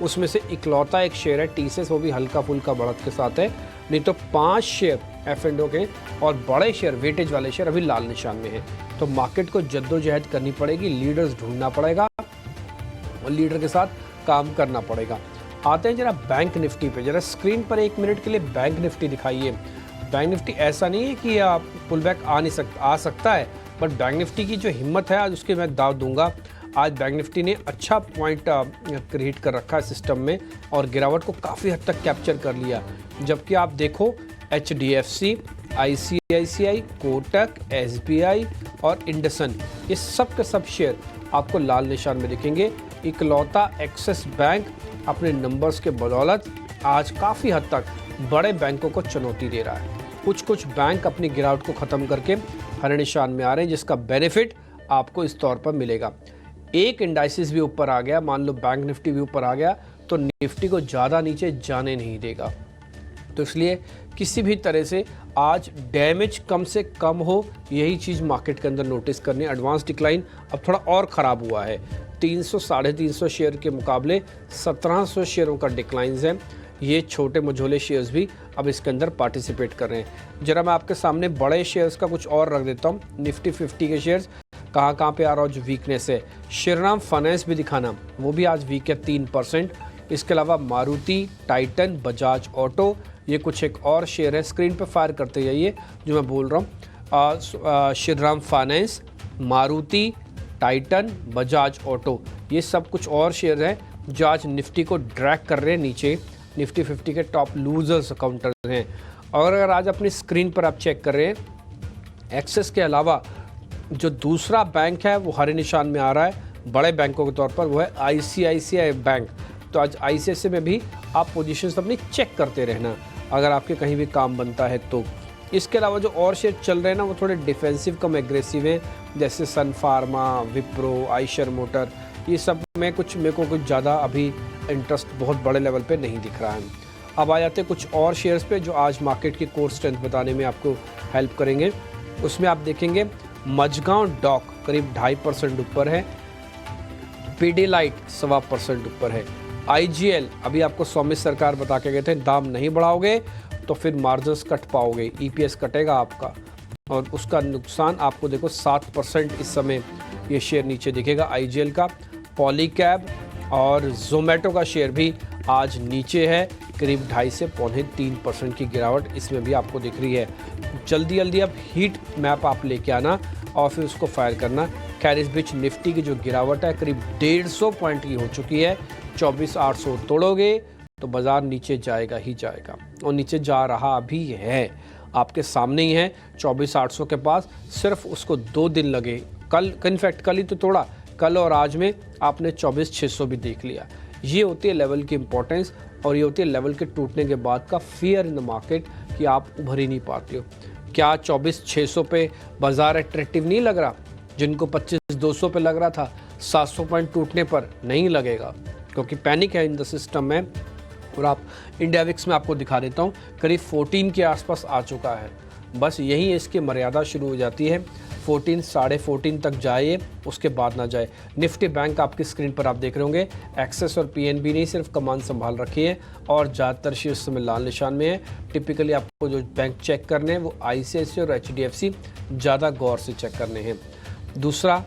उसमें से इकलौता एक शेयर है TCS, वो भी हल्का फुल्का बढ़त के साथ है, नहीं तो 5 शेयर F&O के और बड़े शेयर, वेटेज वाले शेयर अभी लाल निशान में है। तो मार्केट को जद्दोजहद करनी पड़ेगी, लीडर्स ढूंढना पड़ेगा और लीडर के साथ काम करना पड़ेगा। आते हैं जरा बैंक निफ्टी पे, जरा स्क्रीन पर 1 मिनट के लिए बैंक निफ्टी दिखाइए। बैंक निफ्टी ऐसा नहीं है कि आप पुल बैक आ सकता है, बट बैंक निफ्टी की जो हिम्मत है आज उसके मैं दाव दूंगा। आज बैंक निफ्टी ने अच्छा पॉइंट क्रिएट कर रखा है सिस्टम में, और गिरावट को काफ़ी हद तक कैप्चर कर लिया। जबकि आप देखो HDFC, ICICI, कोटक, SBI और इंडसन, ये सब के सब शेयर आपको लाल निशान में दिखेंगे। इकलौता एक्सिस बैंक अपने नंबर्स के बदौलत आज काफ़ी हद तक बड़े बैंकों को चुनौती दे रहा है। कुछ बैंक अपनी गिरावट को ख़त्म करके हरे निशान में आ रहे हैं, जिसका बेनिफिट आपको इस तौर पर मिलेगा। एक इंडाइसिस भी ऊपर आ गया, मान लो बैंक निफ्टी भी ऊपर आ गया, तो निफ्टी को ज़्यादा नीचे जाने नहीं देगा। तो इसलिए किसी भी तरह से आज डैमेज कम से कम हो, यही चीज़ मार्केट के अंदर नोटिस करनी है। एडवांस डिक्लाइन अब थोड़ा और ख़राब हुआ है, 300 साढ़े 300 शेयर के मुकाबले 1700 शेयरों का डिक्लाइंस है। ये छोटे मझोले शेयर्स भी अब इसके अंदर पार्टिसिपेट कर रहे हैं। जरा मैं आपके सामने बड़े शेयर्स का कुछ और रख देता हूँ। निफ्टी 50 के शेयर्स कहाँ पे आ रहा हो जो वीकनेस है। श्रीराम फाइनेंस भी दिखाना, वो भी आज वीक है 3%। इसके अलावा मारुति, टाइटन, बजाज ऑटो, ये कुछ एक और शेयर है। स्क्रीन पे फायर करते जाइए जो मैं बोल रहा हूँ। Shriram finance, Maruti, Titan, Bajaj auto, ये सब कुछ और शेयर हैं जो आज निफ्टी को ड्रैग कर रहे हैं नीचे। निफ्टी 50 के टॉप लूजर्स काउंटर हैं। और अगर आज अपनी स्क्रीन पर आप चेक कर रहे हैं, एक्सिस के अलावा जो दूसरा बैंक है वो हरे निशान में आ रहा है बड़े बैंकों के तौर पर, वो है ICICI बैंक। तो आज ICICI में भी आप पोजीशंस अपनी चेक करते रहना अगर आपके कहीं भी काम बनता है तो। इसके अलावा जो और शेयर चल रहे हैं ना वो थोड़े डिफेंसिव कम एग्रेसिव हैं, जैसे सन फार्मा, विप्रो, आइशर मोटर, ये सब में कुछ मेरे को कुछ ज़्यादा अभी इंटरेस्ट बहुत बड़े लेवल पे नहीं दिख रहा है। अब आ जाते हैं कुछ और शेयर्स पे जो आज मार्केट की कोर स्ट्रेंथ बताने में आपको हेल्प करेंगे। उसमें आप देखेंगे मझगांव डॉक करीब 2.5% ऊपर है, पीडीलाइट 1.25% ऊपर है, आईजीएल अभी आपको स्वामित्व सरकार बता के गए थे दाम नहीं बढ़ाओगे तो फिर मार्जिन्स कट पाओगे, ईपीएस कटेगा आपका, और उसका नुकसान आपको देखो 7% इस समय ये शेयर नीचे दिखेगा आईजीएल का। पॉलीकैब और जोमेटो का शेयर भी आज नीचे है, करीब 2.5 से 3% की गिरावट इसमें भी आपको दिख रही है। जल्दी जल्दी अब हीट मैप आप लेके आना और फिर उसको फायर करना। कैरिस ब्रिज निफ्टी की जो गिरावट है करीब 150 पॉइंट की हो चुकी है, 24,800 तोड़ोगे तो बाजार नीचे जाएगा ही जाएगा, और नीचे जा रहा भी है, आपके सामने ही है 24,800 के पास। सिर्फ उसको 2 दिन लगे, कल इनफैक्ट कल ही तो तोड़ा, कल और आज में आपने 24,600 भी देख लिया। ये होती है लेवल की इंपॉर्टेंस, और ये होती है लेवल के टूटने के बाद का फियर इन द मार्केट कि आप उभर ही नहीं पाते हो। क्या 24,600 पे बाजार अट्रैक्टिव नहीं लग रहा? जिनको 25,200 पे लग रहा था 700 पॉइंट टूटने पर नहीं लगेगा, क्योंकि पैनिक है इन द सिस्टम में। और आप इंडिया विक्स में आपको दिखा देता हूँ, करीब 14 के आसपास आ चुका है। बस यही इसकी मर्यादा शुरू हो जाती है, 14 साढ़े 14 तक जाए, उसके बाद ना जाए। निफ्टी बैंक आपकी स्क्रीन पर आप देख रहे होंगे, एक्सेस और पीएनबी ने सिर्फ कमान संभाल रखी है, और ज़्यादातर शेयर इस समय लाल निशान में है। टिपिकली आपको जो बैंक चेक करने हैं वो आईसीआईसीआई और एचडीएफसी ज़्यादा गौर से चेक करने हैं। दूसरा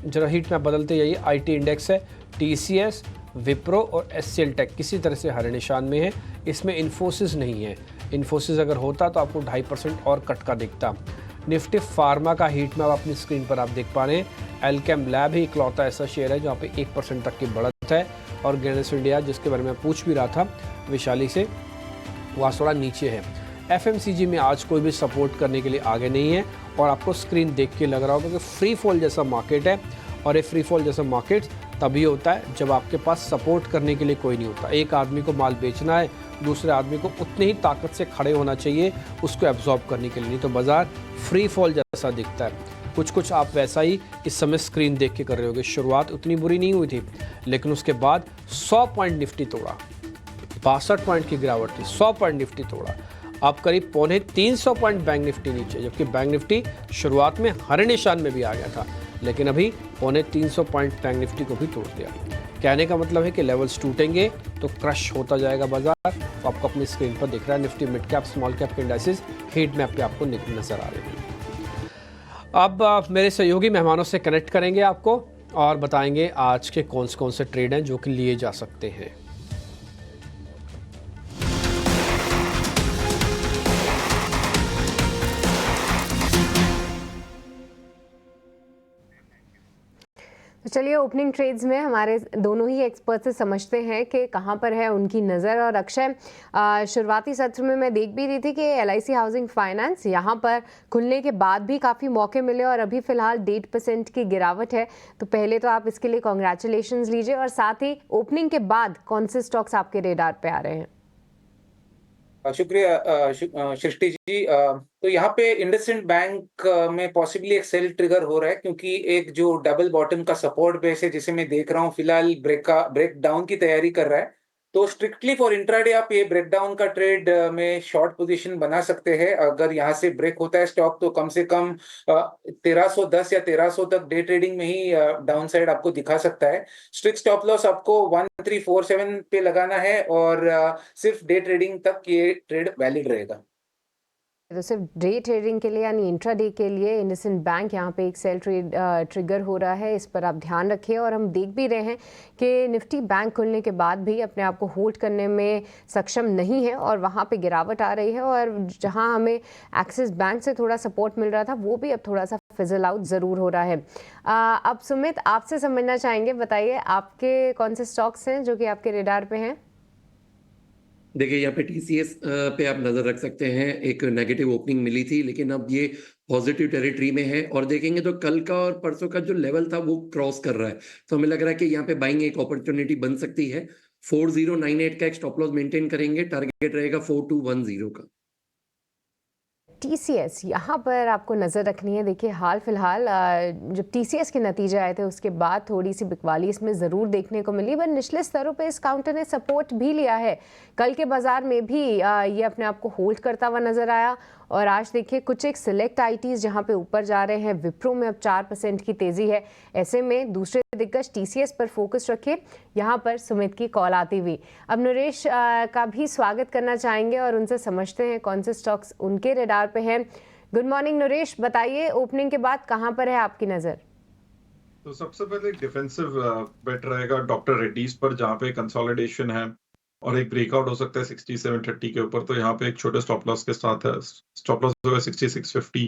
जरा हीट मैप बदलते जाइए, आईटी इंडेक्स है, टीसीएस, विप्रो और एचसीएल टेक किसी तरह से हरे निशान में है। इसमें इन्फोसिस नहीं है, इन्फोसिस अगर होता तो आपको 2.5% और कट का दिखता। निफ्टी फार्मा का हीट मैप अपनी स्क्रीन पर आप देख पा रहे हैं, एल्केम लैब ही इकलौता ऐसा शेयर है जहाँ पे 1% तक की बढ़त है, और गैनेस इंडिया जिसके बारे में मैं पूछ भी रहा था विशाली से, वह थोड़ा नीचे है। एफएमसीजी में आज कोई भी सपोर्ट करने के लिए आगे नहीं है, और आपको स्क्रीन देख के लग रहा होगा कि फ्री फॉल जैसा मार्केट है, और ये फ्री फॉल जैसा मार्केट तभी होता है जब आपके पास सपोर्ट करने के लिए कोई नहीं होता। एक आदमी को माल बेचना है, दूसरे आदमी को उतनी ही ताकत से खड़े होना चाहिए उसको एब्जॉर्ब करने के लिए, नहीं तो बाजार फ्री फॉल जैसा दिखता है। कुछ आप वैसा ही इस समय स्क्रीन देख के कर रहे होगे। शुरुआत उतनी बुरी नहीं हुई थी, लेकिन उसके बाद 100 पॉइंट निफ्टी तोड़ा, 62 पॉइंट की गिरावट थी, 100 पॉइंट निफ्टी तोड़ा। अब करीब 350 पॉइंट बैंक निफ्टी नीचे, जबकि बैंक निफ्टी शुरुआत में हरे निशान में भी आ गया था, लेकिन अभी 350 पॉइंट बैंक निफ्टी को भी तोड़ दिया। कहने का मतलब है कि लेवल्स टूटेंगे तो क्रश होता जाएगा बाजार। तो आपको अपनी स्क्रीन पर दिख रहा है Nifty mid cap small cap के इंडाइसेस हीट मैप पे आपको नजर आ रहे हैं। अब मेरे सहयोगी मेहमानों से कनेक्ट करेंगे आपको और बताएंगे आज के कौन से ट्रेड हैं जो कि लिए जा सकते हैं। तो चलिए ओपनिंग ट्रेड्स में हमारे दोनों ही एक्सपर्ट से समझते हैं कि कहाँ पर है उनकी नज़र। और अक्षय, शुरुआती सत्र में मैं देख भी रही थी कि एलआईसी हाउसिंग फाइनेंस यहाँ पर खुलने के बाद भी काफ़ी मौके मिले, और अभी फ़िलहाल 1.5% की गिरावट है। तो पहले तो आप इसके लिए कॉन्ग्रेचुलेशंस लीजिए, और साथ ही ओपनिंग के बाद कौन से स्टॉक्स आपके रेडार पे आ रहे हैं? शुक्रिया सृष्टि जी। तो यहाँ पे इंडसइंड बैंक में पॉसिबली एक सेल ट्रिगर हो रहा है, क्योंकि एक जो डबल बॉटम का सपोर्ट बेस है जिसे मैं देख रहा हूँ फिलहाल ब्रेक डाउन की तैयारी कर रहा है। तो स्ट्रिक्टली फॉर इंट्राडे आप ये ब्रेक डाउन का ट्रेड में शॉर्ट पोजीशन बना सकते हैं। अगर यहाँ से ब्रेक होता है स्टॉक तो कम से कम 1310 या 1300 तक डे ट्रेडिंग में ही डाउन साइड आपको दिखा सकता है। स्ट्रिक्ट स्टॉप लॉस आपको 1347 पे लगाना है, और सिर्फ डे ट्रेडिंग तक ये ट्रेड वैलिड रहेगा। तो सिर्फ डे ट्रेडिंग के लिए यानी इंट्राडे के लिए इंडसइंड बैंक यहाँ पे एक सेल ट्रेड ट्रिगर हो रहा है, इस पर आप ध्यान रखिए। और हम देख भी रहे हैं कि निफ्टी बैंक खुलने के बाद भी अपने आप को होल्ड करने में सक्षम नहीं है, और वहाँ पे गिरावट आ रही है। और जहाँ हमें एक्सिस बैंक से थोड़ा सपोर्ट मिल रहा था वो भी अब थोड़ा सा फिजल आउट ज़रूर हो रहा है। अब सुमित, आपसे समझना चाहेंगे, बताइए आपके कौन से स्टॉक्स हैं जो कि आपके रेडार पे हैं? देखिए यहाँ पे टीसीएस पे आप नजर रख सकते हैं। एक नेगेटिव ओपनिंग मिली थी, लेकिन अब ये पॉजिटिव टेरिटरी में है, और देखेंगे तो कल का और परसों का जो लेवल था वो क्रॉस कर रहा है। तो हमें लग रहा है कि यहाँ पे बाइंग एक अपॉर्चुनिटी बन सकती है। 4098 का एक स्टॉप लॉस मेंटेन करेंगे, टारगेट रहेगा 4210 का। TCS यहाँ पर आपको नज़र रखनी है। देखिए हाल फिलहाल जब TCS के नतीजे आए थे उसके बाद थोड़ी सी बिकवाली इसमें ज़रूर देखने को मिली, पर निचले स्तरों पे इस काउंटर ने सपोर्ट भी लिया है। कल के बाजार में भी ये अपने आप को होल्ड करता हुआ नज़र आया और आज देखिए कुछ एक सिलेक्ट आईटीज जहां पे ऊपर जा रहे हैं। विप्रो में अब 4% की तेजी है। ऐसे में दूसरे दिग्गज TCS पर फोकस रखिए। यहां पर सुमित की कॉल आती हुई अब नरेश का भी स्वागत करना चाहेंगे और उनसे समझते हैं कौन से स्टॉक्स उनके रडार पे हैं। गुड मॉर्निंग नरेश, बताइए ओपनिंग के बाद कहां पर है आपकी नजर? तो सबसे पहले डिफेंसिव बेट रहेगा डॉक्टर रेड्डीज पर, जहां पे कंसोलिडेशन है और एक ब्रेकआउट हो सकता है 6730 के ऊपर। तो यहाँ पे एक छोटे स्टॉप लॉस के साथ है। स्टॉप लॉस होगा 6650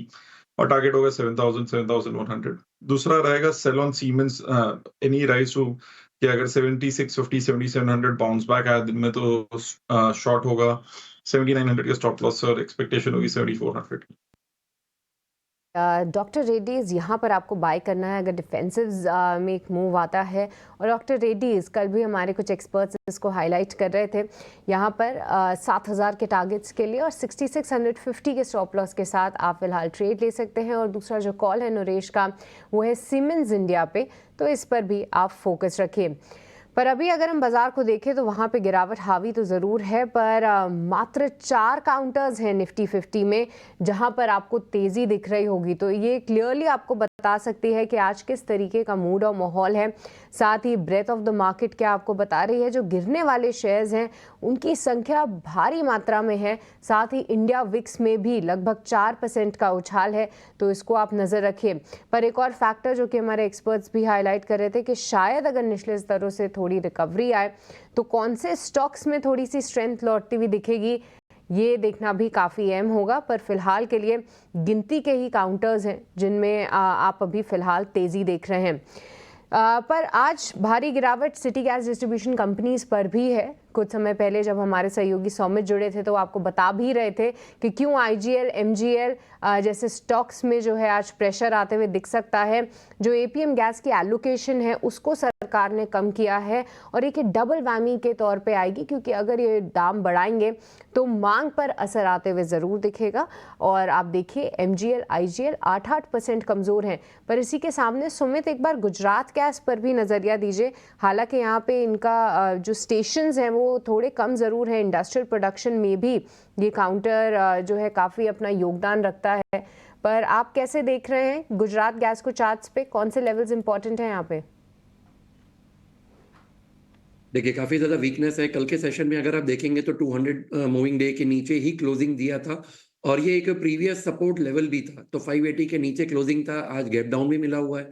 और टारगेट होगा 7000 7100। दूसरा रहेगा sell on Siemens any rise to कि अगर 7650 7700 बाउंस बैक आया दिन में तो शॉर्ट होगा 7900 के स्टॉप लॉस और एक्सपेक्टेशन होगी 7400 की। डॉक्टर रेड्डीज यहाँ पर आपको बाय करना है अगर डिफेंसिव में एक मूव आता है। और डॉक्टर रेड्डीज कल भी हमारे कुछ एक्सपर्ट्स इसको हाईलाइट कर रहे थे। यहाँ पर 7000 के टारगेट्स के लिए और 6650 के स्टॉप लॉस के साथ आप फिलहाल ट्रेड ले सकते हैं। और दूसरा जो कॉल है नरेश का वो है सीमेंस इंडिया पे, तो इस पर भी आप फोकस रखिए। पर अभी अगर हम बाजार को देखें तो वहाँ पे गिरावट हावी तो ज़रूर है, पर मात्र 4 काउंटर्स हैं निफ्टी 50 में जहाँ पर आपको तेज़ी दिख रही होगी। तो ये क्लियरली आपको बता सकती है कि आज किस तरीके का मूड और माहौल है। साथ ही ब्रेथ ऑफ द मार्केट क्या आपको बता रही है, जो गिरने वाले शेयर्स हैं उनकी संख्या भारी मात्रा में है। साथ ही इंडिया विक्स में भी लगभग 4% का उछाल है, तो इसको आप नज़र रखिए। पर एक और फैक्टर जो कि हमारे एक्सपर्ट्स भी हाईलाइट कर रहे थे कि शायद अगर निचले स्तरों से थोड़ी रिकवरी आए तो कौन से स्टॉक्स में थोड़ी सी स्ट्रेंथ लौटती हुई दिखेगी, ये देखना भी काफ़ी अहम होगा। पर फिलहाल के लिए गिनती के ही काउंटर्स हैं जिनमें आप अभी फिलहाल तेज़ी देख रहे हैं। पर आज भारी गिरावट सिटी गैस डिस्ट्रीब्यूशन कंपनीज पर भी है। कुछ समय पहले जब हमारे सहयोगी सौमित जुड़े थे तो आपको बता भी रहे थे कि क्यों IGL, MGL जैसे स्टॉक्स में जो है आज प्रेशर आते हुए दिख सकता है। जो APM गैस की एलोकेशन है उसको सरकार ने कम किया है और एक डबल वैमी के तौर पे आएगी, क्योंकि अगर ये दाम बढ़ाएंगे तो मांग पर असर आते हुए ज़रूर दिखेगा। और आप देखिए MGL, IGL 8% कमज़ोर हैं। पर इसी के सामने सुमित एक बार गुजरात गैस पर भी नज़रिया दीजिए। हालांकि यहाँ पे इनका जो स्टेशंस हैं वो थोड़े कम ज़रूर हैं। इंडस्ट्रियल प्रोडक्शन में भी ये काउंटर जो है काफ़ी अपना योगदान रखता है। पर आप कैसे देख रहे हैं गुजरात गैस को चार्ट्स पे, कौन से लेवल्स इंपॉर्टेंट हैं यहाँ पे? देखिए काफी ज्यादा वीकनेस है। कल के सेशन में अगर आप देखेंगे तो 200 मूविंग डे के नीचे ही क्लोजिंग दिया था और ये एक प्रीवियस सपोर्ट लेवल भी था। तो 580 के नीचे क्लोजिंग था। आज गैप डाउन भी मिला हुआ है,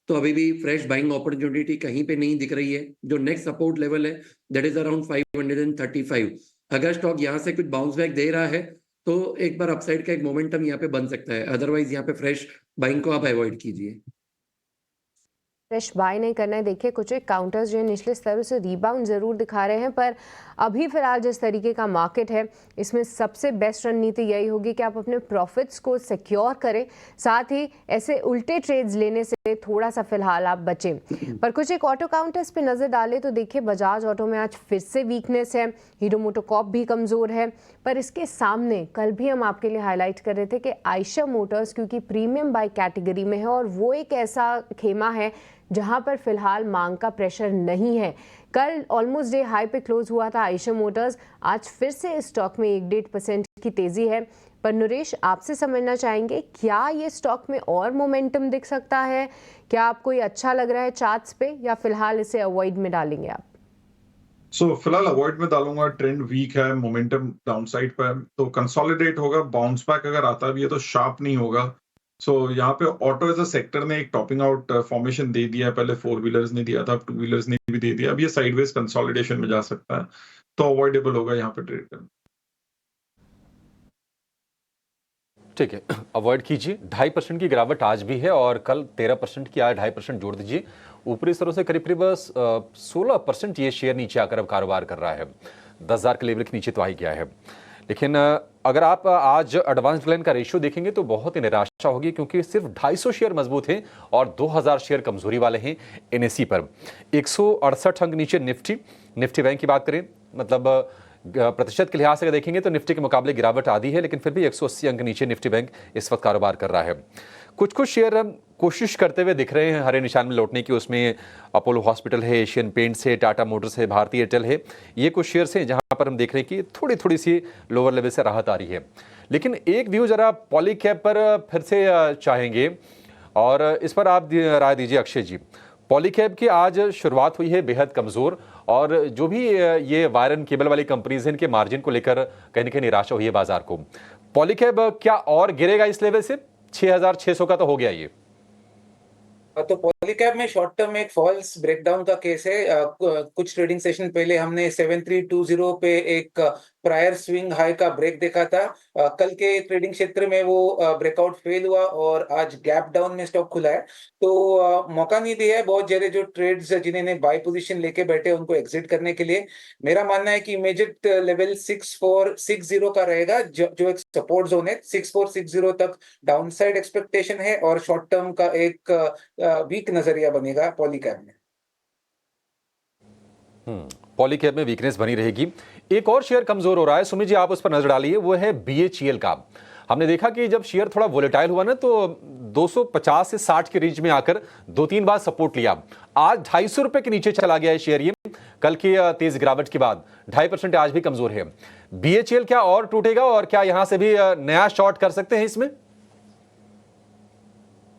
तो अभी भी फ्रेश बाइंग अपॉर्चुनिटी कहीं पे नहीं दिख रही है। जो नेक्स्ट सपोर्ट लेवल है दैट इज अराउंड 535। अगर स्टॉक यहाँ से कुछ बाउंस बैक दे रहा है तो एक बार अपसाइड का एक मोमेंटम यहाँ पे बन सकता है। अदरवाइज यहाँ पे फ्रेश बाइंग को आप अवॉइड कीजिए। फ्रेश बाय नहीं करना है। देखिए कुछ एक काउंटर्स जो है निचले स्तरों से रिबाउंड ज़रूर दिखा रहे हैं, पर अभी फिलहाल जिस तरीके का मार्केट है इसमें सबसे बेस्ट रणनीति यही होगी कि आप अपने प्रॉफिट्स को सिक्योर करें। साथ ही ऐसे उल्टे ट्रेड्स लेने से थोड़ा सा फिलहाल आप बचें। पर कुछ एक ऑटो काउंटर्स पे नज़र डालें तो देखिए बजाज ऑटो में आज फिर से वीकनेस है। हीरो मोटोकॉर्प भी कमज़ोर है। पर इसके सामने कल भी हम आपके लिए हाईलाइट कर रहे थे कि आयशर मोटर्स क्योंकि प्रीमियम बाइक कैटेगरी में है और वो एक ऐसा खेमा है जहां पर फिलहाल मांग का प्रेशर नहीं है। कल ऑलमोस्ट डे हाई पे क्लोज हुआ था आयशर मोटर्स। आज फिर से इस स्टॉक में 1-1.5% की तेजी है। पर नरेश आपसे समझना चाहेंगे क्या ये स्टॉक में और मोमेंटम दिख सकता है? क्या आपको ये अच्छा लग रहा है चार्ट्स पे या फिलहाल इसे अवॉइड में डालेंगे आप? फिलहाल अवॉइड में डालूंगा। ट्रेंड वीक है, मोमेंटम डाउनसाइड पर, तो कंसोलिडेट होगा। बाउंस बैक अगर आता भी है तो शार्प नहीं होगा। यहाँ पे ऑटो एज अ सेक्टर ने एक टॉपिंग आउट फॉर्मेशन दे दिया है। पहले 4 व्हीलर्स ने दिया था, अब 2 व्हीलर्स ने भी दे दिया। अब ये साइडवेज कंसोलिडेशन में जा सकता है, तो अवॉइडेबल होगा यहाँ पे ट्रेड करना। ठीक है, अवॉइड कीजिए। 2.5% की गिरावट आज भी है और कल 13% की आज 2.5% जोड़ दीजिए। ऊपरी स्तरों से करीब 16% ये शेयर नीचे आकर अब कारोबार कर रहा है। 10,000 के लेवल के नीचे तो आ ही गया है। लेकिन अगर आप आज एडवांस डिक्लाइन का रेशियो देखेंगे तो बहुत ही निराशा होगी, क्योंकि सिर्फ 250 शेयर मजबूत हैं और 2000 शेयर कमजोरी वाले हैं NSE पर। 168 अंक नीचे निफ्टी बैंक की बात करें, मतलब प्रतिशत के लिहाज से अगर देखेंगे तो निफ्टी के मुकाबले गिरावट आधी है, लेकिन फिर भी 180 अंक नीचे निफ्टी बैंक इस वक्त कारोबार कर रहा है। कुछ शेयर कोशिश करते हुए दिख रहे हैं हरे निशान में लौटने की, उसमें अपोलो हॉस्पिटल है, एशियन पेंट्स है, टाटा मोटर्स है, भारतीय एयरटेल है। ये कुछ शेयर्स हैं जहां पर हम देख रहे हैं कि थोड़ी सी लोअर लेवल से राहत आ रही है। लेकिन एक व्यू जरा पॉलीकैब पर फिर से चाहेंगे और इस पर आप राय दीजिए अक्षय जी। पॉलीकैब की आज शुरुआत हुई है बेहद कमजोर, और जो भी ये वायर एंड केबल वाली कंपनीज हैं इनके मार्जिन को लेकर कहीं न कहीं निराशा हुई है बाजार को। पॉलीकैब क्या और गिरेगा इस लेवल से? 6,600 का तो हो गया ये। तो पॉलीकैब में शॉर्ट टर्म एक फॉल्स ब्रेकडाउन का केस है। कुछ ट्रेडिंग सेशन पहले हमने 7320 पे एक प्रायर स्विंग हाई का ब्रेक देखा था। कल के ट्रेडिंग क्षेत्र में वो ब्रेकआउट फेल हुआ और आज गैप डाउन में स्टॉक खुला है। तो मौका नहीं दिया है बहुत जरे जो ट्रेड्स जिन्होंने बाय पोजीशन लेके बैठे उनको एग्जिट करने के लिए। मेरा मानना है कि इमीडिएट लेवल 6460 का रहेगा, जो एक सपोर्ट जोन है। 6460 तक डाउनसाइड एक्सपेक्टेशन है और शॉर्ट टर्म का एक वीक नजरिया बनेगा पॉलीकैब में। पॉलीकैब में वीकनेस बनी रहेगी। एक और शेयर कमजोर हो रहा है, सुमित जी आप उस पर नजर डालिए, वो है BHEL का। हमने देखा कि जब शेयर थोड़ा वोलेटाइल हुआ ना तो 250 से 60 के रेंज में आकर 2-3 बार सपोर्ट लिया। आज 250 रुपए के नीचे चला गया है शेयर। ये कल की तेज गिरावट के बाद 2.5% आज भी कमजोर है। BHEL क्या और टूटेगा और क्या यहां से भी नया शॉर्ट कर सकते हैं इसमें?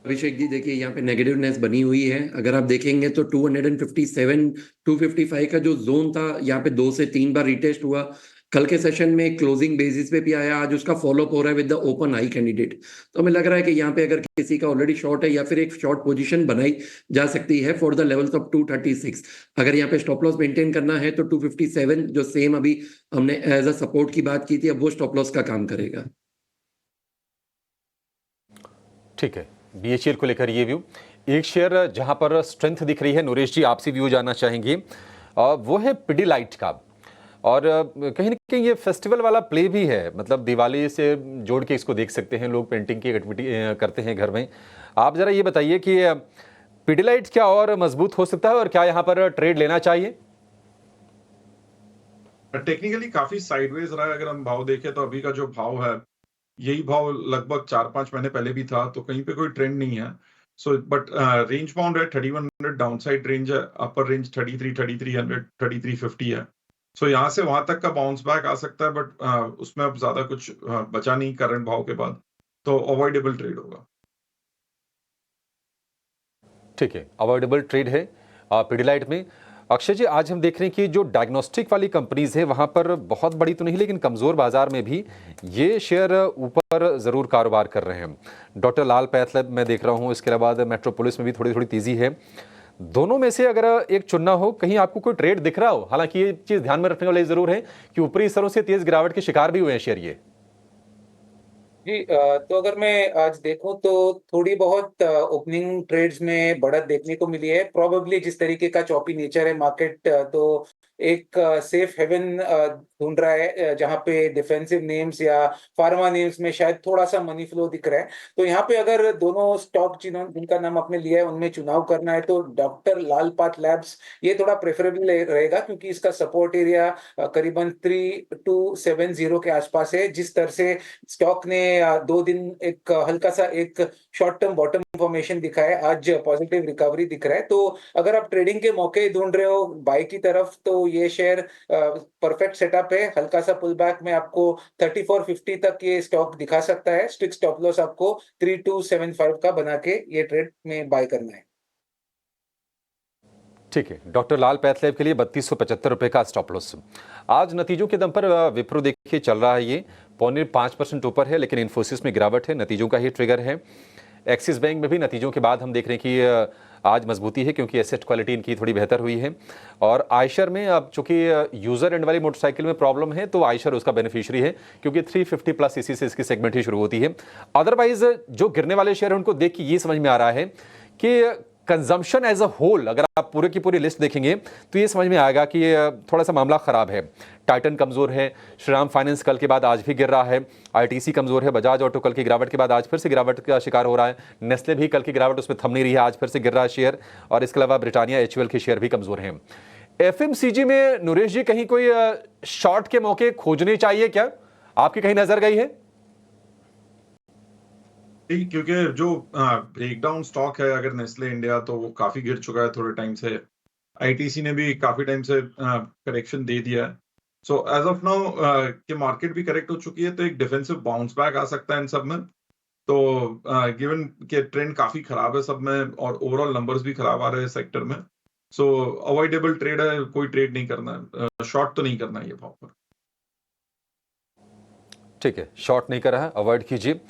अभिषेक जी देखिए यहाँ पे नेगेटिवनेस बनी हुई है। अगर आप देखेंगे तो 257 255 का जो जोन था यहाँ पे 2 से 3 बार रिटेस्ट हुआ। कल के सेशन में क्लोजिंग बेसिस पे भी आया, आज उसका फॉलोअप हो रहा है with the open high candidate. तो हमें लग रहा है कि यहाँ पे अगर किसी का ऑलरेडी शॉर्ट है या फिर एक शॉर्ट पोजीशन बनाई जा सकती है फॉर द लेवल्स ऑफ 236। अगर यहाँ पे स्टॉप लॉस मेंटेन करना है तो 257 जो सेम अभी हमने एज अ सपोर्ट की बात की थी, अब वो स्टॉप लॉस का काम करेगा। ठीक है, BHEL को लेकर ये व्यू। एक शेयर जहां पर स्ट्रेंथ दिख रही है, नरेश जी आपसे व्यू जानना चाहेंगे, वो है पिडीलाइट का। और कहीं ना कहीं ये फेस्टिवल वाला प्ले भी है, मतलब दिवाली से जोड़ के इसको देख सकते हैं, लोग पेंटिंग की एक्टिविटी करते हैं घर में। आप जरा ये बताइए कि पिडीलाइट क्या और मजबूत हो सकता है और क्या यहाँ पर ट्रेड लेना चाहिए? टेक्निकली काफी साइडवेज रहा है। अगर हम भाव देखें तो अभी का जो भाव है यही भाव लगभग 4-5 महीने पहले भी था, तो कहीं पे कोई ट्रेंड नहीं है। सो बट रेंज बाउंड है 3100, डाउनसाइड रेंज है, अपर रेंज 33, 3300, 3350 है। सो यहाँ से वहां तक का बाउंस बैक आ सकता है, बट उसमें अब ज्यादा कुछ बचा नहीं करंट भाव के बाद, तो अवॉइडेबल ट्रेड होगा। ठीक है, अवॉइडेबल ट्रेड है पिडीलाइट में। अक्षय जी आज हम देख रहे हैं कि जो डायग्नोस्टिक वाली कंपनीज है वहां पर बहुत बड़ी तो नहीं लेकिन कमजोर बाजार में भी ये शेयर ऊपर जरूर कारोबार कर रहे हैं। डॉक्टर लाल पैथलैब मैं देख रहा हूं, इसके बाद मेट्रोपोलिस में भी थोड़ी तेजी है। दोनों में से अगर एक चुनना हो, कहीं आपको कोई ट्रेड दिख रहा हो? हालांकि ये चीज ध्यान में रखने वाली जरूर है कि ऊपरी स्तरों से तेज गिरावट के शिकार भी हुए हैं शेयर ये। जी, तो अगर मैं आज देखूं तो थोड़ी बहुत ओपनिंग ट्रेड्स में बढ़त देखने को मिली है। प्रोबेबली जिस तरीके का चॉपी नेचर है मार्केट, तो एक सेफ हेवन ढूंढ रहा है जहां पे डिफेंसिव नेम्स या फार्मा नेम्स में शायद थोड़ा सा मनी फ्लो दिख रहा है। तो यहाँ पे अगर दोनों स्टॉक जिनका नाम आपने लिया है उनमें चुनाव करना है तो डॉक्टर लाल पैथलैब्स ये थोड़ा प्रेफरेबल रहेगा, क्योंकि इसका सपोर्ट एरिया करीबन 3270 के आसपास है। जिस तरह से स्टॉक ने 2 दिन एक हल्का सा एक शॉर्ट टर्म बॉटम फॉर्मेशन दिखा है, आज पॉजिटिव रिकवरी दिख रहा है। तो अगर आप ट्रेडिंग के मौके ढूंढ रहे हो बाय की तरफ तो ये शेयर परफेक्ट सेटअप है। हल्का सा पुल बैक में आपको 3450 तक ये स्टॉक दिखा सकता है। स्ट्रिक्ट स्टॉप लॉस आपको 3275 का बना के ये ट्रेड में बाय करना है। ठीक है, डॉक्टर लाल पैथलैब के लिए 3275 रुपए का स्टॉप लॉस। आज नतीजों के दम पर विप्रो देखिए चल रहा है, ये 0.5% ऊपर है, लेकिन इन्फोसिस में गिरावट है, नतीजों का ही ट्रिगर है। एक्सिस बैंक में भी नतीजों के बाद हम देख रहे हैं कि आज मजबूती है क्योंकि एसेट क्वालिटी इनकी थोड़ी बेहतर हुई है। और आयशर में अब चूंकि यूजर एंड वाली मोटरसाइकिल में प्रॉब्लम है तो आयशर उसका बेनिफिशियरी है क्योंकि 350 प्लस इसी से इसकी सेगमेंट ही शुरू होती है। अदरवाइज जो गिरने वाले शेयर हैं उनको देख के ये समझ में आ रहा है कि कंजम्पशन एज अ होल अगर आप पूरे की पूरी लिस्ट देखेंगे तो ये समझ में आएगा कि थोड़ा सा मामला खराब है। टाइटन कमजोर है, श्रीराम फाइनेंस कल के बाद आज भी गिर रहा है, आईटीसी कमजोर है, बजाज ऑटो कल की गिरावट के बाद आज फिर से गिरावट का शिकार हो रहा है, नेस्ले भी कल की गिरावट उसमें थम नहीं रही है, आज फिर से गिर रहा है शेयर। और इसके अलावा ब्रिटानिया HUL के शेयर भी कमजोर हैं। एफएमसीजी में नरेश जी कहीं कोई शॉर्ट के मौके खोजने चाहिए क्या, आपकी कहीं नजर गई है? क्योंकि जो ब्रेकडाउन स्टॉक है अगर नेस्ले इंडिया, तो वो काफी गिर चुका है थोड़े टाइम से। आईटीसी ने भी काफी टाइम से करेक्शन दे दिया है। सो एज ऑफ नाउ कि मार्केट भी करेक्ट हो चुकी है, तो एक डिफेंसिव बाउंस बैक आ सकता है इन सब में। तो गिवन के ट्रेंड काफी खराब है सब में और ओवरऑल नंबर्स भी खराब आ रहे हैं सेक्टर में, सो अवॉइडेबल ट्रेड है, कोई ट्रेड नहीं करना है, शॉर्ट तो नहीं करना है ये भाव पर। ठीक है, शॉर्ट नहीं कर रहा है, अवॉइड कीजिए।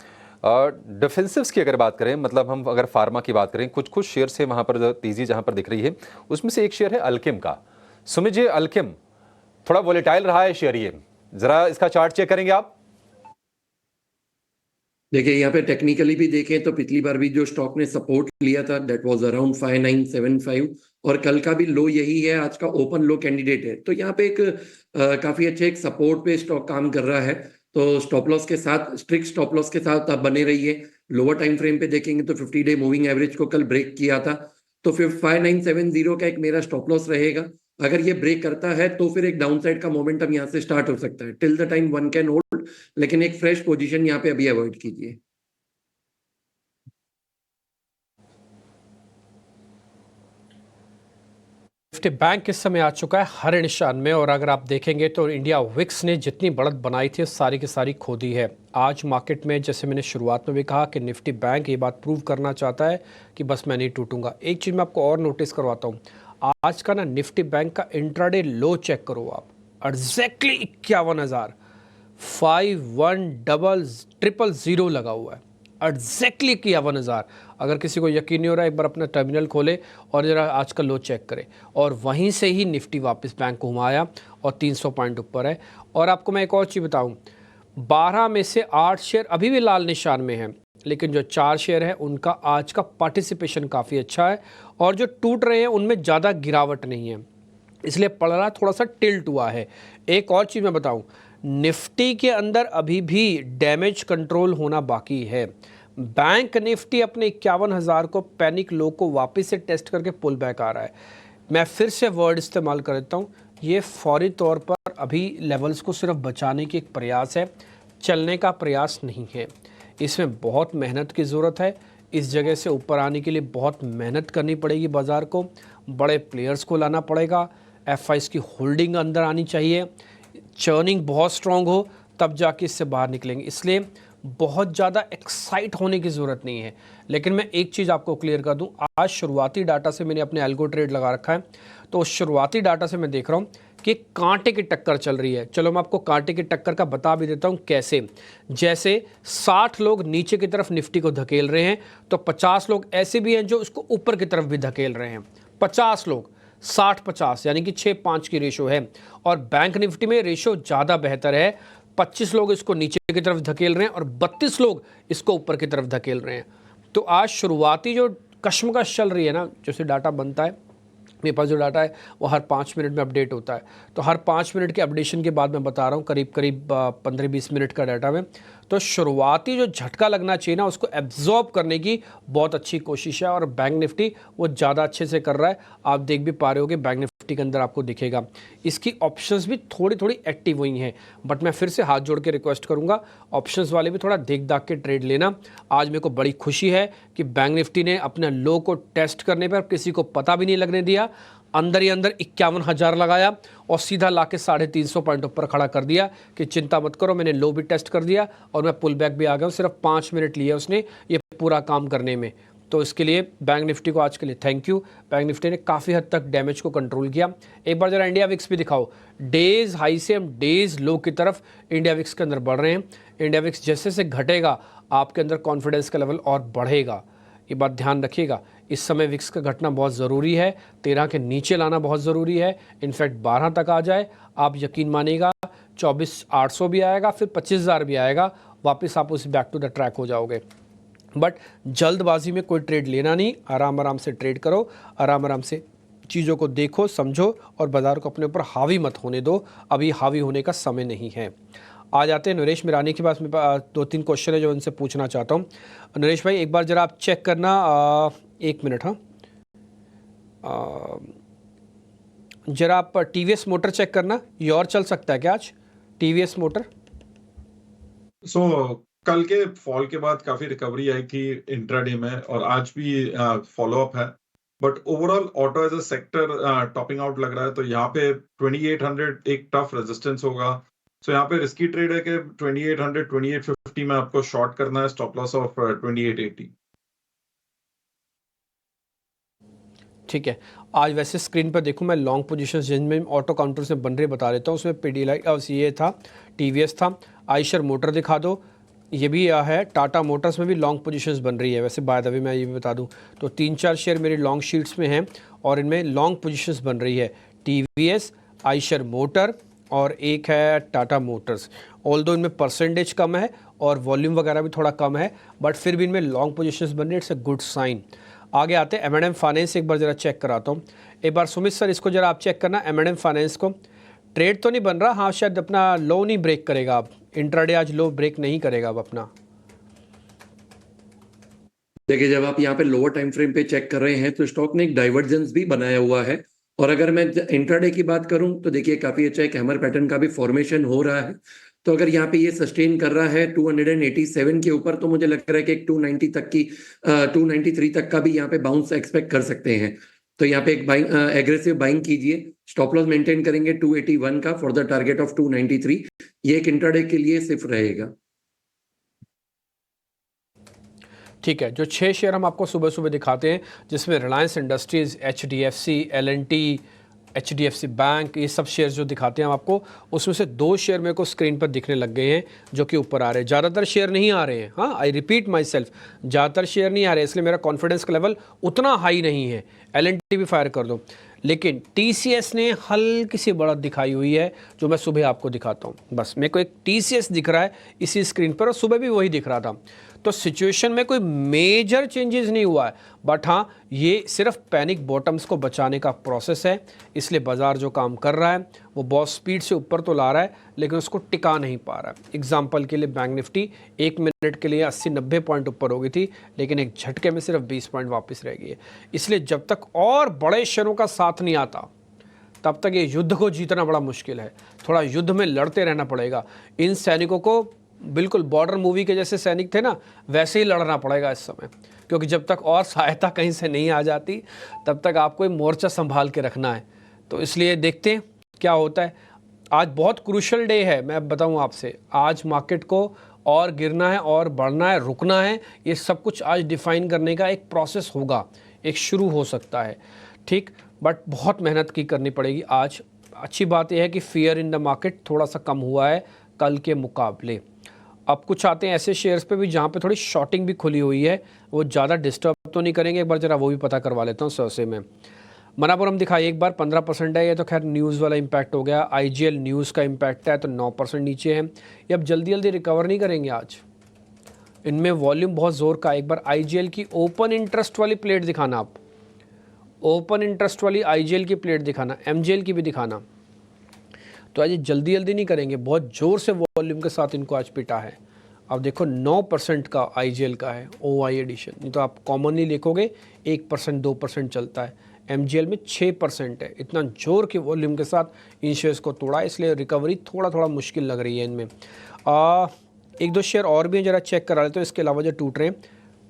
डिफेंसिव्स की अगर बात करें, मतलब हम अगर फार्मा की बात करें, कुछ कुछ शेयर से वहां पर तेजी जहां पर दिख रही है, उसमें से एक शेयर है अल्केम का। सुमित जी, अल्केम थोड़ा वोलेटाइल रहा है शेयर, ये जरा इसका चार्ट चेक करेंगे आप? देखिए यहाँ पे टेक्निकली भी देखें तो पिछली बार भी जो स्टॉक ने सपोर्ट लिया था दैट वाज अराउंड 5975 और कल का भी लो यही है, आज का ओपन लो कैंडिडेट है। तो यहाँ पे एक काफी अच्छे एक सपोर्ट पे स्टॉक काम कर रहा है। तो स्टॉप लॉस के साथ, स्ट्रिक्ट स्टॉप लॉस के साथ आप बने रहिए। लोअर टाइम फ्रेम पे देखेंगे तो 50 डे मूविंग एवरेज को कल ब्रेक किया था, तो फिर 5970 का एक मेरा स्टॉप लॉस रहेगा। अगर ये ब्रेक करता है तो फिर एक डाउनसाइड का मोमेंटम यहाँ से स्टार्ट हो सकता है। Till the time one can hold, लेकिन एक फ्रेश पोजीशन यहाँ पे अभी अवॉइड कीजिए। निफ्टी बैंक इस समय आ चुका है हरे निशान में, और अगर आप देखेंगे तो इंडिया विक्स ने जितनी बढ़त बनाई थी सारी की सारी खो दी है। आज मार्केट में, जैसे मैंने शुरुआत में भी कहा, कि निफ्टी बैंक ये बात प्रूव करना चाहता है कि बस मैं नहीं टूटूंगा। एक चीज़ मैं आपको और नोटिस करवाता हूँ, आज का ना निफ्टी बैंक का इंट्राडे लो चेक करो आप, एग्जैक्टली 51,000 51,000 लगा हुआ है, एग्जैक्टली 51,000। अगर किसी को यकीन नहीं हो रहा, एक बार अपना टर्मिनल खोले और जरा आज का लो चेक करे, और वहीं से ही निफ्टी वापस बैंक को घुमाया और 300 पॉइंट ऊपर है। और आपको मैं एक और चीज़ बताऊं, 12 में से 8 शेयर अभी भी लाल निशान में हैं, लेकिन जो 4 शेयर है उनका आज का पार्टिसिपेशन काफ़ी अच्छा है, और जो टूट रहे हैं उनमें ज़्यादा गिरावट नहीं है, इसलिए पड़ रहा थोड़ा सा टिल्ट हुआ है। एक और चीज़ मैं बताऊं, निफ्टी के अंदर अभी भी डैमेज कंट्रोल होना बाकी है। बैंक निफ्टी अपने 51,000 को, पैनिक लो को वापस से टेस्ट करके पुल बैक आ रहा है। मैं फिर से वर्ड इस्तेमाल कर देता हूँ, ये फौरी तौर पर अभी लेवल्स को सिर्फ बचाने की एक प्रयास है, चलने का प्रयास नहीं है। इसमें बहुत मेहनत की ज़रूरत है। इस जगह से ऊपर आने के लिए बहुत मेहनत करनी पड़ेगी बाज़ार को, बड़े प्लेयर्स को लाना पड़ेगा, एफआईज की होल्डिंग अंदर आनी चाहिए, चर्निंग बहुत स्ट्रांग हो, तब जाके इससे बाहर निकलेंगे। इसलिए बहुत ज़्यादा एक्साइट होने की ज़रूरत नहीं है। लेकिन मैं एक चीज़ आपको क्लियर कर दूं, आज शुरुआती डाटा से मैंने अपने एल्गो ट्रेड लगा रखा है, तो उस शुरुआती डाटा से मैं देख रहा हूं कि कांटे की टक्कर चल रही है। चलो मैं आपको कांटे की टक्कर का बता भी देता हूं कैसे। जैसे 60 लोग नीचे की तरफ निफ्टी को धकेल रहे हैं, तो 50 लोग ऐसे भी हैं जो उसको ऊपर की तरफ भी धकेल रहे हैं। 50 लोग 60-50 यानी कि 6-5 की रेशो है, और बैंक निफ्टी में रेशो ज़्यादा बेहतर है। 25 लोग इसको नीचे की तरफ धकेल रहे हैं और 32 लोग इसको ऊपर की तरफ धकेल रहे हैं। तो आज शुरुआती जो कश्मकश चल रही है ना, जैसे डाटा बनता है, मेरे पास जो डाटा है वो हर 5 मिनट में अपडेट होता है, तो हर 5 मिनट के अपडेशन के बाद मैं बता रहा हूँ, करीब 15-20 मिनट का डाटा में। तो शुरुआती जो झटका लगना चाहिए ना, उसको एब्जॉर्ब करने की बहुत अच्छी कोशिश है, और बैंक निफ्टी वो ज़्यादा अच्छे से कर रहा है। आप देख भी पा रहे हो कि बैंक निफ्टी के अंदर आपको दिखेगा, इसकी ऑप्शंस भी थोड़ी थोड़ी एक्टिव हुई हैं। बट मैं फिर से हाथ जोड़ के रिक्वेस्ट करूंगा, ऑप्शंस वाले भी थोड़ा देख दाख के ट्रेड लेना। आज मेरे को बड़ी खुशी है कि बैंक निफ्टी ने अपने लो को टेस्ट करने पर किसी को पता भी नहीं लगने दिया, अंदर ही अंदर 51,000 लगाया और सीधा लाके 350 पॉइंट ऊपर खड़ा कर दिया कि चिंता मत करो, मैंने लो भी टेस्ट कर दिया और मैं पुल बैक भी आ गया हूँ। सिर्फ 5 मिनट लिए उसने ये पूरा काम करने में, तो इसके लिए बैंक निफ्टी को आज के लिए थैंक यू। बैंक निफ्टी ने काफ़ी हद तक डैमेज को कंट्रोल किया। एक बार जरा इंडिया विक्स भी दिखाओ, डेज हाई से हम डेज लो की तरफ इंडिया विक्स के अंदर बढ़ रहे हैं। इंडिया विक्स जैसे से घटेगा आपके अंदर कॉन्फिडेंस का लेवल और बढ़ेगा, ये बात ध्यान रखिएगा। इस समय विक्स का घटना बहुत ज़रूरी है, 13 के नीचे लाना बहुत ज़रूरी है। इनफैक्ट 12 तक आ जाए, आप यकीन मानिएगा 24,800 भी आएगा, फिर 25,000 भी आएगा, वापस आप उस बैक टू द ट्रैक हो जाओगे। बट जल्दबाजी में कोई ट्रेड लेना नहीं, आराम आराम से ट्रेड करो, आराम आराम से चीज़ों को देखो समझो, और बाज़ार को अपने ऊपर हावी मत होने दो, अभी हावी होने का समय नहीं है। आ जाते हैं नरेश मिरानी के पास। मेरे पास 2-3 क्वेश्चन है जो उनसे पूछना चाहता हूँ। नरेश भाई एक बार ज़रा आप चेक करना, 1 मिनट। हाँ, जरा आप टीवीएस मोटर चेक करना, ये और चल सकता है क्या आज टीवीएस मोटर? कल के फॉल के बाद काफी रिकवरी आई थी इंट्राडे में और आज भी फॉलो अप है, but overall auto as a sector topping out लग रहा है। तो यहाँ पे 2800 एक टफ रेजिस्टेंस होगा। सो यहाँ पे रिस्की ट्रेड है कि 2800 2850 में आपको शॉर्ट करना है, स्टॉप लॉस ऑफ 2880। ठीक है, आज वैसे स्क्रीन पर देखूं मैं लॉन्ग पोजीशंस जिनमें ऑटो काउंटर से बन रहे बता देता हूं। उसमें पीडीलाइट ये था, टीवीएस था, आयशर मोटर दिखा दो, ये भी है टाटा मोटर्स में भी लॉन्ग पोजीशंस बन रही है। वैसे बाय द वे मैं ये भी बता दूं तो 3-4 शेयर मेरी लॉन्ग शीट्स में हैं और इनमें लॉन्ग पोजीशंस बन रही है, टीवीएस, आयशर मोटर और एक है टाटा मोटर्स। ऑल्दो इनमें परसेंटेज कम है और वॉल्यूम वगैरह भी थोड़ा कम है, बट फिर भी इनमें लॉन्ग पोजीशंस बन रही है, इट्स अ गुड साइन। आगे आते हैं M&M फाइनेंस, एक बार ज़रा चेक कराता हूँ। एक बार सुमित सर इसको ज़रा आप चेक करना, M&M फाइनेंस को। ट्रेड तो नहीं बन रहा, हाँ शायद अपना लो नहीं ब्रेक करेगा अब, इंट्राडे आज लो ब्रेक नहीं करेगा अब अपना। देखिए, जब आप यहाँ पे लोअर टाइम फ्रेम पे चेक कर रहे हैं तो स्टॉक ने एक डाइवर्जेंस भी बनाया हुआ है। और अगर मैं इंट्राडे की बात करूं तो देखिए काफी अच्छा एक हैमर पैटर्न का भी फॉर्मेशन हो रहा है। तो अगर यहाँ पे ये सस्टेन कर रहा है 287 के ऊपर, तो मुझे लग रहा है कि एक 290 तक की 293 तक का भी यहाँ पे बाउंस एक्सपेक्ट कर सकते हैं। तो यहाँ पे एक बाइंग एग्रेसिव बाइंग कीजिए, स्टॉप लॉस मेंटेन करेंगे 281 का फॉर द टारगेट ऑफ 293। ये एक इंट्राडे के लिए सिर्फ रहेगा। ठीक है, जो 6 शेयर हम आपको सुबह सुबह दिखाते हैं जिसमें Reliance industries, HDFC, L&T, HDFC bank, ये सब शेयर जो दिखाते हैं हम आपको, उसमें से 2 शेयर मेरे को स्क्रीन पर दिखने लग गए हैं जो कि ऊपर आ रहे हैं। ज़्यादातर शेयर नहीं आ रहे हैं, हाँ आई रिपीट माई सेल्फ, ज़्यादातर शेयर नहीं आ रहे, इसलिए मेरा कॉन्फिडेंस का लेवल उतना हाई नहीं है। L&T भी फायर कर दो, लेकिन TCS ने हल्की सी बढ़त दिखाई हुई है जो मैं सुबह आपको दिखाता हूँ। बस मेरे को एक TCS दिख रहा है इसी स्क्रीन पर और सुबह भी वही दिख रहा था। तो सिचुएशन में कोई मेजर चेंजेस नहीं हुआ है, बट हाँ ये सिर्फ पैनिक बॉटम्स को बचाने का प्रोसेस है। इसलिए बाजार जो काम कर रहा है वो बहुत स्पीड से ऊपर तो ला रहा है लेकिन उसको टिका नहीं पा रहा है। एग्जाम्पल के लिए बैंक निफ्टी 1 मिनट के लिए 80-90 पॉइंट ऊपर हो गई थी, लेकिन एक झटके में सिर्फ 20 पॉइंट वापस रह गई है। इसलिए जब तक और बड़े शेयरों का साथ नहीं आता तब तक ये युद्ध को जीतना बड़ा मुश्किल है। थोड़ा युद्ध में लड़ते रहना पड़ेगा। इन सैनिकों को बिल्कुल बॉर्डर मूवी के जैसे सैनिक थे ना, वैसे ही लड़ना पड़ेगा इस समय, क्योंकि जब तक और सहायता कहीं से नहीं आ जाती तब तक आपको मोर्चा संभाल के रखना है। तो इसलिए देखते हैं क्या होता है। आज बहुत क्रूशल डे है, मैं बताऊं आपसे, आज मार्केट को और गिरना है और बढ़ना है, रुकना है, ये सब कुछ आज डिफाइन करने का एक प्रोसेस होगा, एक शुरू हो सकता है, ठीक, बट बहुत मेहनत की करनी पड़ेगी आज। अच्छी बात यह है कि फियर इन द मार्केट थोड़ा सा कम हुआ है कल के मुकाबले। अब कुछ आते हैं ऐसे शेयर्स पे भी जहाँ पे थोड़ी शॉर्टिंग भी खुली हुई है, वो ज़्यादा डिस्टर्ब तो नहीं करेंगे। एक बार ज़रा वो भी पता करवा लेता हूँ सरसे में। मनापुरम दिखाई एक बार 15% है, ये तो खैर न्यूज़ वाला इम्पैक्ट हो गया। IGL न्यूज़ का इम्पैक्ट है तो 9% नीचे है। ये अब जल्दी जल्दी रिकवर नहीं करेंगे आज, इनमें वॉल्यूम बहुत ज़ोर का। एक बार IGL की ओपन इंटरेस्ट वाली प्लेट दिखाना, आप ओपन इंटरेस्ट वाली IGL की प्लेट दिखाना, MGL की भी दिखाना। तो आज जल्दी जल्दी नहीं करेंगे, बहुत ज़ोर से वॉल्यूम के साथ इनको आज पिटा है। अब देखो 9% का IGL का है OI एडिशन, नहीं तो आप कॉमनली लिखोगे 1% 2% चलता है। MGL में 6% है। इतना जोर के वॉल्यूम के साथ इन शेयर्स को तोड़ा, इसलिए रिकवरी थोड़ा मुश्किल लग रही है इनमें। 1-2 शेयर और भी हैं, ज़रा चेक करा लेते हैं इसके अलावा जो टूट रहे हैं।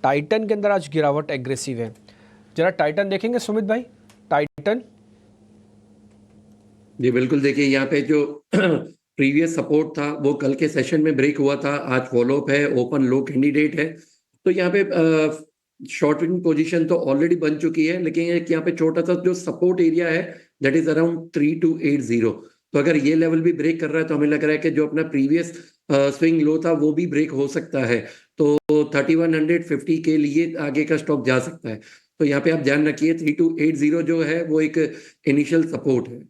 टाइटन के अंदर आज गिरावट एग्रेसिव है, ज़रा टाइटन देखेंगे सुमित भाई। टाइटन जी बिल्कुल, देखिए यहाँ पे जो प्रीवियस सपोर्ट था वो कल के सेशन में ब्रेक हुआ था, आज फॉलोअप है, ओपन लो कैंडिडेट है। तो यहाँ पे शॉर्टिंग पोजीशन तो ऑलरेडी बन चुकी है, लेकिन यहाँ पे छोटा सा जो सपोर्ट एरिया है दैट इज अराउंड 3280। तो अगर ये लेवल भी ब्रेक कर रहा है तो हमें लग रहा है कि जो अपना प्रीवियस स्विंग लो था वो भी ब्रेक हो सकता है। तो 3150 के लिए आगे का स्टॉक जा सकता है। तो यहाँ पे आप ध्यान रखिए 3280 जो है वो एक इनिशियल सपोर्ट है।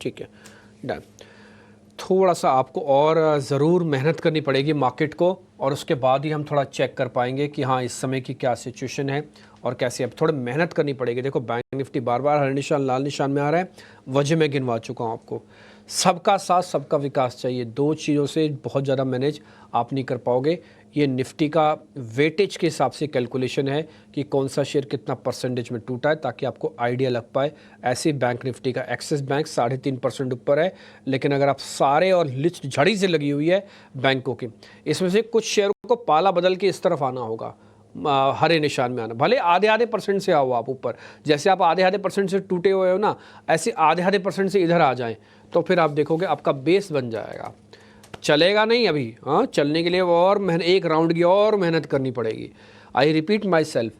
ठीक है, डन। थोड़ा सा आपको और ज़रूर मेहनत करनी पड़ेगी मार्केट को, और उसके बाद ही हम थोड़ा चेक कर पाएंगे कि हाँ इस समय की क्या सिचुएशन है और कैसे। अब थोड़ा मेहनत करनी पड़ेगी। देखो बैंक निफ्टी बार बार हरे निशान लाल निशान में आ रहा है, वजह मैं गिनवा चुका हूँ आपको। सबका साथ सबका विकास चाहिए, 2 चीज़ों से बहुत ज़्यादा मैनेज आप नहीं कर पाओगे। ये निफ्टी का वेटेज के हिसाब से कैलकुलेशन है कि कौन सा शेयर कितना परसेंटेज में टूटा है, ताकि आपको आइडिया लग पाए। ऐसे बैंक निफ्टी का एक्सिस बैंक 3.5% ऊपर है, लेकिन अगर आप सारे और लिस्ट झड़ी से लगी हुई है बैंकों की, इसमें से कुछ शेयरों को पाला बदल के इस तरफ आना होगा, हरे निशान में आना, भले आधे परसेंट से आओ आप ऊपर, जैसे आप आधे परसेंट से टूटे हुए हो ना, ऐसे आधे परसेंट से इधर आ जाएं, तो फिर आप देखोगे आपका बेस बन जाएगा। चलेगा नहीं अभी, हाँ, चलने के लिए और एक राउंड की और मेहनत करनी पड़ेगी। आई रिपीट माई सेल्फ,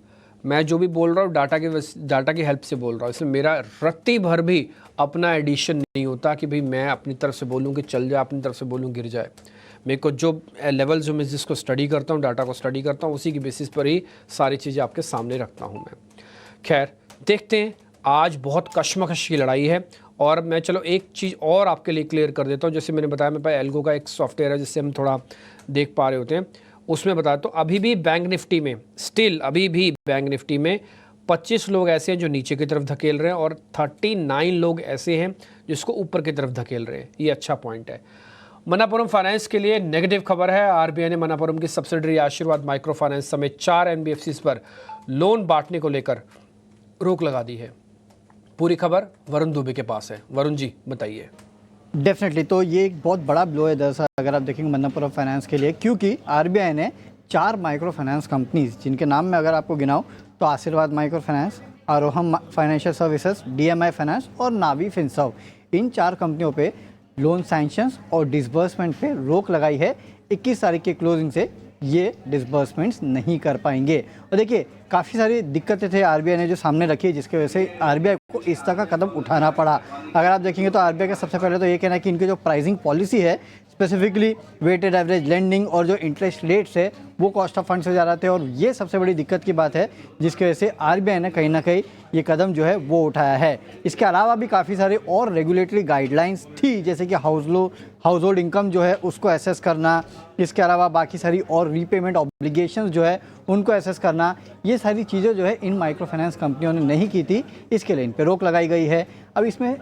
मैं जो भी बोल रहा हूँ डाटा की हेल्प से बोल रहा हूँ, इसलिए मेरा रत्ती भर भी अपना एडिशन नहीं होता कि भाई मैं अपनी तरफ से बोलूँ कि चल जाए, अपनी तरफ से बोलूँ गिर जाए। मेरे को जो लेवल जो मैं जिसको स्टडी करता हूँ, डाटा को स्टडी करता हूँ, उसी की बेसिस पर ही सारी चीज़ें आपके सामने रखता हूँ मैं। खैर देखते हैं, आज बहुत कशमकश की लड़ाई है। और मैं चलो एक चीज़ और आपके लिए क्लियर कर देता हूँ, जैसे मैंने बताया मेरे पास एल्गो का एक सॉफ्टवेयर है जिससे हम थोड़ा देख पा रहे होते हैं, उसमें बताया तो अभी भी बैंक निफ्टी में अभी भी बैंक निफ्टी में 25 लोग ऐसे हैं जो नीचे की तरफ धकेल रहे हैं और 39 लोग ऐसे हैं जिसको ऊपर की तरफ धकेल रहे हैं। ये अच्छा पॉइंट है। मनापुरम फाइनेंस के लिए नेगेटिव खबर है। आरबीआई ने मनापुरम की सब्सिडरी आशीर्वाद माइक्रो फाइनेंस समेत 4 एनबीएफसीज पर लोन बांटने को लेकर रोक लगा दी है। पूरी खबर वरुण दुबे के पास है। वरुण जी बताइए। डेफिनेटली, तो ये एक बहुत बड़ा ब्लो है दरअसल अगर आप देखेंगे मन्नापुरम फाइनेंस के लिए, क्योंकि आरबीआई ने 4 माइक्रो फाइनेंस कंपनीज, जिनके नाम में अगर आपको गिनाऊं तो Aashirvad micro finance, Arohan financial services, DMI finance और नावी फिनसर्व, इन 4 कंपनियों पे लोन सैंक्शंस और डिसबर्समेंट पे रोक लगाई है। 21 तारीख के क्लोजिंग से ये डिसबर्समेंट्स नहीं कर पाएंगे। और देखिए काफ़ी सारी दिक्कतें थे आरबीआई ने जो सामने रखी, जिसकी वजह से आरबीआई को इस तरह का कदम उठाना पड़ा। अगर आप देखेंगे तो आरबीआई का सबसे पहले तो ये कहना है कि इनकी जो प्राइसिंग पॉलिसी है, स्पेसिफिकली वेटेड एवरेज लेंडिंग और जो इंटरेस्ट रेट्स है वो कॉस्ट ऑफ फंड्स हो जा रहे थे, और ये सबसे बड़ी दिक्कत की बात है जिसकी वजह से आरबीआई ने कहीं ना कहीं ये कदम जो है वो उठाया है। इसके अलावा भी काफ़ी सारे और रेगुलेटरी गाइडलाइंस थी, जैसे कि हाउस होल्ड इनकम जो है उसको एसेस करना, इसके अलावा बाकी सारी और रीपेमेंट ऑब्लिगेशंस जो है उनको एसेस करना, ये सारी चीज़ें जो है इन माइक्रो फाइनेंस कंपनियों ने नहीं की थी, इसके लिए इन पे रोक लगाई गई है। अब इसमें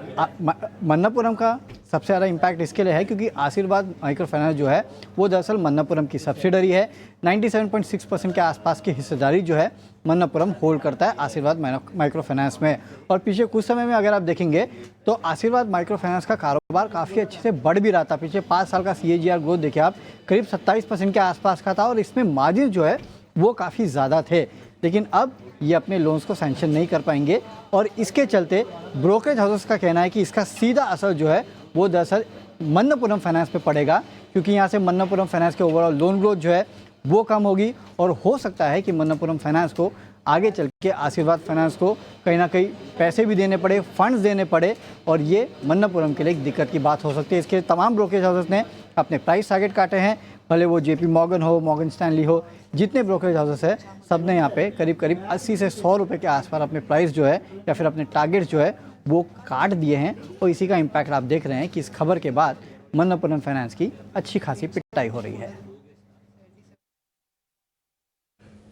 मन्नापुरम का सबसे ज़्यादा इम्पैक्ट इसके लिए है क्योंकि आशीर्वाद माइक्रो फाइनेंस जो है वो दरअसल मन्नापुरम की सब्सिडरी है। 97.6% के आसपास की हिस्सेदारी जो है मन्नापुरम होल्ड करता है आशीर्वाद माइक्रो फाइनेंस में। और पीछे कुछ समय में अगर आप देखेंगे तो आशीर्वाद माइक्रो फाइनेंस का कारोबार काफ़ी अच्छे से बढ़ भी रहा था। पिछले 5 साल का CAGR ग्रोथ देखिए आप, करीब 27% के आसपास का था और इसमें मार्जिन जो है वो काफ़ी ज़्यादा थे। लेकिन अब ये अपने लोन्स को सैंक्शन नहीं कर पाएंगे और इसके चलते ब्रोकरेज हाउसेस का कहना है कि इसका सीधा असर जो है वो दरअसल मन्नापुरम फाइनेंस पे पड़ेगा, क्योंकि यहाँ से मन्नापुरम फाइनेंस के ओवरऑल लोन ग्रोथ जो है वो कम होगी और हो सकता है कि मन्नापुरम फाइनेंस को आगे चल के आशीर्वाद फाइनेंस को कहीं ना कहीं पैसे भी देने पड़े, फंड्स देने पड़े, और ये मन्नापुरम के लिए एक दिक्कत की बात हो सकती है। इसके तमाम ब्रोकरेज हाउसेस ने अपने प्राइस टारगेट काटे हैं, भले वो JP मॉर्गन हो, मॉर्गन स्टैनली हो, जितने ब्रोकरेज हाउसेस है सब ने यहाँ पे करीब 80 से 100 रुपये के आसपास अपने प्राइस जो है या फिर अपने टारगेट जो है वो काट दिए हैं। और इसी का इम्पैक्ट आप देख रहे हैं कि इस खबर के बाद मन्नापुरम फाइनेंस की अच्छी खासी पिटाई हो रही है।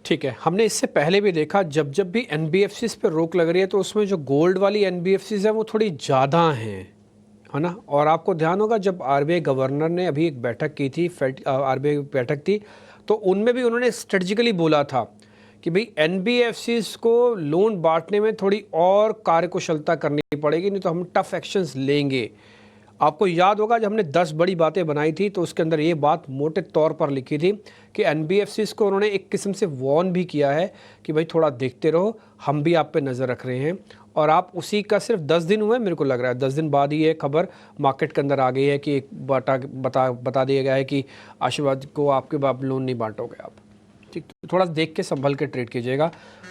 ठीक है, हमने इससे पहले भी देखा जब भी NBFCs पे रोक लग रही है तो उसमें जो गोल्ड वाली NBFCs है वो थोड़ी ज़्यादा हैं, है ना। और आपको ध्यान होगा जब RBI गवर्नर ने अभी एक बैठक की थी, RBI बैठक थी, तो उनमें भी उन्होंने स्ट्रेटजिकली बोला था कि भाई NBFCs को लोन बांटने में थोड़ी और कार्यकुशलता करनी पड़ेगी, नहीं तो हम टफ एक्शंस लेंगे। आपको याद होगा जब हमने 10 बड़ी बातें बनाई थी तो उसके अंदर ये बात मोटे तौर पर लिखी थी कि NBFCs को उन्होंने एक किस्म से वार्न भी किया है कि भाई थोड़ा देखते रहो, हम भी आप पे नज़र रख रहे हैं। और आप उसी का सिर्फ 10 दिन हुए, मेरे को लग रहा है 10 दिन बाद ही ये खबर मार्केट के अंदर आ गई है कि एक बता दिया गया है कि आशीर्वाद को आपके बाप लोन नहीं बांटोगे आप। ठीक, तो थोड़ा देख के संभल के ट्रेड कीजिएगा।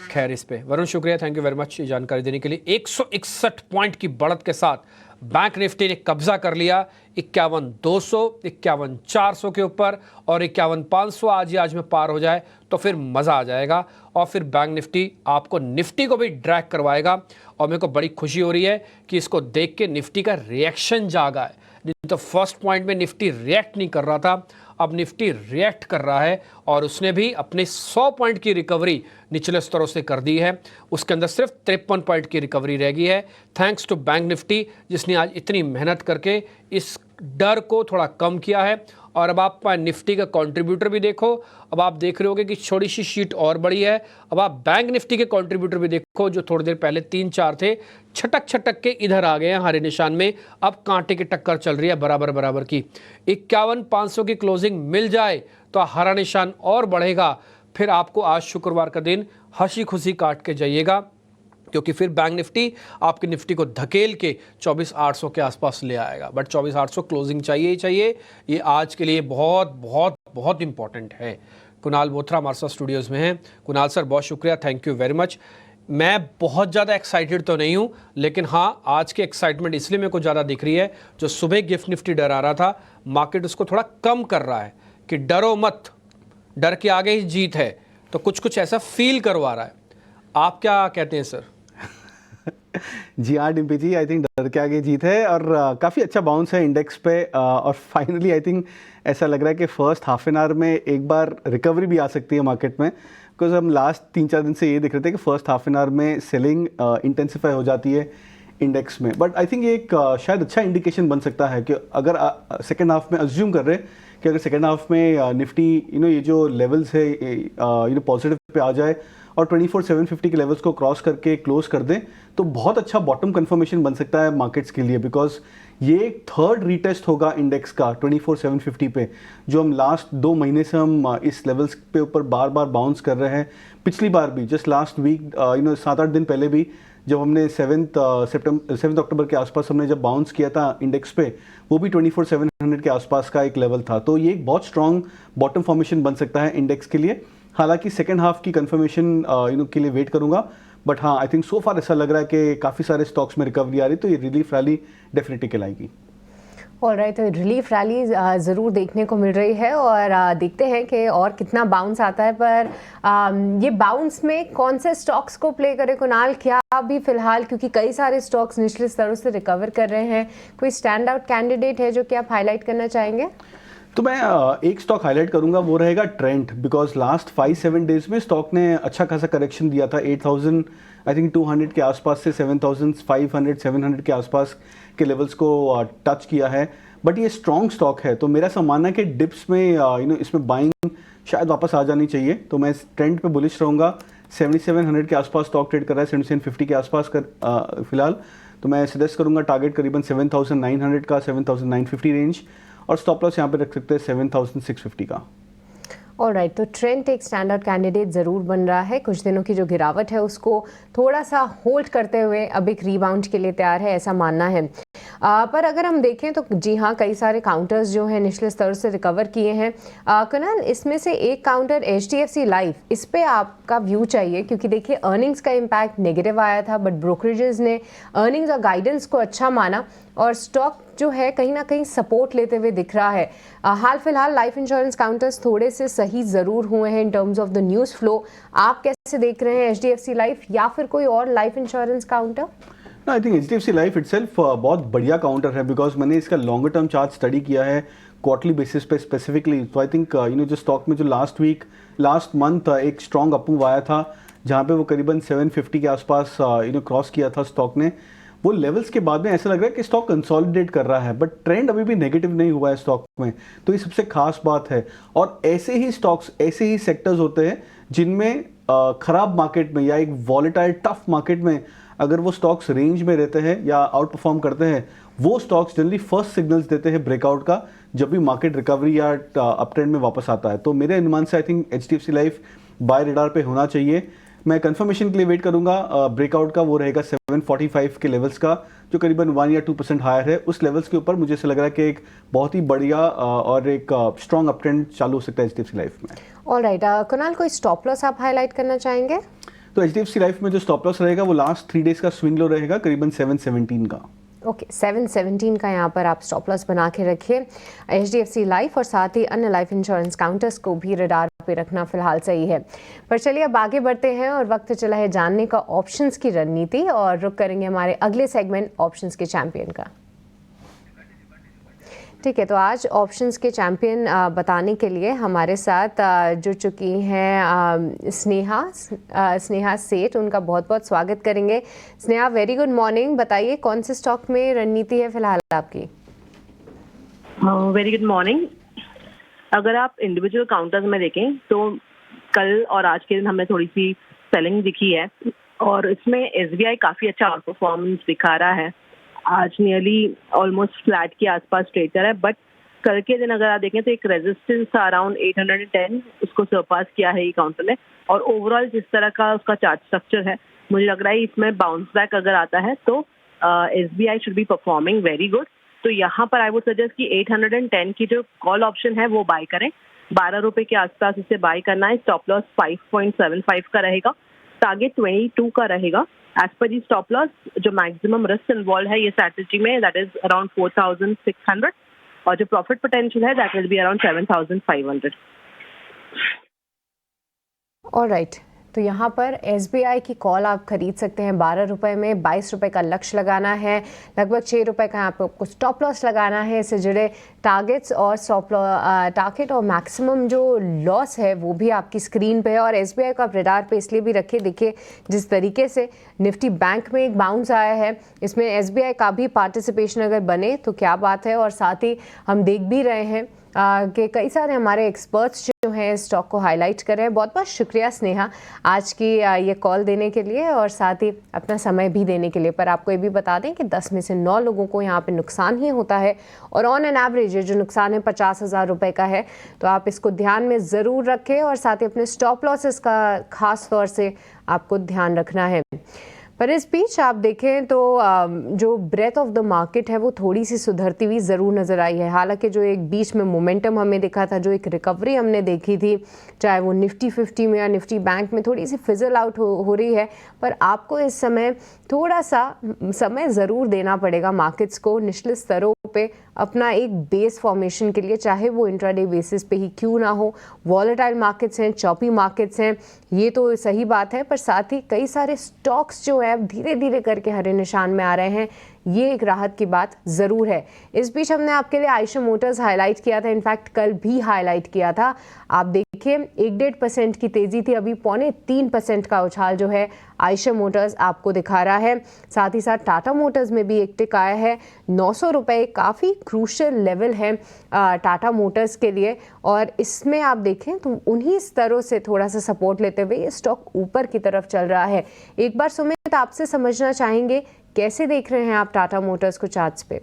खैर इस पे वरुण शुक्रिया, थैंक यू वेरी मच ये जानकारी देने के लिए। 161 पॉइंट की बढ़त के साथ बैंक निफ्टी ने कब्जा कर लिया 51,200, 51,400 के ऊपर, और 51,500 आज में पार हो जाए तो फिर मज़ा आ जाएगा और फिर बैंक निफ्टी आपको निफ्टी को भी ड्रैग करवाएगा। और मेरे को बड़ी खुशी हो रही है कि इसको देख के निफ्टी का रिएक्शन जागा है। नहीं तो फर्स्ट पॉइंट में निफ्टी रिएक्ट नहीं कर रहा था, अब निफ्टी रिएक्ट कर रहा है और उसने भी अपने 100 पॉइंट की रिकवरी निचले स्तरों से कर दी है। उसके अंदर सिर्फ 53 पॉइंट की रिकवरी रह गई है, थैंक्स टू बैंक निफ्टी, जिसने आज इतनी मेहनत करके इस डर को थोड़ा कम किया है। और अब आप निफ्टी का कंट्रीब्यूटर भी देखो, अब आप देख रहे होगे कि छोटी सी शीट और बड़ी है। अब आप बैंक निफ्टी के कंट्रीब्यूटर भी देखो, जो थोड़ी देर पहले 3-4 थे, छटक छटक के इधर आ गए हैं हरे निशान में। अब कांटे की टक्कर चल रही है बराबर बराबर की। 51,500 की क्लोजिंग मिल जाए तो हरा निशान और बढ़ेगा। फिर आपको आज शुक्रवार का दिन हंसी खुशी काट के जाइएगा, क्योंकि फिर बैंक निफ्टी आपकी निफ्टी को धकेल के 24,800 के आसपास ले आएगा। बट 24,800 क्लोजिंग चाहिए ही चाहिए, ये आज के लिए बहुत बहुत बहुत इंपॉर्टेंट है। कुणाल बोथरा हमारे साथ स्टूडियोज़ में हैं। कुणाल सर, बहुत शुक्रिया, थैंक यू वेरी मच। मैं बहुत ज़्यादा एक्साइटेड तो नहीं हूँ, लेकिन हाँ, आज की एक्साइटमेंट इसलिए मेरे को ज़्यादा दिख रही है, जो सुबह गिफ्ट निफ्टी डरा रहा था, मार्केट उसको थोड़ा कम कर रहा है कि डरो मत, डर के आगे ही जीत है। तो कुछ कुछ ऐसा फील करवा रहा है। आप क्या कहते हैं सर? जी हाँ डिम्पी जी, आई थिंक डर के आगे जीत है और काफ़ी अच्छा बाउंस है इंडेक्स पे और फाइनली आई थिंक ऐसा लग रहा है कि फर्स्ट हाफ एन आवर में एक बार रिकवरी भी आ सकती है मार्केट में, बिकॉज हम लास्ट 3-4 दिन से ये देख रहे थे कि फर्स्ट हाफ एन आवर में सेलिंग इंटेंसिफाई हो जाती है इंडेक्स में। बट आई थिंक ये एक शायद अच्छा इंडिकेशन बन सकता है कि अगर सेकेंड हाफ में अज्यूम कर रहे हैं कि अगर सेकेंड हाफ में निफ्टी ये जो लेवल्स है पॉजिटिव पे आ जाए और 24,750 के लेवल्स को क्रॉस करके क्लोज कर दें, तो बहुत अच्छा बॉटम कंफर्मेशन बन सकता है मार्केट्स के लिए, बिकॉज ये थर्ड रीटेस्ट होगा इंडेक्स का 24,750 पे, जो हम लास्ट 2 महीने से हम इस लेवल्स पे ऊपर बार बार बाउंस कर रहे हैं। पिछली बार भी जस्ट लास्ट वीक 7-8 दिन पहले भी जब हमने 7 अक्टूबर के आसपास हमने जब बाउंस किया था इंडेक्स पे, वो भी 24,700 के आसपास का एक लेवल था। तो ये एक बहुत स्ट्रॉन्ग बॉटम फॉर्मेशन बन सकता है इंडेक्स के लिए। हालांकि सेकेंड हाफ की कंफर्मेशन के लिए वेट करूंगा, बट हाँ आई थिंक सो फार ऐसा लग रहा है कि काफ़ी सारे स्टॉक्स में रिकवरी आ रही, तो ये रिलीफ रैली डेफिनेटली कहलाएगी। ऑलराइट, तो रिलीफ रैली ज़रूर देखने को मिल रही है और देखते हैं कि और कितना बाउंस आता है। पर ये बाउंस में कौन से स्टॉक्स को प्ले करें कुणाल, क्या अभी फिलहाल, क्योंकि कई सारे स्टॉक्स निचले स्तरों से रिकवर कर रहे हैं, कोई स्टैंड आउट कैंडिडेट है जो कि आप हाईलाइट करना चाहेंगे? तो मैं एक स्टॉक हाईलाइट करूंगा, वो रहेगा ट्रेंट, बिकॉज लास्ट 5-7 डेज में स्टॉक ने अच्छा खासा करेक्शन दिया था। 8,200 के आसपास से 7,500-700 के आसपास के लेवल्स को टच किया है। बट ये स्ट्रॉन्ग स्टॉक है, तो मेरा ऐसा मानना है कि डिप्स में इसमें बाइंग शायद वापस आ जानी चाहिए। तो मैं ट्रेंड पे बुलिश रहूँगा। 7,700 के आसपास स्टॉक ट्रेड कर रहा है, 7,750 के आसपास फिलहाल। तो मैं सजेस्ट करूँगा टारगेट करीबन 7,900 का, 7,950 रेंज, और स्टॉप लॉस यहाँ पे रख सकते हैं 7,650 का। ऑलराइट, तो ट्रेंट एक स्टैंड आउट कैंडिडेट ज़रूर बन रहा है। कुछ दिनों की जो गिरावट है उसको थोड़ा सा होल्ड करते हुए अब एक रीबाउंड के लिए तैयार है, ऐसा मानना है। पर अगर हम देखें तो जी हाँ, कई सारे काउंटर्स जो हैं निचले स्तर से रिकवर किए हैं। कुणाल, इसमें से एक काउंटर HDFC लाइफ, इस पे आपका व्यू चाहिए, क्योंकि देखिए अर्निंग्स का इम्पैक्ट नेगेटिव आया था, बट ब्रोकरेजेस ने अर्निंग्स और गाइडेंस को अच्छा माना और स्टॉक जो है कहीं ना कहीं सपोर्ट लेते हुए दिख रहा है। हाल फिलहाल लाइफ इंश्योरेंस काउंटर्स थोड़े से सही ज़रूर हुए हैं in terms of the news flow. आप कैसे देख रहे हैं HDFC लाइफ या फिर कोई और लाइफ इंश्योरेंस काउंटर? आई थिंक HDFC लाइफ इटसेल्फ बहुत बढ़िया काउंटर है, बिकॉज मैंने इसका लॉन्गर टर्म चार्ट स्टडी किया है क्वार्टरली बेसिस पे स्पेसिफिकली। तो आई थिंक जो स्टॉक में जो लास्ट मंथ एक स्ट्रॉन्ग अपमूव आया था, जहाँ पे वो करीबन 750 के आसपास क्रॉस किया था स्टॉक ने, वो लेवल्स के बाद में ऐसा लग रहा है कि स्टॉक कंसोलिडेट कर रहा है, बट ट्रेंड अभी भी नेगेटिव नहीं हुआ है स्टॉक में। तो ये सबसे खास बात है। और ऐसे ही स्टॉक्स, ऐसे ही सेक्टर्स होते हैं जिनमें खराब मार्केट में या एक वॉलेटाइल टफ मार्केट में अगर वो स्टॉक्स रेंज में रहते हैं या आउट परफॉर्म करते हैं, वो स्टॉक्स जनरली फर्स्ट सिग्नल्स देते हैं ब्रेकआउट का, जब भी मार्केट रिकवरी या अप ट्रेंड में वापस आता है। तो मेरे अनुमान से I think HDFC life buy radar पे होना चाहिए। मैं कंफर्मेशन के लिए वेट करूंगा ब्रेकआउट का, वो रहेगा 745 के लेवल्स का, जो करीबन 1 या 2% हायर है। उस लेवल्स के ऊपर मुझे ऐसा लग रहा है कि एक बहुत ही बढ़िया और एक स्ट्रॉन्ग अप ट्रेंड चालू हो सकता है HDFC लाइफ में। ऑलराइट, कुणाल, कोई स्टॉप लॉस आप हाईलाइट करना चाहेंगे? तो HDFC लाइफ में जो स्टॉप लॉस रहेगा वो लास्ट 3 डेज का स्विंग लो रहेगा करीबन 717 का। ओके, 717 का यहाँ पर आप स्टॉप लॉस बना के रखिए। HDFC लाइफ और साथ ही अन्य लाइफ इंश्योरेंस काउंटर्स को भी रडार पे रखना फिलहाल सही है। पर चलिए अब आगे बढ़ते हैं और वक्त चला है जानने का ऑप्शंस की रणनीति, और रुक करेंगे हमारे अगले सेगमेंट ऑप्शंस के चैंपियन का। ठीक है, तो आज ऑप्शंस के चैंपियन बताने के लिए हमारे साथ जुड़ चुकी हैं स्नेहा सेठ। उनका बहुत बहुत स्वागत करेंगे। Sneha, very good morning. बताइए कौन से स्टॉक में रणनीति है फिलहाल आपकी? Very good morning. अगर आप इंडिविजुअल काउंटर्स में देखें तो कल और आज के दिन हमें थोड़ी सी सेलिंग दिखी है और इसमें SBI काफ़ी अच्छा आउट परफॉर्मेंस दिखा रहा है। आज नियरली ऑलमोस्ट फ्लैट के आसपास ट्रेड कर रहा है, बट कल के दिन अगर आप देखें तो एक रेजिस्टेंस था अराउंड 810, उसको सरपास किया है ये काउंटर ने। और ओवरऑल जिस तरह का उसका चार्ट स्ट्रक्चर है, मुझे लग रहा है इसमें बाउंस बैक अगर आता है तो SBI should be performing very good. तो यहाँ पर आई वुड सजेस्ट कि 810 की जो कॉल ऑप्शन है वो बाय करें। 12 रुपए के आसपास इसे बाय करना है। स्टॉप लॉस 5.75 का रहेगा, टारगेट 22 का रहेगा। एज पर दी स्टॉप लॉस जो मैक्सिमम रिस्क इन्वॉल्व है ये स्ट्रैटेजी में, दैट इज अराउंड 4,600 और जो प्रॉफिट पोटेंशियल है that will be around 7,500। Alright, तो यहाँ पर SBI की कॉल आप खरीद सकते हैं 12 रुपए में। 22 रुपए का लक्ष्य लगाना है, लगभग 6 रुपए का यहाँ पे आपको स्टॉप लॉस लगाना है। इससे जुड़े टारगेट्स और टारगेट और मैक्सिमम जो लॉस है वो भी आपकी स्क्रीन पे है। और SBI को आप रडार पे इसलिए भी रखिए, देखिए जिस तरीके से निफ्टी बैंक में एक बाउंस आया है, इसमें SBI का भी पार्टिसिपेशन अगर बने तो क्या बात है। और साथ ही हम देख भी रहे हैं कि कई सारे हमारे एक्सपर्ट्स जो हैं स्टॉक को हाईलाइट कर रहे हैं। बहुत बहुत शुक्रिया स्नेहा आज की ये कॉल देने के लिए और साथ ही अपना समय भी देने के लिए। पर आपको ये भी बता दें कि 10 में से 9 लोगों को यहाँ पे नुकसान ही होता है और ऑन एन एवरेज ये जो नुकसान है 50,000 रुपये का है। तो आप इसको ध्यान में ज़रूर रखें और साथ ही अपने स्टॉप लॉसेस का खास तौर से आपको ध्यान रखना है। पर इस बीच आप देखें तो जो ब्रेथ ऑफ द मार्केट है वो थोड़ी सी सुधरती हुई ज़रूर नज़र आई है। हालांकि जो एक बीच में मोमेंटम हमें दिखा था, जो एक रिकवरी हमने देखी थी, चाहे वो निफ्टी 50 में या निफ्टी बैंक में, थोड़ी सी फिजल आउट हो रही है। पर आपको इस समय थोड़ा सा समय ज़रूर देना पड़ेगा मार्केट्स को निचले स्तरों पे अपना एक बेस फॉर्मेशन के लिए, चाहे वो इंट्राडे बेसिस पे ही क्यों ना हो। वॉलेटाइल मार्केट्स हैं, चॉपी मार्केट्स हैं, ये तो सही बात है, पर साथ ही कई सारे स्टॉक्स जो है धीरे धीरे करके हरे निशान में आ रहे हैं, ये एक राहत की बात ज़रूर है। इस बीच हमने आपके लिए आयशा मोटर्स हाईलाइट किया था, इनफैक्ट कल भी हाईलाइट किया था। आप देखिए 1.5% की तेज़ी थी, अभी 3.25% का उछाल जो है आयशा मोटर्स आपको दिखा रहा है। साथ ही साथ टाटा मोटर्स में भी एक टिक आया है 900 रुपये, काफ़ी क्रूशियल लेवल है टाटा मोटर्स के लिए। और इसमें आप देखें तो उन्हीं स्तरों से थोड़ा सा सपोर्ट लेते हुए ये स्टॉक ऊपर की तरफ चल रहा है। एक बार सुमित आपसे समझना चाहेंगे कैसे देख रहे हैं आप टाटा मोटर्स को चार्ट्स पे?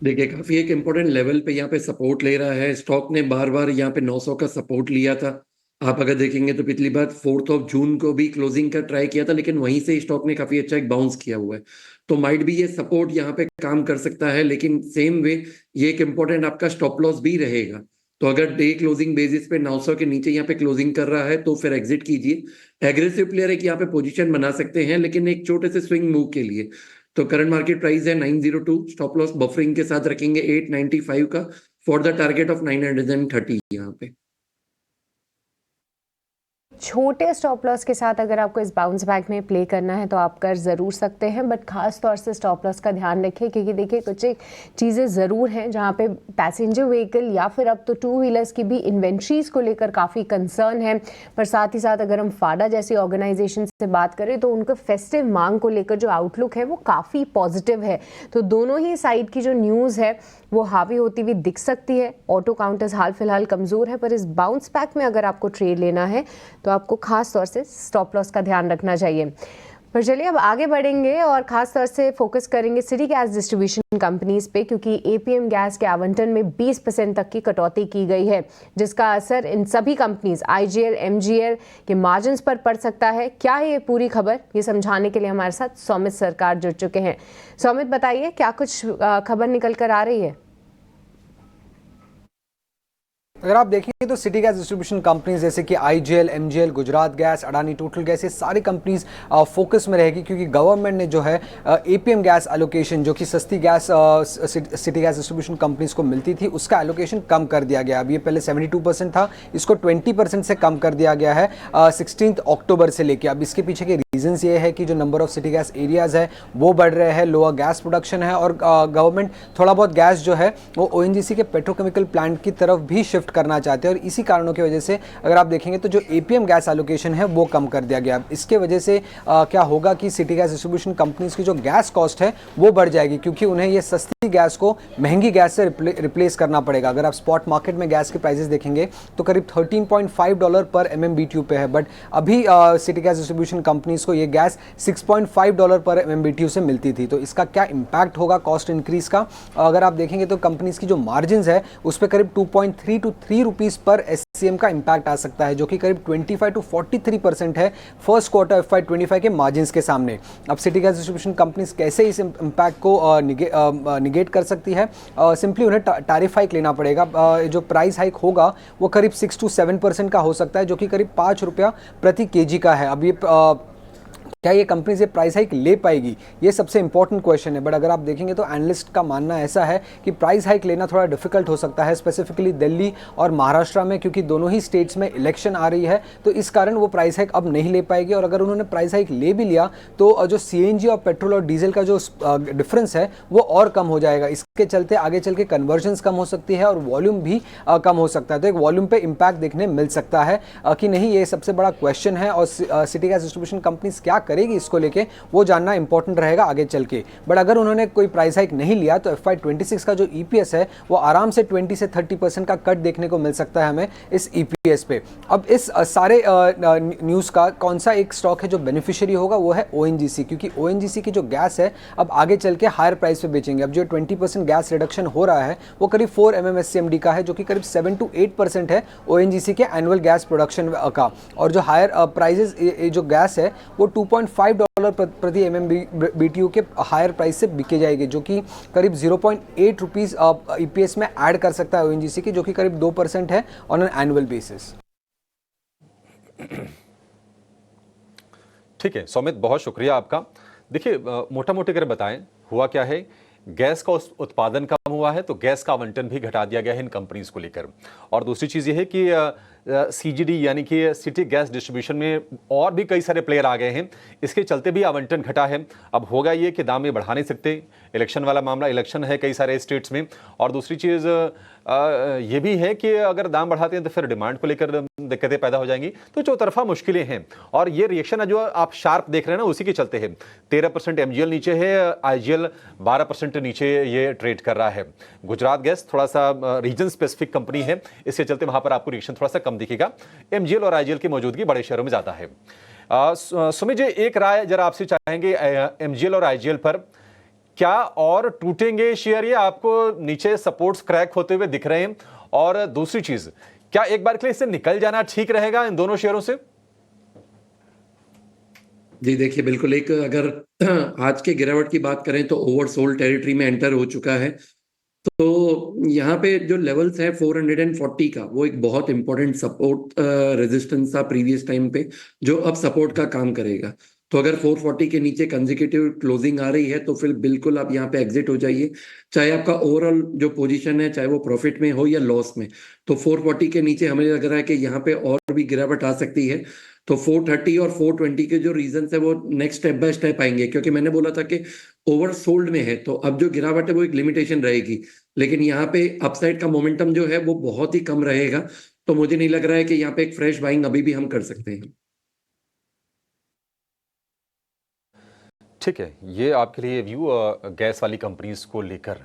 देखिए काफी एक इम्पोर्टेंट लेवल पे यहाँ पे सपोर्ट ले रहा है। स्टॉक ने बार बार यहाँ पे 900 का सपोर्ट लिया था। आप अगर देखेंगे तो पिछली बार 4 जून को भी क्लोजिंग का ट्राई किया था, लेकिन वहीं से स्टॉक ने काफी अच्छा एक बाउंस किया हुआ है। तो माइट भी ये सपोर्ट यहाँ पे काम कर सकता है, लेकिन सेम वे ये एक इम्पोर्टेंट आपका स्टॉप लॉस भी रहेगा। तो अगर डे क्लोजिंग बेसिस पे 900 के नीचे यहाँ पे क्लोजिंग कर रहा है तो फिर एग्जिट कीजिए। एग्रेसिव प्लेयर एक यहाँ पे पोजीशन बना सकते हैं, लेकिन एक छोटे से स्विंग मूव के लिए। तो करंट मार्केट प्राइस है 902, स्टॉप लॉस बफरिंग के साथ रखेंगे 895 का फॉर द टारगेट ऑफ 930 यहाँ पे। छोटे स्टॉप लॉस के साथ अगर आपको इस बाउंस बैक में प्ले करना है तो आप कर ज़रूर सकते हैं, बट खास तौर से स्टॉप लॉस का ध्यान रखें, क्योंकि देखिए कुछ एक चीज़ें ज़रूर हैं जहाँ पे पैसेंजर व्हीकल या फिर अब तो 2 व्हीलर्स की भी इन्वेंट्रीज को लेकर काफ़ी कंसर्न है। पर साथ ही साथ अगर हम फाडा जैसी ऑर्गेनाइजेशन से बात करें तो उनका फेस्टिव मांग को लेकर जो आउटलुक है वो काफ़ी पॉजिटिव है। तो दोनों ही साइड की जो न्यूज़ है वो हावी होती हुई दिख सकती है। ऑटो काउंटर्स हाल फिलहाल कमज़ोर है, पर इस बाउंस बैक में अगर आपको ट्रेड लेना है तो आपको खास तौर से स्टॉप लॉस का ध्यान रखना चाहिए। पर चलिए अब आगे बढ़ेंगे और ख़ास तौर से फोकस करेंगे सिटी गैस डिस्ट्रीब्यूशन कंपनीज पे, क्योंकि एपीएम गैस के आवंटन में 20% तक की कटौती की गई है, जिसका असर इन सभी कंपनीज आईजीएल एमजीएल के मार्जिन्स पर पड़ सकता है। क्या है ये पूरी खबर, ये समझाने के लिए हमारे साथ सौमित सरकार जुड़ चुके हैं। सौमित बताइए क्या कुछ खबर निकल कर आ रही है? अगर आप देखेंगे तो सिटी गैस डिस्ट्रीब्यूशन कंपनीज जैसे कि IGL, MGL, Gujarat gas, Adani total gas, ये सारी कंपनीज फोकस में रहेगी, क्योंकि गवर्नमेंट ने जो है एपीएम गैस एलोकेशन जो कि सस्ती gas city gas distribution companies को मिलती थी उसका एलोकेशन कम कर दिया गया। अब ये पहले 72% था, इसको 20% से कम कर दिया गया है 16 अक्टूबर से लेके। अब इसके पीछे के रीजंस ये है कि जो number of city gas areas है वो बढ़ रहे हैं, लोअर गैस प्रोडक्शन है और गवर्नमेंट थोड़ा बहुत गैस जो है वो ओएनजीसी के पेट्रोकेमिकल प्लांट की तरफ भी शिफ्ट करना चाहते हैं और इसी कारणों की वजह से अगर आप देखेंगे तो जो एपीएम गैस एलोकेशन है वो कम कर दिया गया। इसके वजह से क्या होगा कि सिटी गैस डिस्ट्रीब्यूशन कंपनीज की जो गैस कॉस्ट है वो बढ़ जाएगी, क्योंकि उन्हें ये सस्ती गैस को महंगी गैस से रिप्लेस करना पड़ेगा। अगर आप स्पॉट मार्केट में गैस के प्राइसेस देखेंगे तो करीब $13.5 पर MMBTU पे है, बट अभी सिटी गैस डिस्ट्रीब्यूशन कंपनीज को ये गैस $6.5 पर MMBTU से मिलती थी। तो इसका क्या इम्पैक्ट होगा कॉस्ट इंक्रीज का, अगर आप देखेंगे तो कंपनीज की जो मार्जिन है उस पर करीब 2.3 to 3 रुपीस पर SCM का इम्पैक्ट आ सकता है, जो कि करीब 25 to 43% है फर्स्ट क्वार्टर FY25 के मार्जिन के सामने। अब सिटी गैस डिस्ट्रीब्यूशन कंपनीज कैसे इस इम्पैक्ट को निगेट कर सकती है, सिंपली उन्हें टैरिफ हाइक लेना पड़ेगा। जो प्राइस हाइक होगा वो करीब 6 to 7% का हो सकता है, जो कि करीब ₹5 प्रति केजी का है। अब ये क्या ये कंपनी से प्राइस हाइक ले पाएगी, ये सबसे इंपॉर्टेंट क्वेश्चन है। बट अगर आप देखेंगे तो एनालिस्ट का मानना ऐसा है कि प्राइस हाइक लेना थोड़ा डिफिकल्ट हो सकता है, स्पेसिफिकली दिल्ली और महाराष्ट्र में, क्योंकि दोनों ही स्टेट्स में इलेक्शन आ रही है, तो इस कारण वो प्राइस हाइक अब नहीं ले पाएगी। और अगर उन्होंने प्राइस हाइक ले भी लिया तो जो CNG और पेट्रोल और डीजल का जो डिफरेंस है वो और कम हो जाएगा। इसके चलते आगे चल के कन्वर्जन्स कम हो सकती है और वॉल्यूम भी कम हो सकता है। तो एक वॉल्यूम पे इम्पैक्ट देखने मिल सकता है कि नहीं, ये सबसे बड़ा क्वेश्चन है। और सिटी गैस डिस्ट्रीब्यूशन कंपनीज क्या करेगी इसको लेके वो जानना इंपॉर्टेंट रहेगा आगे चल के। बट अगर उन्होंने कोई प्राइस हाइक नहीं लिया तो FY26 का जो EPS है वो आराम से 20 से 30% का कट देखने को मिल सकता है हमें इस EPS पे। अब इस सारे न्यूज़ का कौन सा एक स्टॉक है जो बेनिफिशियरी होगा, वो है ONGC, क्योंकि ONGC की जो गैस है अब आगे चल के हायर प्राइस पे बेचेंगे। अब जो 20% गैस रिडक्शन हो रहा है वो करीब 4 MMSCMD का है, जो कि करीब 7 to 8% है ONGC के एनुअल गैस प्रोडक्शन का। और जो हायर प्राइजेस जो गैस है वो $2.5 प्रति MMBTU के हायर प्राइस से बिके जाएगी, जो कि करीब 0.8 रुपीस EPS में ऐड कर सकता है ONGC की, जो कि करीब 2% है ऑन एन एनुअल बेसिस। ठीक है सौमित, बहुत शुक्रिया आपका। देखिए मोटा मोटी अगर बताएं हुआ क्या है, गैस का उत्पादन कम हुआ है तो गैस का आवंटन भी घटा दिया गया है इन कंपनीज को लेकर। और दूसरी चीज़ ये है कि CGD यानी कि सिटी गैस डिस्ट्रीब्यूशन में और भी कई सारे प्लेयर आ गए हैं, इसके चलते भी आवंटन घटा है। अब होगा ये कि दाम में बढ़ा नहीं सकते, इलेक्शन वाला मामला, इलेक्शन है कई सारे स्टेट्स में। और दूसरी चीज़ ये भी है कि अगर दाम बढ़ाते हैं तो फिर डिमांड को लेकर दिक्कतें पैदा हो जाएंगी, तो चौतरफा मुश्किलें हैं। और ये रिएक्शन जो आप शार्प देख रहे हैं ना उसी के चलते है। 13% MGL नीचे है, IGL 12% नीचे ये ट्रेड कर रहा है। गुजरात गैस थोड़ा सा रीजन स्पेसिफिक कंपनी है, इसके चलते वहां पर आपको रिएक्शन थोड़ा सा कम दिखेगा। MGL और IGL की मौजूदगी बड़े शहरों में ज्यादा है। सुमित जी, एक राय जरा आपसे चाहेंगे MGL और IGL पर, क्या और टूटेंगे शेयर, ये आपको नीचे सपोर्ट्स क्रैक होते हुए दिख रहे हैं? और दूसरी चीज, क्या एक बार के लिए इससे निकल जाना ठीक रहेगा इन दोनों शेयरों से? जी देखिए, बिल्कुल। एक अगर आज के गिरावट की बात करें तो ओवरसोल्ड टेरिटरी में एंटर हो चुका है। तो यहाँ पे जो लेवल्स है 440 का, वो एक बहुत इंपॉर्टेंट सपोर्ट रेजिस्टेंस था प्रीवियस टाइम पे, जो अब सपोर्ट का काम करेगा। तो अगर 440 के नीचे कंसेक्यूटिव क्लोजिंग आ रही है तो फिर बिल्कुल आप यहाँ पे एग्जिट हो जाइए, चाहे आपका ओवरऑल जो पोजीशन है चाहे वो प्रॉफिट में हो या लॉस में। तो 440 के नीचे हमें लग रहा है कि यहाँ पे और भी गिरावट आ सकती है। तो 430 और 420 के जो रीजंस है वो नेक्स्ट स्टेप बाय स्टेप आएंगे, क्योंकि मैंने बोला था कि ओवरसोल्ड में है, तो अब जो गिरावट है वो एक लिमिटेशन रहेगी, लेकिन यहाँ पे अपसाइड का मोमेंटम जो है वो बहुत ही कम रहेगा। तो मुझे नहीं लग रहा है कि यहाँ पे एक फ्रेश बाइंग अभी भी हम कर सकते हैं। ठीक है, ये आपके लिए व्यू गैस वाली कंपनीज को लेकर